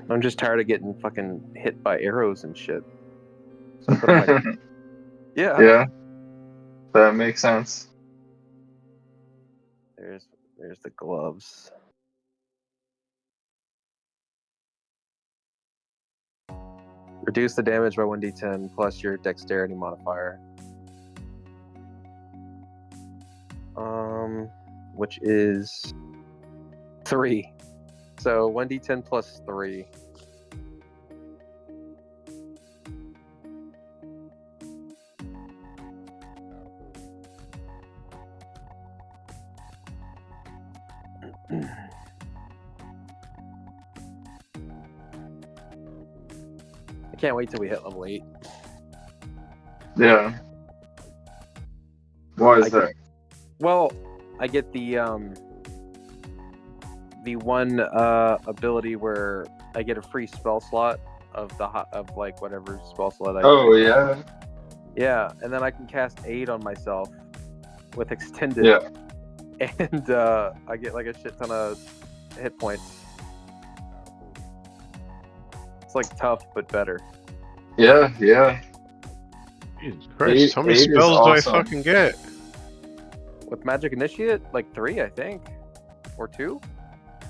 I'm just tired of getting fucking hit by arrows and shit. So I put on yeah. Yeah. That makes sense. There's the gloves. Reduce the damage by 1d10 plus your dexterity modifier. Which is 3. So 1d10 plus 3. I can't wait till we hit level 8. Yeah. Why is that? Well, I get the one ability where I get a free spell slot of whatever spell slot I Oh, get. yeah. Yeah, and then I can cast Aid on myself with extended. Yeah. And I get like a shit ton of hit points. It's like tough but better. Yeah. Jesus Christ, how many spells do I fucking get? With Magic Initiate, like 3, I think. Or 2?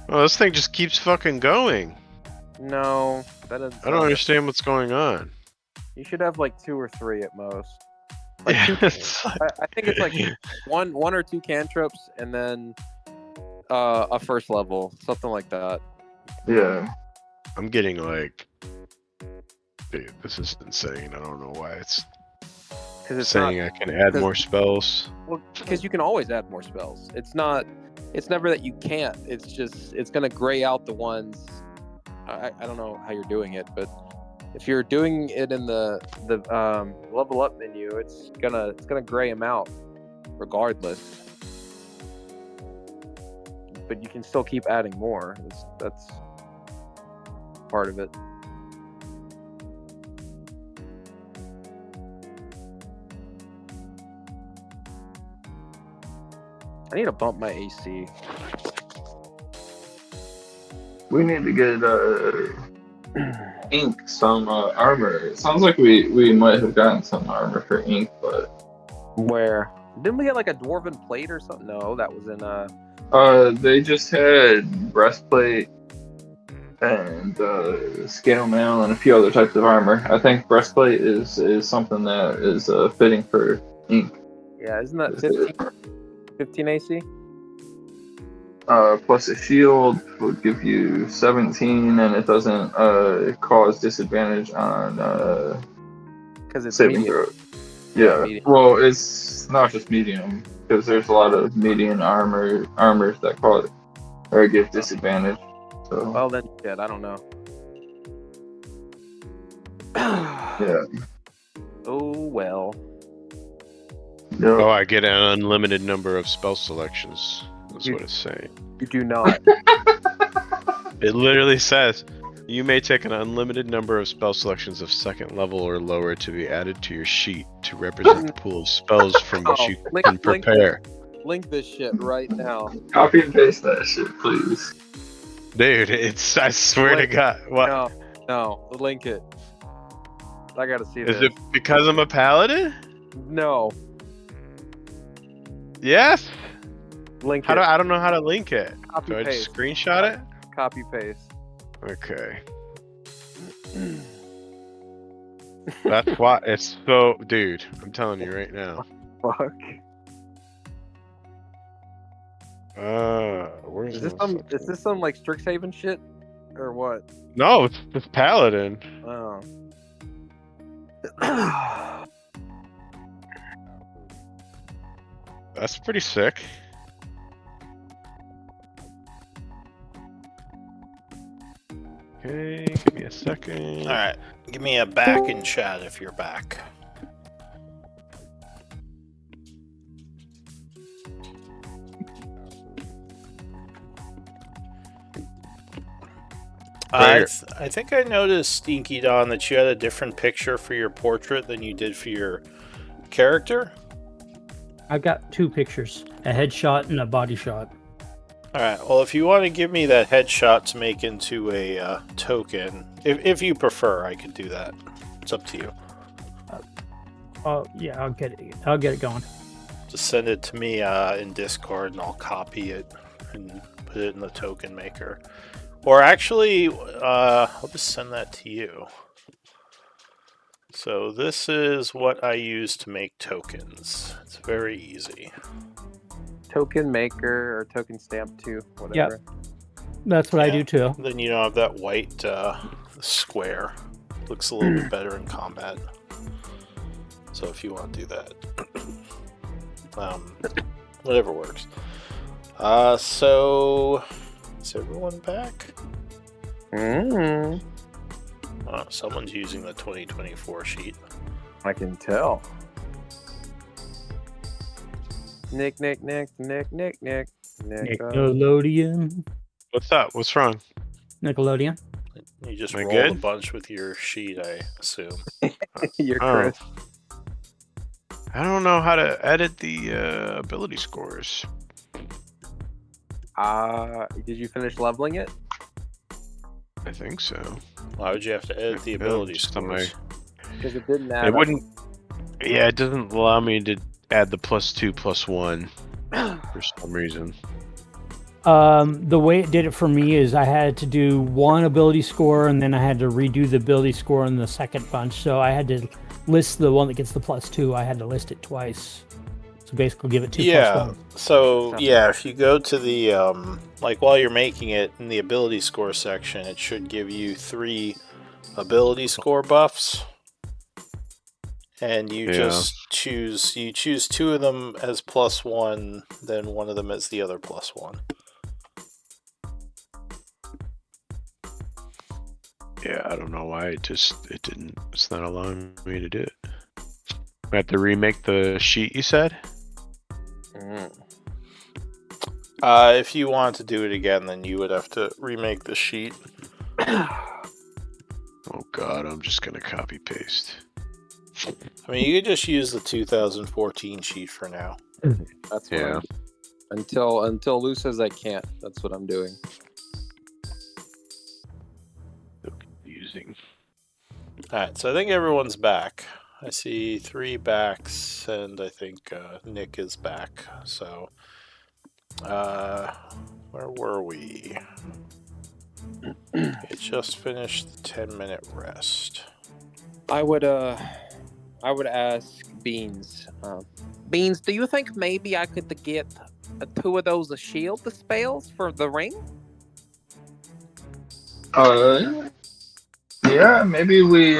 Oh, this thing just keeps fucking going. No, that doesn't. I don't understand what's going on. You should have like 2 or 3 at most. like Yes. I think it's like one or two cantrips and then a first level, something like that. Yeah. I'm getting like, dude, this is insane. I don't know why it's Because it's saying not I can add 'cause- more spells. well, because you can always add more spells. It's never that you can't. It's just it's gonna gray out the ones. I don't know how you're doing it, but if you're doing it in the level up menu, it's gonna gray them out regardless. But you can still keep adding more. That's part of it. I need to bump my AC. We need to get Ink some armor. It sounds like we might have gotten some armor for Ink, but Where? Didn't we get like a dwarven plate or something? No, that was in they just had breastplate and scale mail and a few other types of armor. I think breastplate is something that is fitting for Ink. yeah, isn't that 15 AC? Plus a shield would give you 17, and it doesn't cause disadvantage on Because it's saving medium. throw. Yeah, Medium. well, it's not just medium, because there's a lot of medium armors that cause or give disadvantage. So Well then, shit, I don't know. yeah, Oh well. Oh, yeah. I get an unlimited number of spell selections. That's You- what it's saying. You do not. It literally says you may take an unlimited number of spell selections of second level or lower to be added to your sheet to represent the pool of spells from which you can prepare. Link this shit right now. Copy and paste that shit, please. Dude, it's I swear to Link it. God. What No, link it. I gotta see is this. it because I'm a paladin? No, Yes. link How it. do I don't know how to link it. Copy Do I paste. just screenshot it? Copy paste. Okay. That's why it's so, dude. I'm telling you right now. Fuck. Where's Is this some like Strixhaven shit, or what? No, it's this paladin. Oh. That's pretty sick. Okay, give me a second. All right, give me a back in chat if you're back. Right I think I noticed, Stinky Don, that you had a different picture for your portrait than you did for your character. I've got two pictures, a headshot and a body shot. All right. Well, if you want to give me that headshot to make into a token, if you prefer, I could do that. It's up to you. Oh yeah, I'll get it going. Just send it to me in Discord, and I'll copy it and put it in the token maker. Or actually, I'll just send that to you. So this is what I use to make tokens. It's very easy. Token maker or token stamp 2, whatever. That's what I Yeah. do too. Then you don't have that white square. Looks a little bit better in combat. So if you want to do that, whatever works. So is everyone back? Mm, Someone's using the 2024 sheet. I can tell. Nick. Nickelodeon. What's up? What's wrong? Nickelodeon. You just Am I rolled a good? bunch with your sheet, I assume. You're Oh. Chris. I don't know how to edit the ability scores. Did you finish leveling it? I think so. Why would you have to edit the Yeah, ability just on my- scores? Because it didn't add It up. wouldn't. Yeah, it doesn't allow me to add the +2 +1 for some reason. The way it did it for me is I had to do one ability score and then I had to redo the ability score in the second bunch. So I had to list the one that gets the +2, I had to list it twice. So basically give it 2 Yeah. +1. So yeah, if you go to the like while you're making it in the ability score section, it should give you 3 ability score buffs, and you just choose 2 of them as +1, then one of them as the other +1. Yeah, I don't know why it's not allowing me to do it. I have to remake the sheet you said? If you want to do it again, then you would have to remake the sheet. Oh god, I'm just gonna copy paste. I mean, you could just use the 2014 sheet for now. That's what I'm until Lou says I can't. That's what I'm doing. So confusing. Alright, so I think everyone's back. I see 3 backs, and I think Nick is back. So, where were we? It just finished the 10-minute rest. I would ask Beans. Beans, do you think maybe I could get 2 of those shield spells for the ring? Yeah, maybe we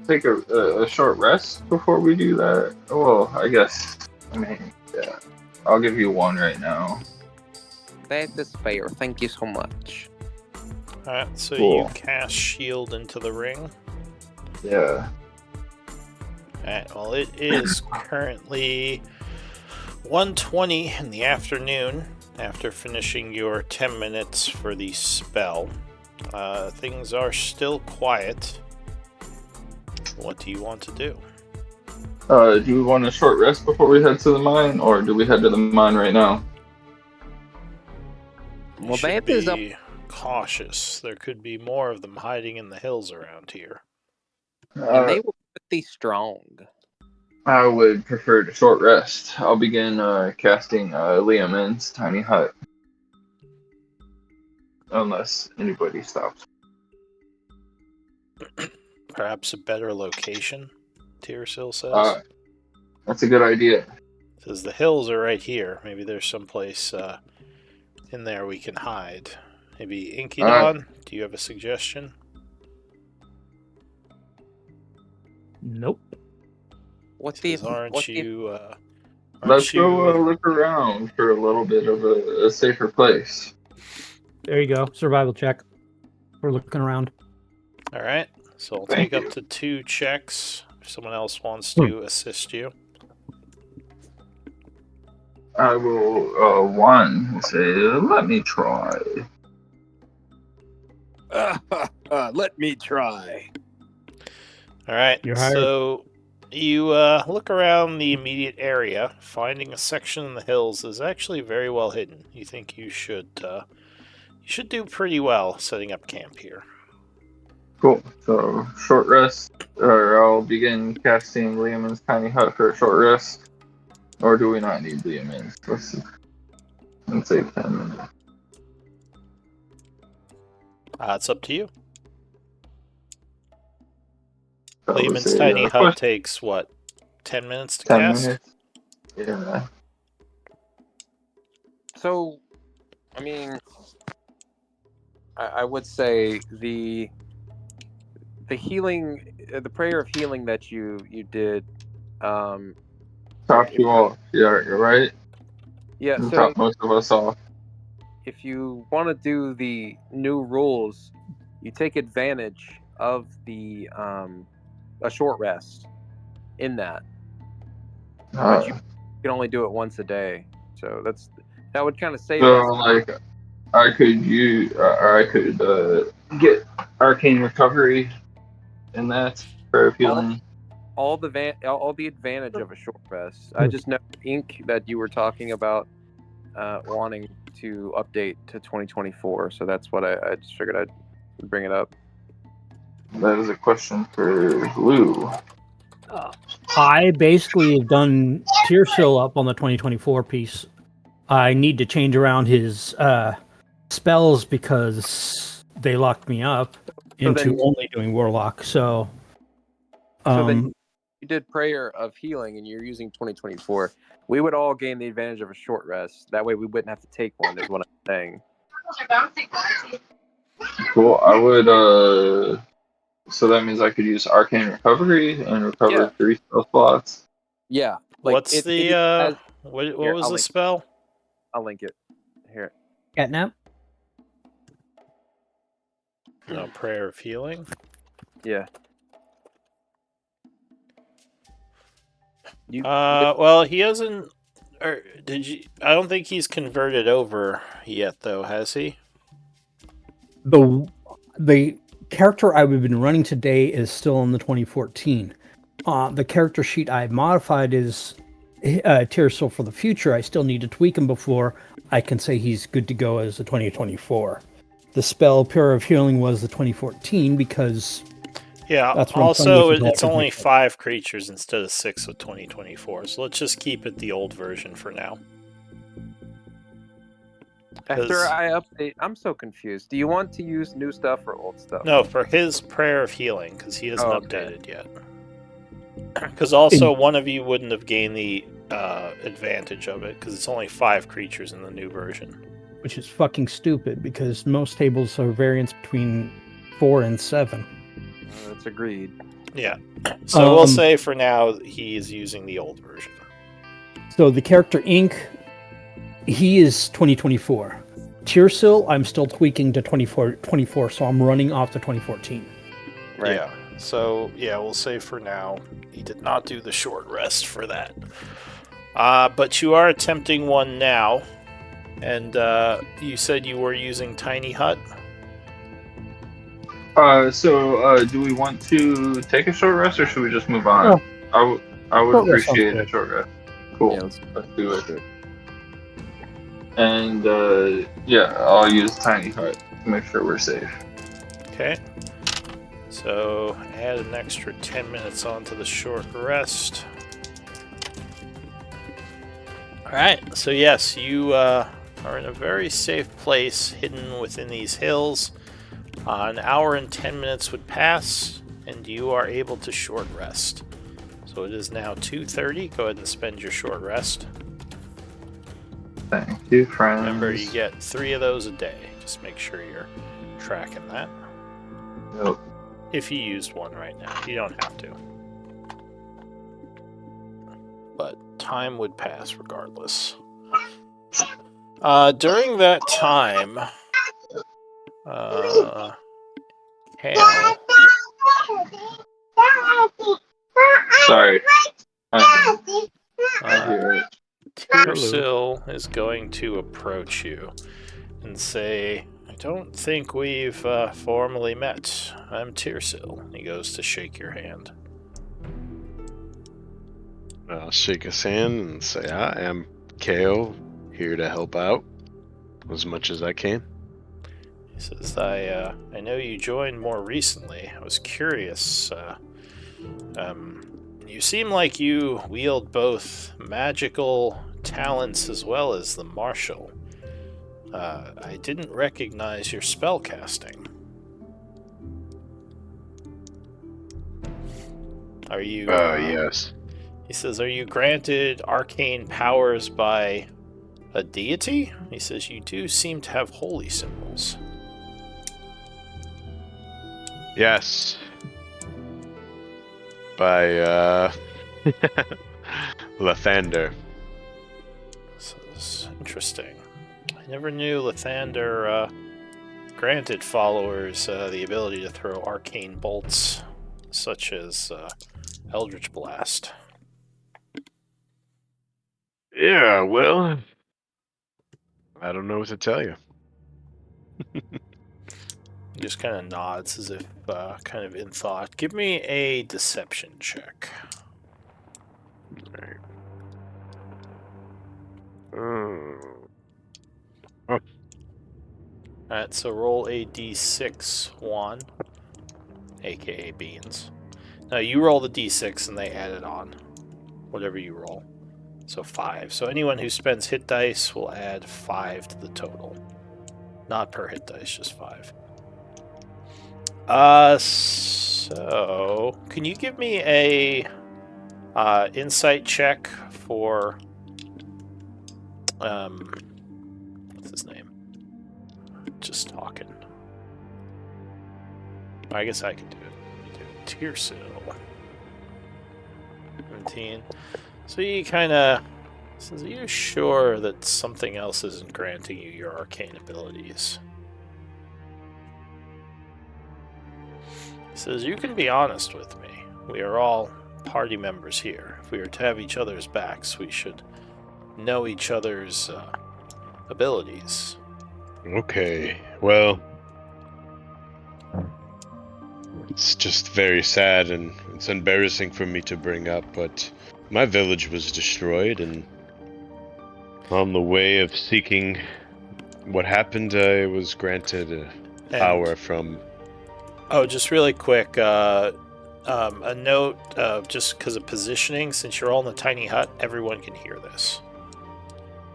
take a short rest before we do that. Well, I guess. I mean, yeah. I'll give you 1 right now. That is fair. Thank you so much. Alright, so Cool. you cast shield into the ring. Yeah. Alright, well, it is currently 1:20 in the afternoon after finishing your 10 minutes for the spell. Things are still quiet. What do you want to do? Do we want a short rest before we head to the mine, or do we head to the mine right now? You Well, should that is up. be cautious. There could be more of them hiding in the hills around here. And they were pretty strong. I would prefer the short rest. I'll begin casting Liamin's tiny hut. Unless anybody stops. Perhaps a better location, Tiersil says. That's a good idea. Says the hills are right here. Maybe there's someplace in there we can hide. Maybe Inkydon, do you have a suggestion? Nope. What the? Says, aren't you? Let's go look around for a little bit of a safer place. There you go. Survival check. We're looking around. All right. So I'll Thank take you. up to 2 checks if someone else wants to assist you. I will, 1 say, let me try. Let me try. All right. You're hired. So you look around the immediate area. Finding a section in the hills is actually very well hidden. You think you should do pretty well setting up camp here. Cool. So, short rest, or I'll begin casting Liamin's tiny hut for a short rest. Or do we not need Liamin's? Let's see. Let's say 10 minutes. It's up to you. So let's Lehman's say, tiny hut push takes what? 10 minutes to 10 cast? minutes. Yeah. So, I mean, I would say the healing, the prayer of healing that you did. Top you off. Yeah, you're right. Yeah. You So top most of us off. if you want to do the new rules, you take advantage of the a short rest in that. But you can only do it once a day, so that would kind of save So, us. like, I could use, or I could get arcane recovery in that prayer of healing. All the advantage of a short rest. I just know Ink that you were talking about wanting to update to 2024, so that's what I just figured I'd bring it up. That is a question for Lou. I basically have done Tiersil up on the 2024 piece. I need to change around his spells because they locked me up into then- only doing Warlock. So So then Um, you did Prayer of Healing and you're using 2024. We would all gain the advantage of a short rest. That way we wouldn't have to take one, is what I'm saying. Cool. I would so that means I could use Arcane Recovery and recover Yeah. 3 spell slots. Yeah. What's the what Here, was I'll the link- spell? I'll link it. Here. Catnap. No, Prayer of Healing. Yeah. You Well, he hasn't. Or did you? I don't think he's converted over yet, though, has he? The character I've been running today is still in the 2014. The character sheet I modified is Tirsil for the future. I still need to tweak him before I can say he's good to go as a 2024. The spell Prayer of Healing was the 2014 because Yeah. that's what I'm Also, playing with it's only 5 creatures instead of 6 with 2024. So let's just keep it the old version for now. After I update, I'm so confused. Do you want to use new stuff or old stuff? No, for his Prayer of Healing, because he hasn't Okay. updated yet. Because also, one of you wouldn't have gained the advantage of it, because it's only 5 creatures in the new version. which is fucking stupid because most tables are variants between 4 and 7. That's agreed. Yeah. So we'll say for now he is using the old version. So the character Inc, he is 2024. Tirsil, I'm still tweaking to 24, so I'm running off the 2014. Right. Yeah. So yeah, we'll say for now he did not do the short rest for that. But you are attempting one now, and you said you were using Tiny Hut. So do we want to take a short rest or should we just move on? I would Short rest sounds appreciate a good. short rest. Cool. Yeah, Let's do it. And yeah, I'll use Tiny Hut to make sure we're safe. Okay. So add an extra 10 minutes onto the short rest. Alright, so yes, you are in a very safe place hidden within these hills. An hour and 10 minutes would pass, and you are able to short rest. So it is now 2:30. Go ahead and spend your short rest. Thank you, friends. Remember, you get 3 of those a day. Just make sure you're tracking that. Yep. If you used one right now, you don't have to. But time would pass regardless. During that time, Hale, Sorry. I hear it. Tirsil is going to approach you and say, I don't think we've formally met. I'm Tirsil. He goes to shake your hand. I'll shake his hand and say, I am Kale, here to help out as much as I can. He says, I know you joined more recently. I was curious. You seem like you wield both magical talents as well as the martial. I didn't recognize your spell casting. Are you... yes. He says, are you granted arcane powers by a deity? He says, you do seem to have holy symbols. Yes. By, Lathander. This is interesting. I never knew Lathander granted followers the ability to throw arcane bolts, such as Eldritch Blast. Yeah, well, I don't know what to tell you. He just kind of nods as if kind of in thought. Give me a deception check. Alright. Alright, so roll a d6, Juan, aka Beans. Now you roll the d6 and they add it on, whatever you roll. So 5. So anyone who spends hit dice will add 5 to the total. Not per hit dice, just 5. So can you give me a insight check for what's his name? Just talking. I guess I can do it. Tearsill. 17. So he kind of says, "Are you sure that something else isn't granting you your arcane abilities?" He says, "You can be honest with me. We are all party members here. If we are to have each other's backs, we should know each other's abilities." Okay, well, it's just very sad and it's embarrassing for me to bring up, but my village was destroyed, and on the way of seeking what happened, I was granted a power from... Oh, just really quick, a note, just because of positioning, since you're all in the tiny hut, everyone can hear this.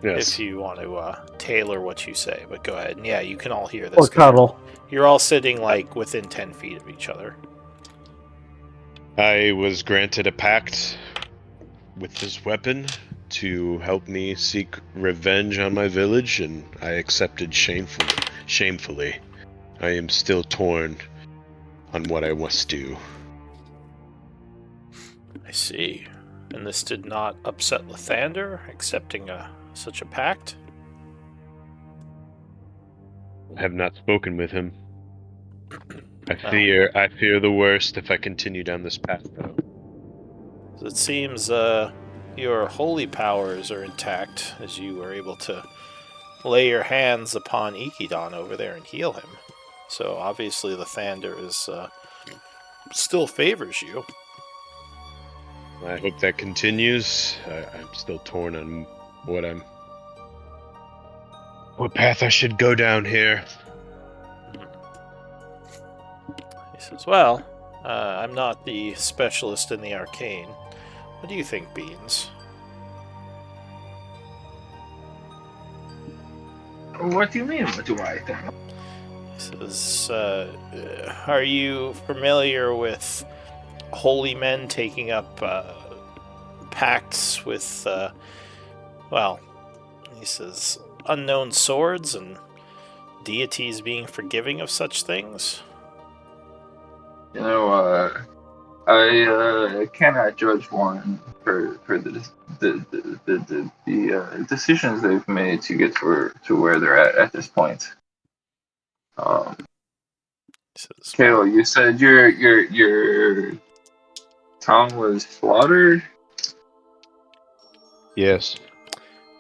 Yes. If you want to tailor what you say, but go ahead. And yeah, you can all hear this. Or cuddle. You're all sitting like within 10 feet of each other. I was granted a pact with this weapon to help me seek revenge on my village, and I accepted shamefully. I am still torn on what I must do. I see. And this did not upset Lathander, accepting such a pact? I have not spoken with him. I fear the worst if I continue down this path, though. It seems your holy powers are intact, as you were able to lay your hands upon Ikidon over there and heal him. So obviously Lathander is still favors you. I hope that continues. I'm still torn on what path I should go down here. He says, "Well, I'm not the specialist in the arcane. What do you think, Beans?" What do you mean, what do I think? He says, "Are you familiar with holy men taking up pacts with, he says, unknown swords and deities being forgiving of such things?" You know, I cannot judge one for the decisions they've made to get to where they're at this point. Kale, you said your town was slaughtered? Yes.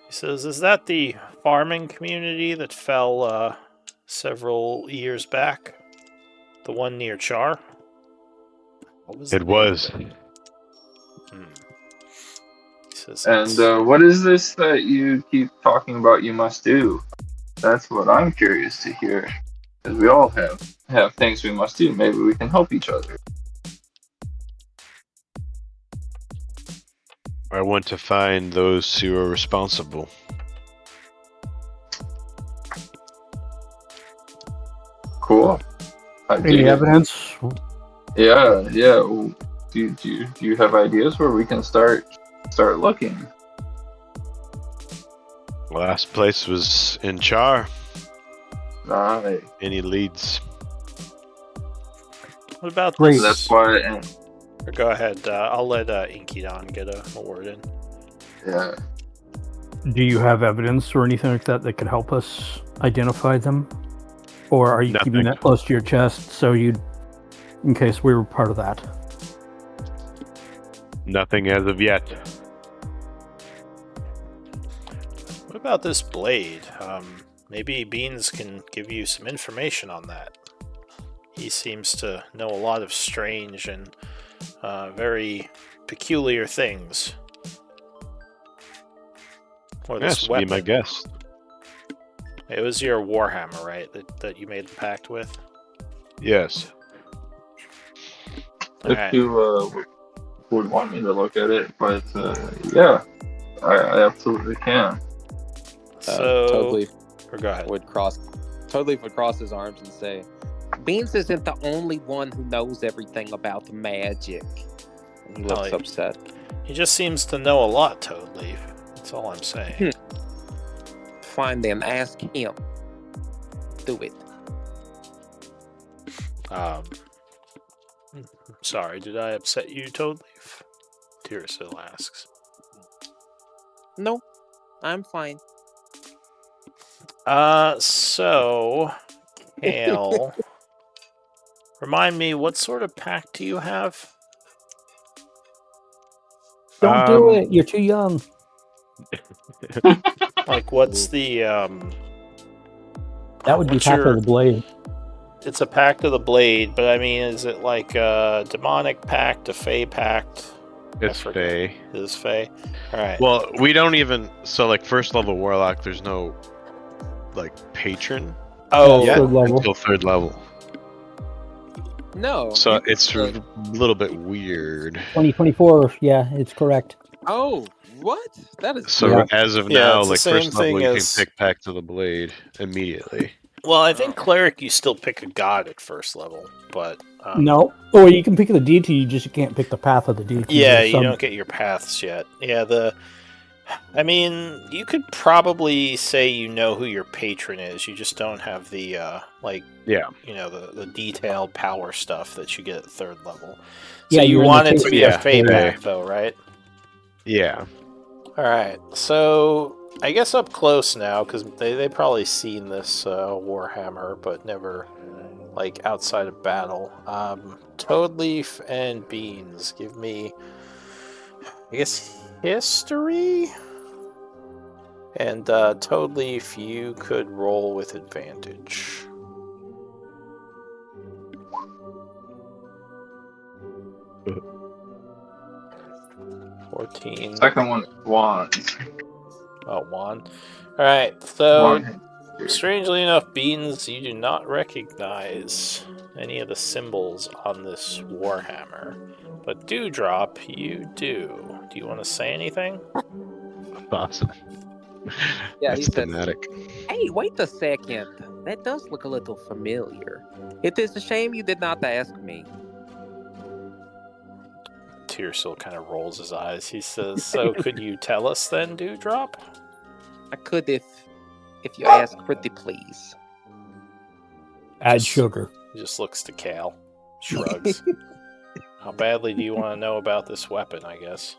He says, "Is that the farming community that fell several years back? The one near Chaur?" What was It was. He says, And what is this that you keep talking about you must do? That's what I'm curious to hear. Because we all have things we must do. Maybe we can help each other. I want to find those who are responsible. Cool. Any evidence? Yeah. Do you have ideas where we can start looking? Last place was in Chaur. Right. Any leads? What about Great. this? That's why. Or go ahead. I'll let Inkydon get a word in. Yeah. Do you have evidence or anything like that that could help us identify them? Or are you keeping Nothing. that close to your chest so in case we were part of that? Nothing as of yet. What about this blade? Maybe Beans can give you some information on that. He seems to know a lot of strange and very peculiar things. Or this Yes, weapon. be my guest. It was your Warhammer, right? That you made the pact with? Yes. If Alright. you would want me to look at it, but yeah, I absolutely can. So, Totally or go ahead. would cross his arms and say, Beans isn't the only one who knows everything about magic. And he looks Oh, upset. He just seems to know a lot, Toadleaf. That's all I'm saying. Fine then, ask him. Do it. Sorry, did I upset you, Toadleaf? Tyrasil asks. No, I'm fine. So, Kale, remind me, what sort of pack do you have? Don't do it. You're too young. Like, what's the, That would be what's Path your- of the Blade. It's a pact of the blade, but I mean, is it like a demonic pact, a fey pact? It's Fey. It is fey. All right. Well, we don't even. So, like, first level Warlock, there's no, like, patron oh, Yeah, yet third level. until 3rd level. No. So you- it's a little bit weird. 2024. Yeah, it's correct. Oh, what? That is. So Yeah. as of Yeah, now, it's the like, same first level, thing you as- can pick Pact of the Blade immediately. well, I think cleric you still pick a god at first level, but No. Oh, you can pick the deity, you just can't pick the path of the deity. yeah, There's you some- don't get your paths yet. Yeah, I mean, you could probably say you know who your patron is. You just don't have the Yeah. the detailed power stuff that you get at 3rd level. So Yeah, you you're in the want it to case- be Yeah, a fey fey. pact, though, right? Yeah. All right, so I guess up close now, because they probably seen this Warhammer, but never like outside of battle. Toadleaf and Beans, give me, I guess, history. And Toadleaf, you could roll with advantage. Uh. 14. Second one, wands. Oh, one. Alright, so Wand. strangely enough, Beans, you do not recognize any of the symbols on this Warhammer. But Dewdrop, you do. Do you want to say anything? Awesome. Yeah, That's he says- thematic. Hey, wait a second. That does look a little familiar. It is a shame you did not ask me. Tyrsil kind of rolls his eyes. He says, so could you tell us then, Dewdrop? I could if you ask pretty please. Add Just- sugar. He just looks to Kale, shrugs. How badly do you want to know about this weapon, I guess?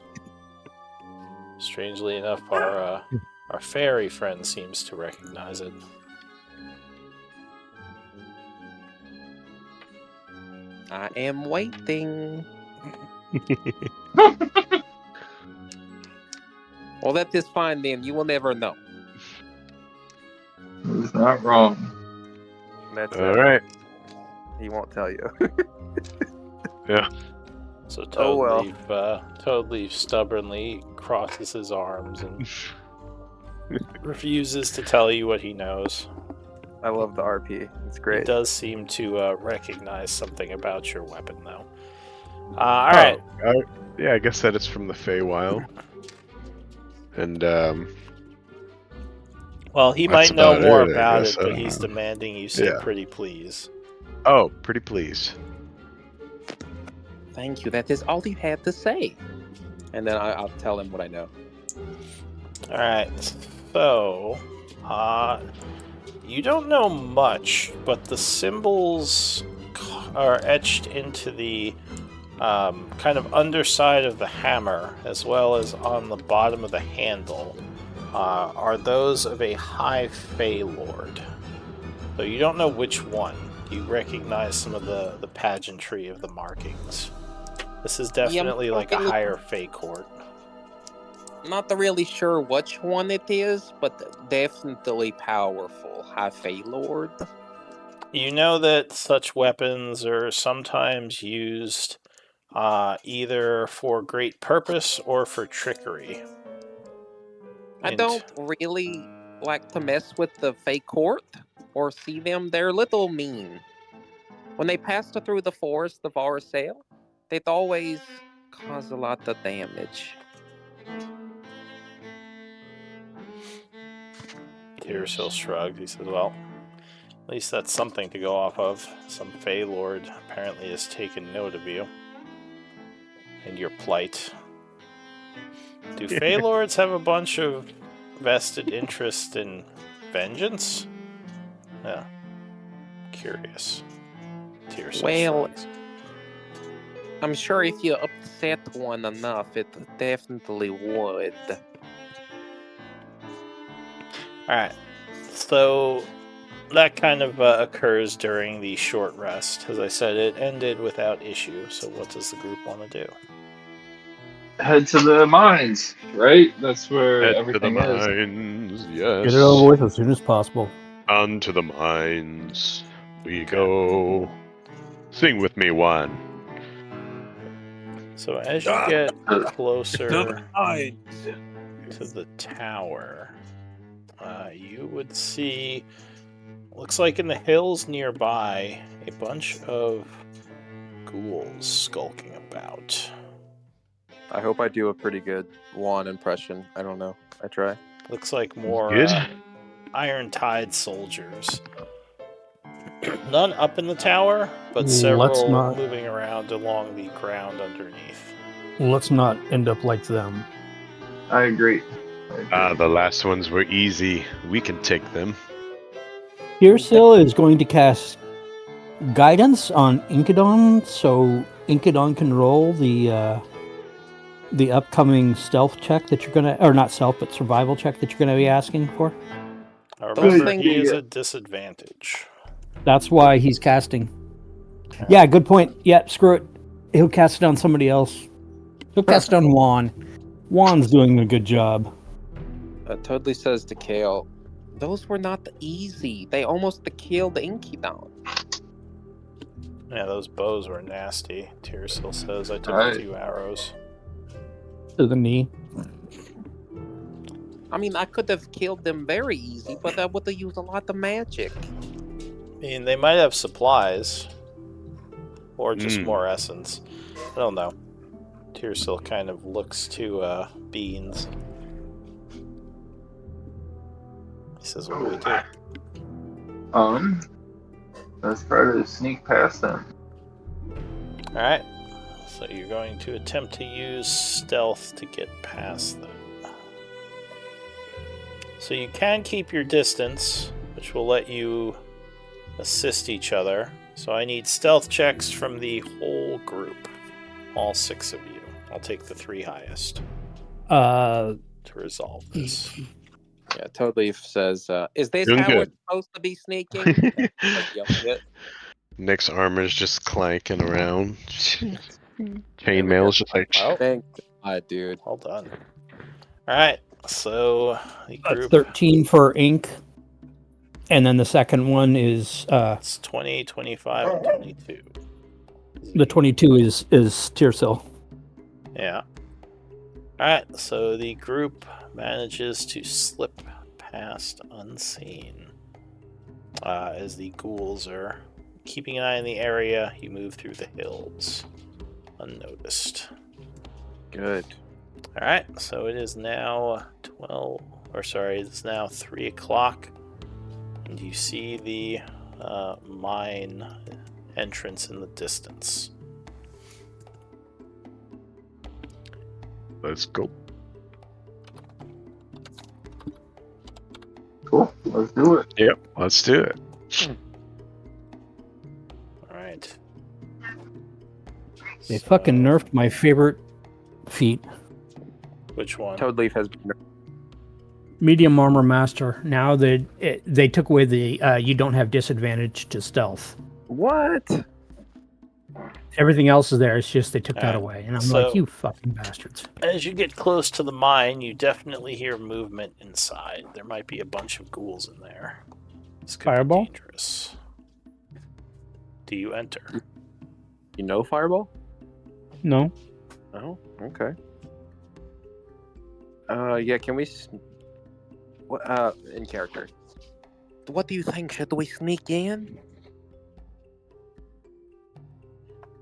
Strangely enough, our fairy friend seems to recognize it. I am waiting. Well, that is fine then. You will never know. He's not wrong. That's All right. He won't tell you. So Oh, well. Toadleaf stubbornly crosses his arms and refuses to tell you what he knows. I love the RP. It's He great. does seem to recognize something about your weapon, though. All right. Yeah, I guess that it's from the Feywild. And Well, he That's might know about more it, I about guess. it, but he's demanding you say Yeah. pretty please. oh, pretty please. Thank you. That is all you had to say. And then I'll tell him what I know. All right. So, you don't know much, but the symbols are etched into the kind of underside of the hammer, as well as on the bottom of the handle, are those of a high Fey Lord. So you don't know which one. You recognize some of the pageantry of the markings. This is definitely like a higher Fey court. Not really sure which one it is, but definitely powerful. High Fey Lord. You know that such weapons are sometimes used either for great purpose or for trickery. I don't really like to mess with the Fey court or see them. They're a little mean. When they pass through the forest of Arcel, they'd always cause a lot of damage. Tyrsil shrugged. He says, well, At least that's something to go off of. Some Fey Lord apparently has taken note of you. And your plight. Do Fey Lords have a bunch of vested interest in vengeance? Yeah. Curious. Tears Well, I'm sure if you upset one enough, it definitely would. Alright. So that kind of occurs during the short rest. As I said, it ended without issue. So what does the group want to do? Head to the mines, right? That's where Head to the everything is. mines, yes. Get it over with as soon as possible. On to the mines we go. Sing with me, Juan. So as you get closer to the tower, you would see, looks like in the hills nearby, a bunch of ghouls skulking about. I hope I do a pretty good Juan impression. I don't know. I try. Looks like more Good. Iron Tide soldiers. None up in the tower, but Let's several not- moving around along the ground underneath. Let's not end up like them. I agree. The last ones were easy. We can take them. Pearsill is going to cast guidance on Inkadon, so Inkadon can roll the upcoming stealth check that you're gonna, or not stealth, but survival check that you're gonna be asking for. Remember, things- he is at disadvantage. That's why he's casting. Yeah, good point. Yeah, screw it. He'll cast it on somebody else. He'll cast it on Juan. Juan's doing a good job. Totally says to Kale, those were not easy. They almost killed Inkydon. Yeah, those bows were nasty. Tearsill says, I took Alright. a few arrows. To the knee. I mean, I could have killed them very easy, but I would have used a lot of magic. I mean, they might have supplies. Or just more essence. I don't know. Tearsill kind of looks to Beans. He says, what do we do? Let's try to sneak past them. Alright. So you're going to attempt to use stealth to get past them. So you can keep your distance, which will let you assist each other. So I need stealth checks from the whole group. All 6 of you. I'll take the 3 highest to resolve this. Yeah, Totally says, is this Doing how we're good. supposed to be sneaking? Nick's armor's just clanking around. Chainmail's just like. Well, Thank God, dude. well done. Alright, so the group... 13 for ink. And then the second one is It's 20, 25, and 22. the 22 is Tearsill. Yeah. Alright, so the group manages to slip past unseen. As the ghouls are keeping an eye on the area, you move through the hills unnoticed. Good. Alright, so it is now it's now 3 o'clock. And you see the mine entrance in the distance. Let's go. Cool. Let's do it. Yep, let's do it. Alright. They fucking nerfed my favorite feat. Which one? Toadleaf has. Medium Armor Master. Now they took away the you don't have disadvantage to stealth. What? Everything else is there. It's just they took that Alright, away. And I'm so- like, you fucking bastards. As you get close to the mine, you definitely hear movement inside. There might be a bunch of ghouls in there. This could Fireball? be dangerous. Do you enter? You know Fireball? No. Oh, okay. Yeah, can we... in character. What do you think? Should we sneak in?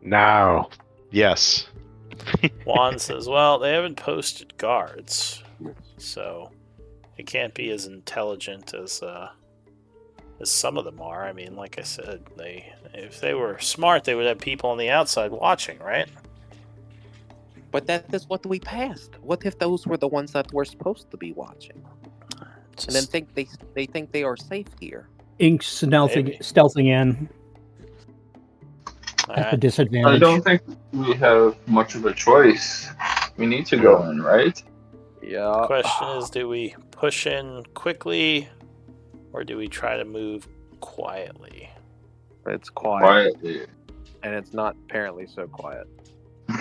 Now. Yes. Juan says, well, they haven't posted guards, so it can't be as intelligent as as some of them are. I mean, like I said, if they were smart, they would have people on the outside watching, right? But that is what we passed. What if those were the ones that were supposed to be watching, and then Just, think they think they are safe here? Ink's Maybe. stealthing in at the alright. I disadvantage. don't think we have much of a choice. We need to go in, right? Yeah. Question is, do we push in quickly, or do we try to move quietly? It's quiet, Quietly. and it's not apparently so quiet.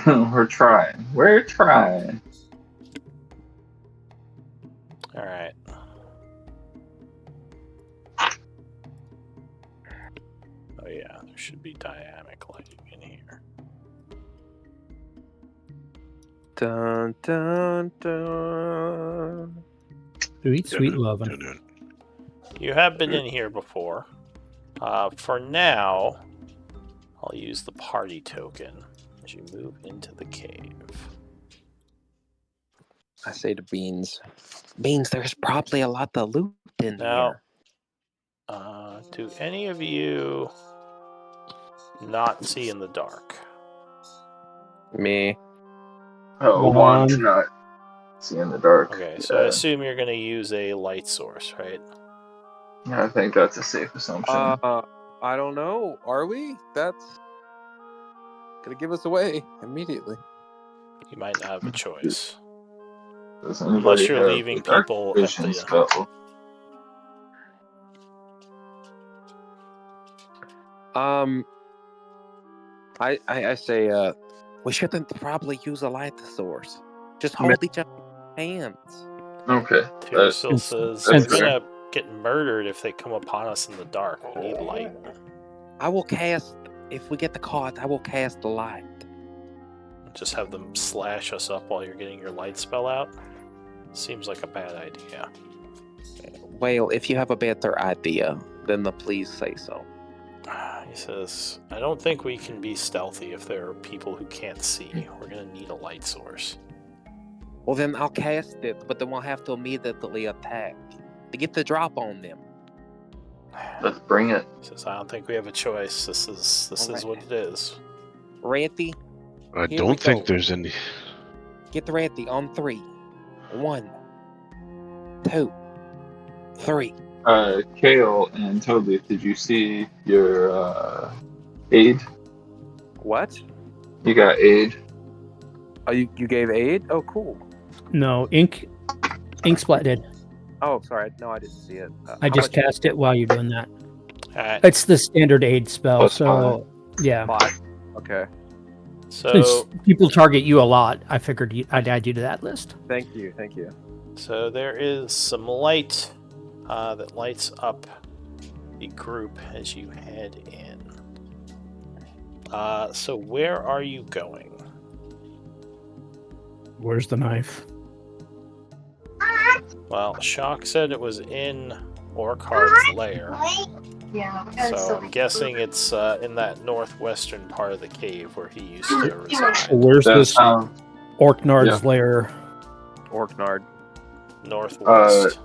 We're trying. We're trying. All right. Oh yeah, there should be dynamic lighting in here. Dun dun dun. Sweet, sweet lovin'. You have been in here before. For now, I'll use the party token as you move into the cave. I say to Beans, Beans, there's probably a lot of loot in Now, here. do any of you not see in the dark? Me. Oh, One. one cannot see in the dark. Okay, so I assume you're going to use a light source, right? Yeah, I think that's a safe assumption. I don't know. Are we? That's gonna give us away immediately. You might not have a choice. Does Unless anybody you're have leaving a dark people at vision the... spell? I say, we shouldn't probably use a light source. Just hold each other's hands. Okay. Tyrsil says, that's we're fair. going to get murdered if they come upon us in the dark. We need light. I will cast, if we get the caught, I will cast the light. Just have them slash us up while you're getting your light spell out? Seems like a bad idea. Well, if you have a better idea, then please say so. He says, I don't think we can be stealthy if there are people who can't see. We're going to need a light source. Well, then I'll cast it, but then we'll have to immediately attack to get the drop on them. Let's bring it. He says, I don't think we have a choice. This is what it is. Ready? I Here we don't think go. there's any. Get ready on 3. 1, 2, 3. Kale and Toby, did you see your aid? What? You got aid. Oh, you gave aid? Oh, cool. No, Ink Splat did. Oh, sorry. No, I didn't see it. I just cast it while you're doing that. Alright, It's the standard aid spell, Plus so yeah. 5. Okay. so Since people target you a lot, I figured I'd add you to that list. Thank you. Thank you. So there is some light that lights up the group as you head in. So where are you going? Where's the knife? Well, Shock said it was in Orcard's lair. Yeah. So I'm guessing it's in that northwestern part of the cave where he used to reside. Where's That this sounds. Orknard's lair? Orknard. Northwest.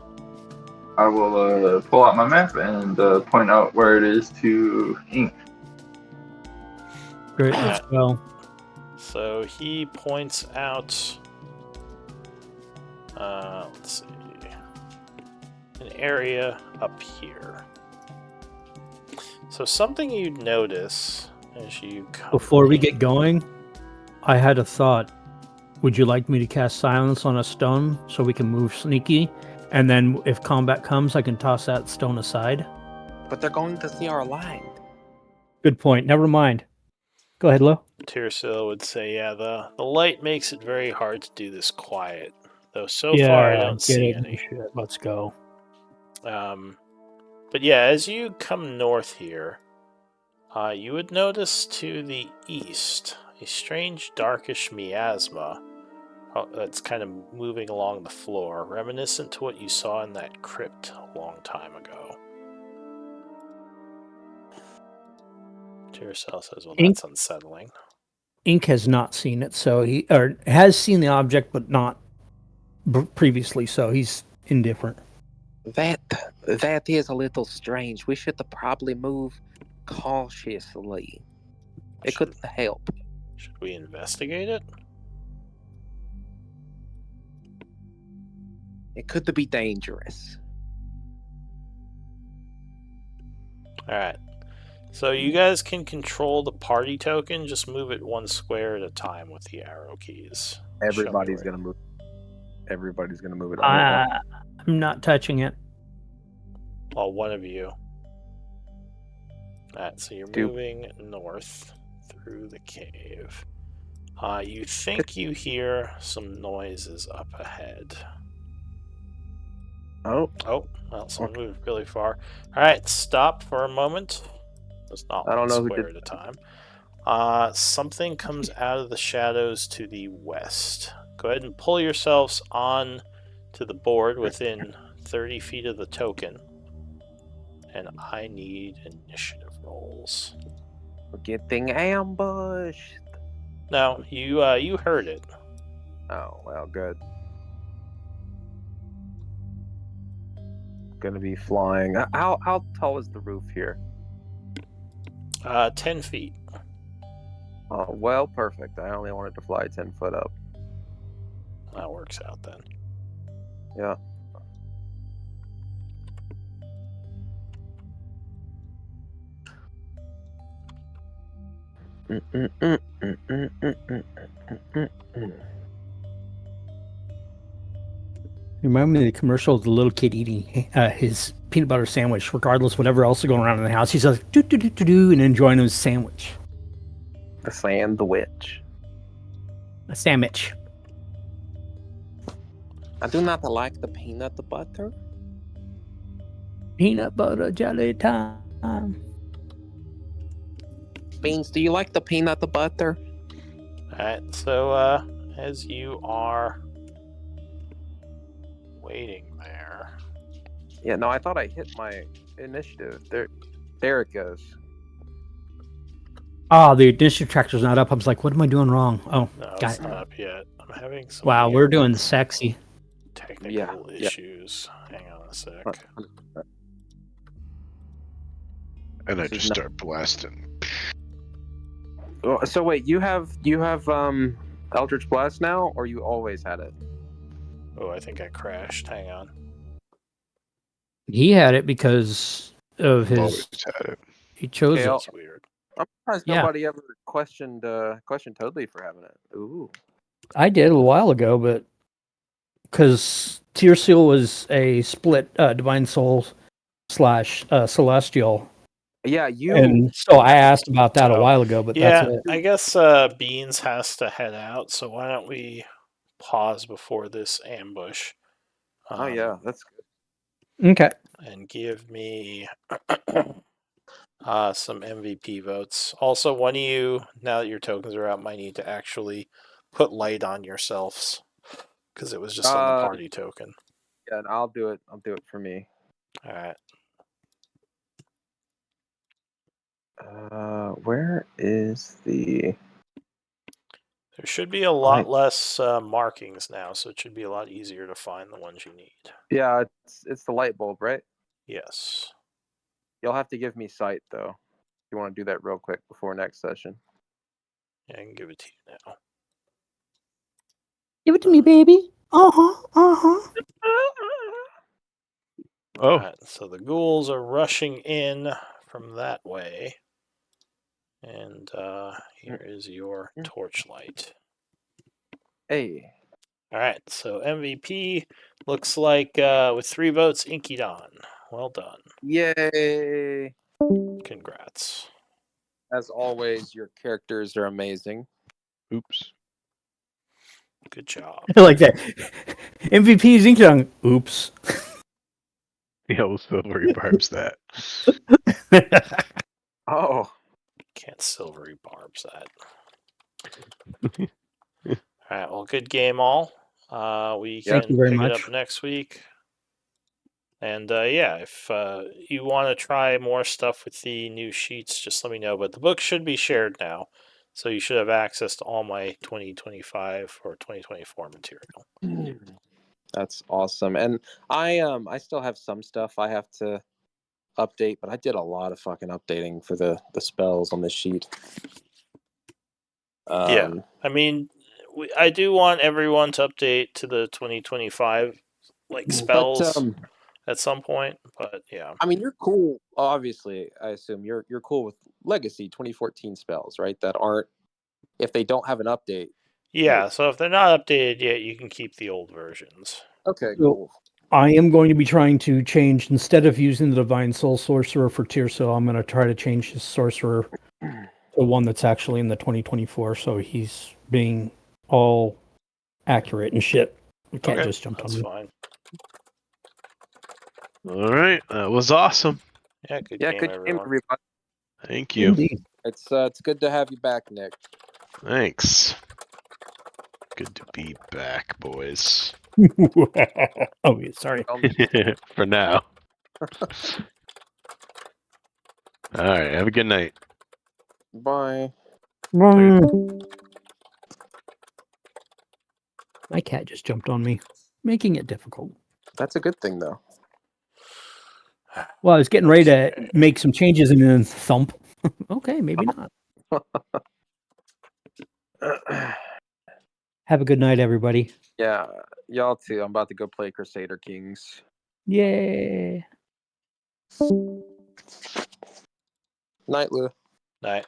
I will pull out my map and point out where it is to Ink. Great, let's go. So he points out, let's see, an area up here. So something you notice as you come Before we in- get going, I had a thought. Would you like me to cast silence on a stone so we can move sneaky? And then if combat comes, I can toss that stone aside? But they're going to see our light. Good point. Never mind. Go ahead, Lo. Tirsil would say, yeah, the light makes it very hard to do this quiet. Though so far I don't get see it. any. Shit, let's go. But yeah, as you come north here, you would notice to the east a strange darkish miasma that's kind of moving along the floor, reminiscent to what you saw in that crypt a long time ago. Tirsil says, well, Ink- that's unsettling. Ink has not seen it, so he has seen the object, but not previously, so he's indifferent. That is a little strange. We should probably move cautiously. It could help. Should we investigate it? It could be dangerous. Alright. So you guys can control the party token, just move it one square at a time with the arrow keys. Everybody's Show me gonna move. Everybody's gonna move it. I'm not touching it. Well, one of you. Alright, so you're moving north through the cave. You think you hear some noises up ahead. Oh, Well, someone moved really far. Alright, stop for a moment. There's not I don't one know who square did at a time. Something comes out of the shadows to the west. Go ahead and pull yourselves on to the board within 30 feet of the token. And I need initiative rolls. We're getting ambushed. No, you heard it. oh, well, good. Gonna be flying. How tall is the roof here? 10 feet. Oh, well, perfect. I only wanted to fly 10 foot up. That works out then. Yeah. Remind me of the commercial of the little kid eating his peanut butter sandwich, regardless whatever else is going around in the house. He's like do do do do do and enjoying his sandwich. The sandwich. A sandwich. I do not like the peanut butter. Peanut butter jelly time. Beans, do you like the peanut butter? Alright, so as you are waiting there. Yeah, no, I thought I hit my initiative. There it goes. Oh, the initiative tractor's not up. I was like, what am I doing wrong? Oh, No, got it's it. not up yet. I'm having some Wow, we're doing sexy. technical Yeah. issues. Hang on a sec. And I This is just not- start blasting. Oh, so wait, you have Eldritch Blast now, or you always had it? Oh, I think I crashed. Hang on. He had it because of his. Always had it. He chose Okay, it. That's weird. I'm surprised Yeah. nobody ever questioned Toadley for having it. Ooh. I did a while ago, but because Tear Seal was a split Divine Soul / Celestial, Yeah, you. and so I asked about that a Oh, while ago. But Yeah, that's it. I guess Beans has to head out, so why don't we pause before this ambush? Oh yeah, that's good. Okay. And give me some MVP votes. Also, one of you, now that your tokens are out, might need to actually put light on yourselves because it was just on the party token. Yeah, and I'll do it. I'll do it for me. All right. Where is the? There should be a lot less markings now, so it should be a lot easier to find the ones you need. Yeah, it's the light bulb, right? Yes. You'll have to give me sight though. You want to do that real quick before next session? Yeah, I can give it to you now. Give it to me, baby. Uh-huh. Oh, Alright, so the ghouls are rushing in from that way. And here is your torchlight. Hey. Alright, so MVP looks like with 3 votes, Inky Don. Well done. Yay! Congrats. As always, your characters are amazing. oops. Good job. I like that. MVP is Ink Young. Oops. Yellow silvery barbs that. Oh. Can't silvery barbs that. Alright, well, good game all. We Thank can you very pick it much. up next week. And yeah, if you want to try more stuff with the new sheets, just let me know. But the book should be shared now, so you should have access to all my 2025 or 2024 material. That's awesome. And I still have some stuff I have to update, but I did a lot of fucking updating for the spells on this sheet. Yeah. I mean, I do want everyone to update to the 2025 like spells at some point, but yeah. I mean, you're cool. Obviously, I assume you're cool with Legacy 2014 spells, right? That aren't if they don't have an update. Yeah, so if they're not updated yet, you can keep the old versions. Okay, So- cool. I am going to be trying to change, instead of using the Divine Soul Sorcerer for Tirso, I'm going to try to change his Sorcerer to one that's actually in the 2024, so he's being all accurate and shit. The cat Okay, just jumped on that's me. fine. All right, that was awesome. Yeah, good Yeah, game, good game, everyone. everybody. Thank you. Indeed. It's good to have you back, Nick. Thanks. Good to be back, boys. Oh, yeah, sorry. For now. All right, have a good night. Bye. My cat just jumped on me, making it difficult. That's a good thing, though. Well, I was getting ready to make some changes and then thump. Okay, maybe not. Have a good night, everybody. Yeah, y'all too. I'm about to go play Crusader Kings. Yay. Night, Lou. Night.